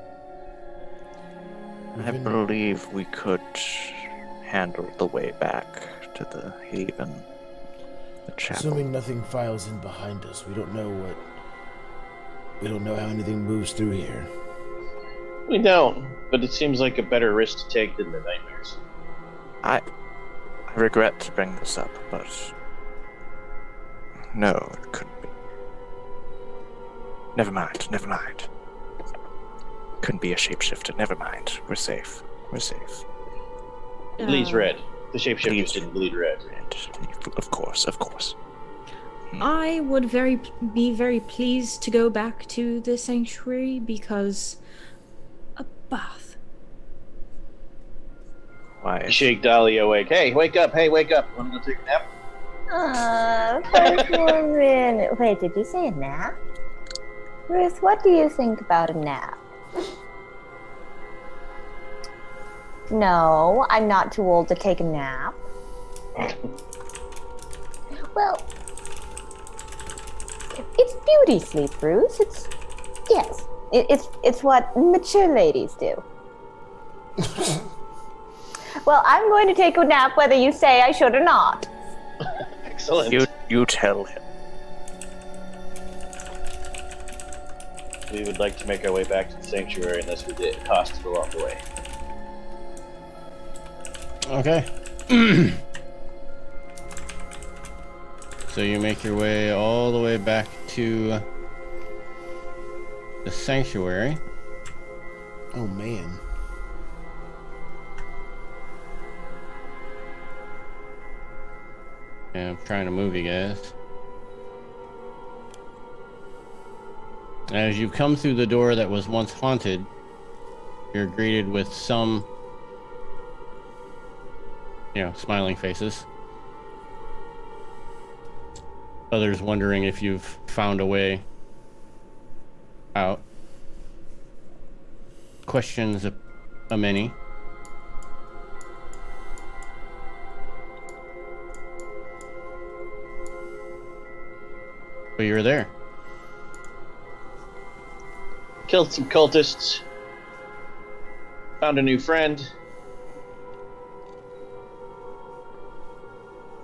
I believe we could handle the way back to the haven, the chapel. Assuming nothing files in behind us, we don't know how anything moves through here. We don't, but it seems like a better risk to take than the nightmares. I regret to bring this up, but no, it couldn't be. Never mind. Couldn't be a shapeshifter. Never mind. We're safe. It bleeds red. The shapeshifters Bleeds didn't bleed red. Of course. I would be very pleased to go back to the sanctuary because a bath. Why? Shake Dolly awake. Hey, wake up! Wanna go take a nap? First woman. Wait, did you say a nap? Ruth, what do you think about a nap? No, I'm not too old to take a nap. Well, it's beauty sleep, Ruth. It's what mature ladies do. Well, I'm going to take a nap whether you say I should or not. Excellent. You tell him. We would like to make our way back to the sanctuary unless we get accosted along the way. Okay. So you make your way all the way back to sanctuary. Oh man. Yeah, I'm trying to move you guys. As you come through the door that was once haunted, you're greeted with some, smiling faces. Others wondering if you've found a way out. Questions a many. But you're there. Killed some cultists. Found a new friend.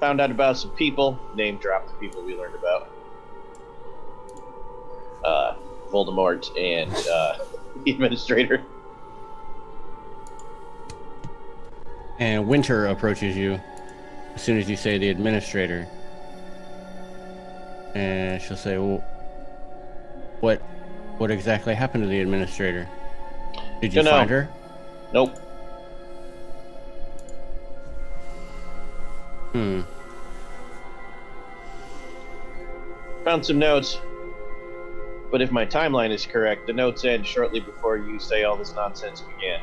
Found out about some people. Name dropped the people we learned about. Voldemort and the administrator. And Winter approaches you as soon as you say the administrator. And she'll say, well, what exactly happened to the administrator? Did you find her? Nope. Found some notes. But if my timeline is correct, the notes end shortly before you say all this nonsense began.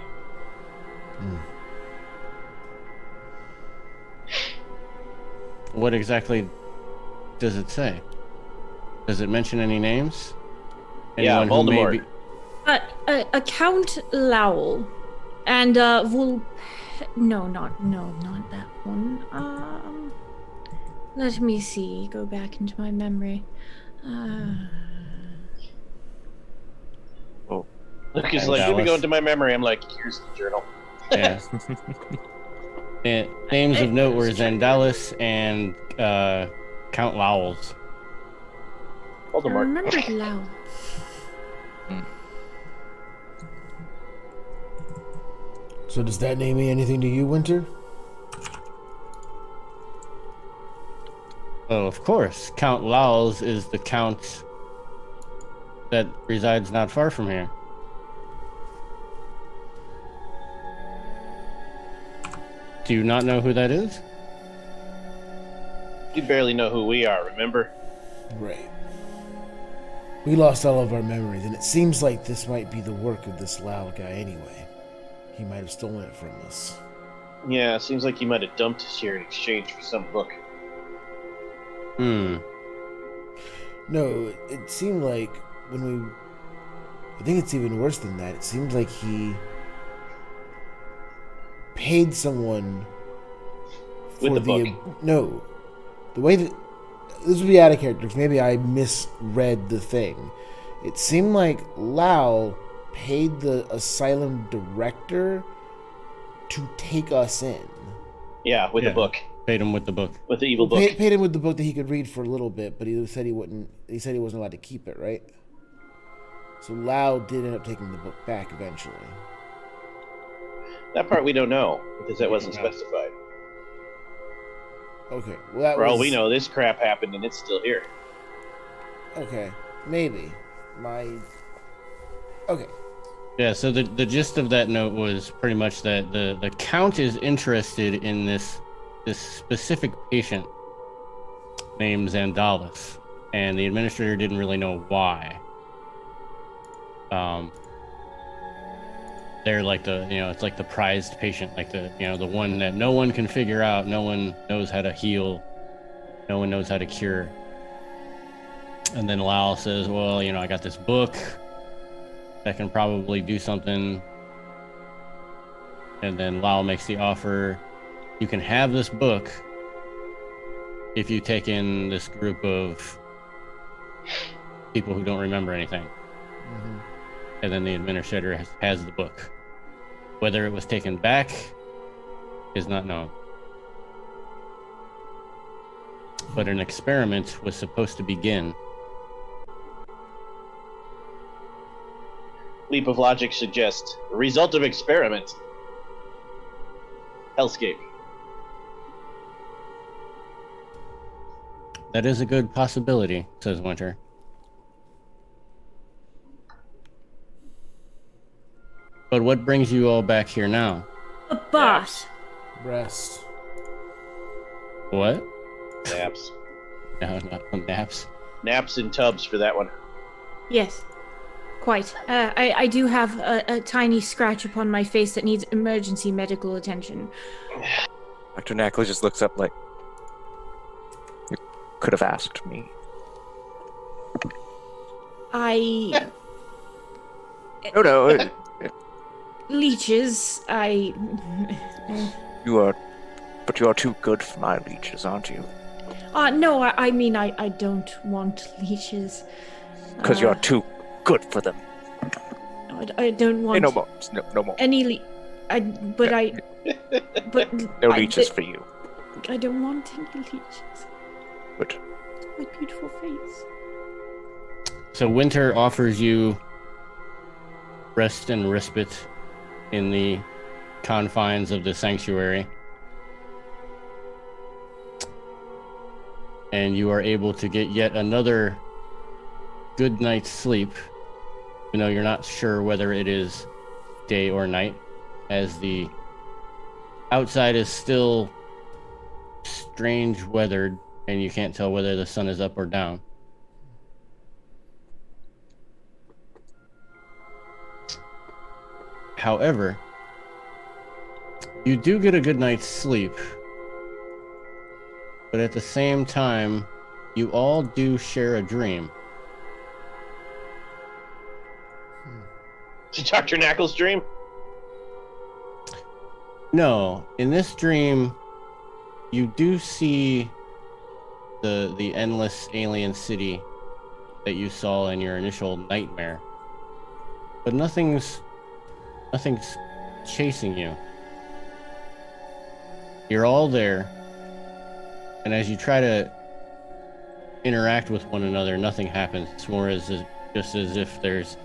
What exactly does it say? Does it mention any names? Yeah, Anyone who may Voldemort. Count Lowell, and no, not that one. Let me see. Go back into my memory. Luke is like, let me go into my memory. I'm like, here's the journal. Yeah. And names of note were Zandalis and Count Lowell's. I Voldemort. remembered Lowell. So does that name mean anything to you, Winter? Oh, of course. Count Lowell's is the count that resides not far from here. Do you not know who that is? You barely know who we are, remember? Right. We lost all of our memories, and it seems like this might be the work of this Lau guy anyway. He might have stolen it from us. Yeah, it seems like he might have dumped us here in exchange for some book. No, it seemed like I think it's even worse than that. It seems like he paid someone for With the book. No. The way that... This would be out of character, because maybe I misread the thing. It seemed like Lau paid the asylum director to take us in. Yeah, with the book. Paid him with the book. With the evil book. Paid him with the book that he could read for a little bit, but he said he wouldn't. He said he wasn't allowed to keep it, right? So Lau did end up taking the book back eventually. That part we don't know, because that wasn't specified. Okay, well that For all we know, this crap happened and it's still here. Okay, maybe. Okay. Yeah, so the gist of that note was pretty much that the Count is interested in this specific patient named Zandalis, and the administrator didn't really know why. They're like it's like the prized patient, like the one that no one can figure out, no one knows how to heal, no one knows how to cure. And then Lal says, well, I got this book that can probably do something. And then Lal makes the offer, you can have this book if you take in this group of people who don't remember anything. Mm-hmm. And then the administrator has the book. Whether it was taken back is not known. But an experiment was supposed to begin. Leap of logic suggests the result of experiment. Hellscape. That is a good possibility, says Winter. But what brings you all back here now? A boss. Rest. What? Naps. No, not naps. Naps in tubs for that one. Yes. Quite. I do have a tiny scratch upon my face that needs emergency medical attention. Dr. Knackle just looks up like, you could have asked me. No. Leeches, You are too good for my leeches, aren't you? No, I mean, I don't want leeches. Because you're too good for them. I don't want... Hey, no more. No more. Any but No leeches for you. I don't want any leeches. Good. My beautiful face. So Winter offers you rest and respite in the confines of the sanctuary. And you are able to get yet another good night's sleep, even though you're not sure whether it is day or night, as the outside is still strange weathered and you can't tell whether the sun is up or down. However, you do get a good night's sleep, but at the same time, you all do share a dream. Is it Dr. Knackle's dream? No, in this dream, you do see the endless alien city that you saw in your initial nightmare, but nothing's chasing you. You're all there, and as you try to interact with one another, nothing happens. It's more just as if there's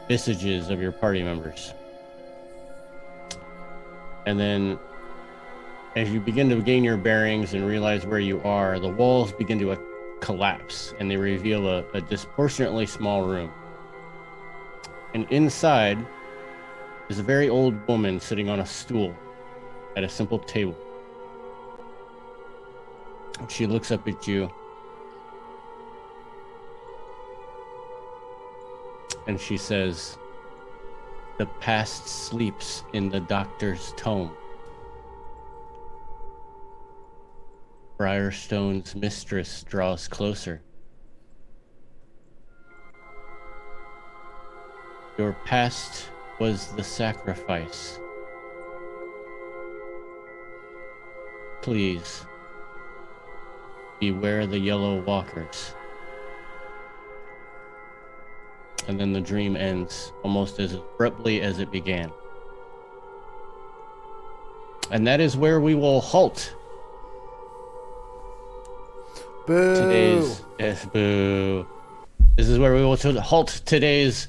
visages of your party members. And then, as you begin to gain your bearings and realize where you are, the walls begin to collapse, and they reveal a disproportionately small room. And inside is a very old woman sitting on a stool at a simple table. She looks up at you, and she says, "The past sleeps in the doctor's tome. Briarstone's mistress draws closer. Your past was the sacrifice. Please, beware the yellow walkers." And then the dream ends almost as abruptly as it began. And that is where we will halt Boo! boo. This is where we will halt today's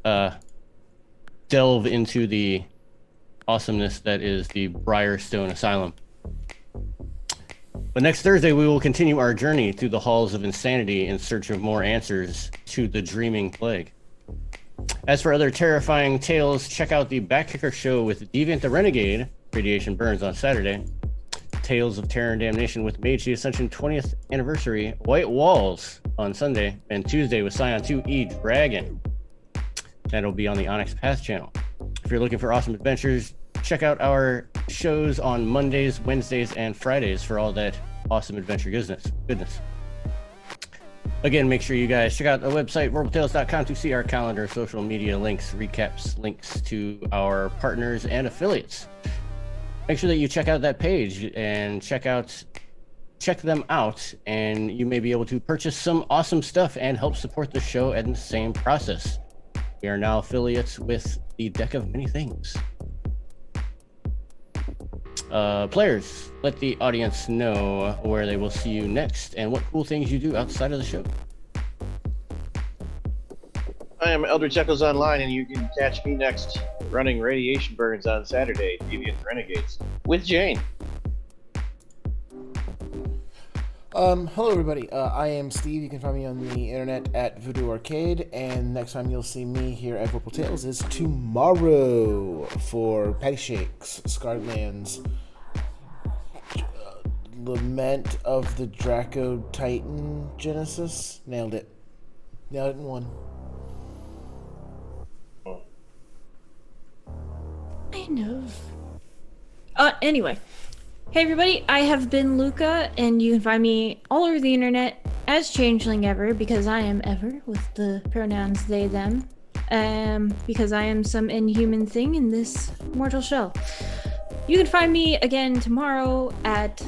delve into the awesomeness that is the Briarstone Asylum. But next Thursday, we will continue our journey through the halls of insanity in search of more answers to the dreaming plague. As for other terrifying tales, check out the Backkicker Show with Deviant the Renegade, Radiation Burns, on Saturday. Tales of Terror and Damnation with Mage the Ascension 20th Anniversary, White Walls, on Sunday. And Tuesday with Scion 2E Dragon. That'll be on the Onyx Path channel. If you're looking for awesome adventures, check out our shows on Mondays, Wednesdays, and Fridays for all that awesome adventure goodness. Again, make sure you guys check out the website, verbaltales.com, to see our calendar, social media links, recaps, links to our partners and affiliates. Make sure that you check out that page and check them out, and you may be able to purchase some awesome stuff and help support the show in the same process. We are now affiliates with the Deck of Many Things. Players, let the audience know where they will see you next and what cool things you do outside of the show. I am Eldritch Echoes Online, and you can catch me next running Radiation Burns on Saturday, Deviant Renegades, with Jane. Hello everybody. I am Steve. You can find me on the internet at Voodoo Arcade, and next time you'll see me here at Purple Tales is tomorrow for Patty Shakes, Scarlands, Lament of the Draco Titan Genesis. Nailed it in one. Kind of. Anyway. Hey everybody, I have been Luca, and you can find me all over the internet as Changeling Ever, because I am Ever, with the pronouns they, them. Because I am some inhuman thing in this mortal shell. You can find me again tomorrow at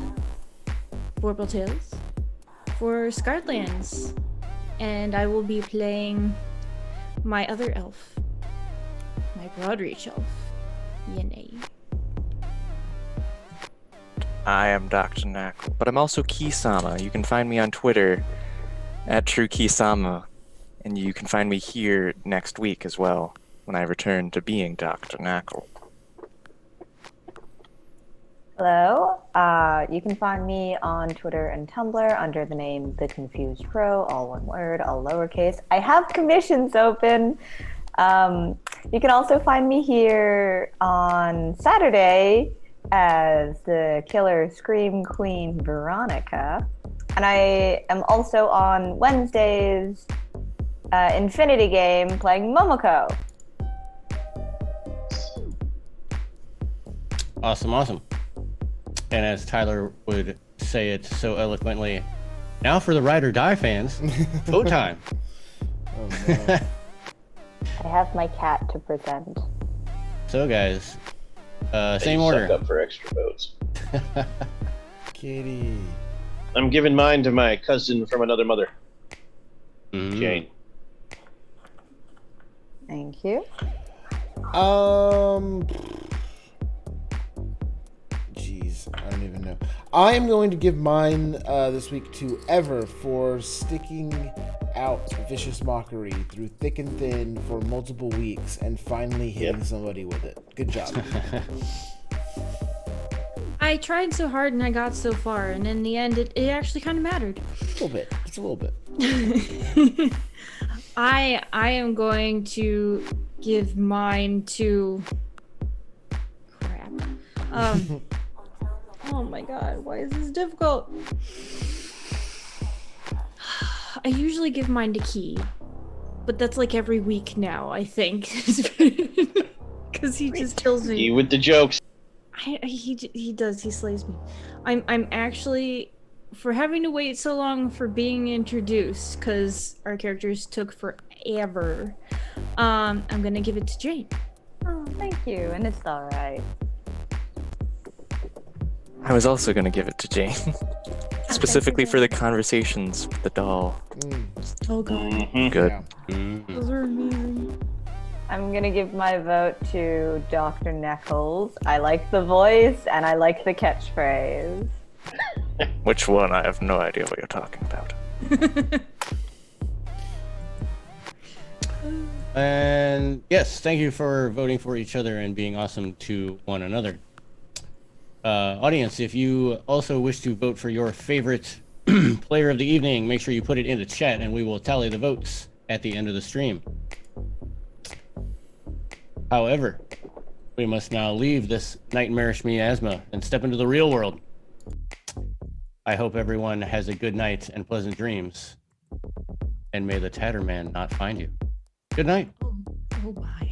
Vorpal Tales for Scarlands, and I will be playing my other elf, my Broadreach elf, Yene. I am Dr. Knackle, but I'm also Kisama. You can find me on Twitter at TrueKisama, and you can find me here next week as well, when I return to being Dr. Knackle. Hello. You can find me on Twitter and Tumblr under the name The Confused Crow, all one word, all lowercase. I have commissions open. You can also find me here on Saturday as the Killer Scream Queen Veronica. And I am also on Wednesdays, Infinity Game, playing Momoko. Awesome. And as Tyler would say it so eloquently, now for the Ride or Die fans, vote time. Oh no. I have my cat to present. So guys, same You order. suck up for extra votes. Kitty. I'm giving mine to my cousin from another mother, Mm. Jane. Thank you. Jeez, I don't even know. I am going to give mine this week to Ever for sticking out Vicious Mockery through thick and thin for multiple weeks and finally hitting somebody with it. Good job. I tried so hard and I got so far, and in the end, it actually kind of mattered. A little bit. Just a little bit. I am going to give mine to crap. Oh my god, why is this difficult? I usually give mine to Key, but that's like every week now, I think, because he just kills me. You with the jokes. He does. He slays me. I'm actually, for having to wait so long for being introduced, because our characters took forever. I'm gonna give it to Jane. Oh, thank you. And it's all right. I was also going to give it to Jane, specifically for the conversations with the doll. Oh god, Mhm. Good. Yeah. those are amazing. I'm gonna give my vote to Dr. Neckles. I like the voice and I like the catchphrase. Which one? I have no idea what you're talking about. And yes, thank you for voting for each other and being awesome to one another. Audience, if you also wish to vote for your favorite player of the evening, make sure you put it in the chat and we will tally the votes at the end of the stream. However, we must now leave this nightmarish miasma and step into the real world. I hope everyone has a good night and pleasant dreams. And may the Tatterman not find you. Good night. Oh bye.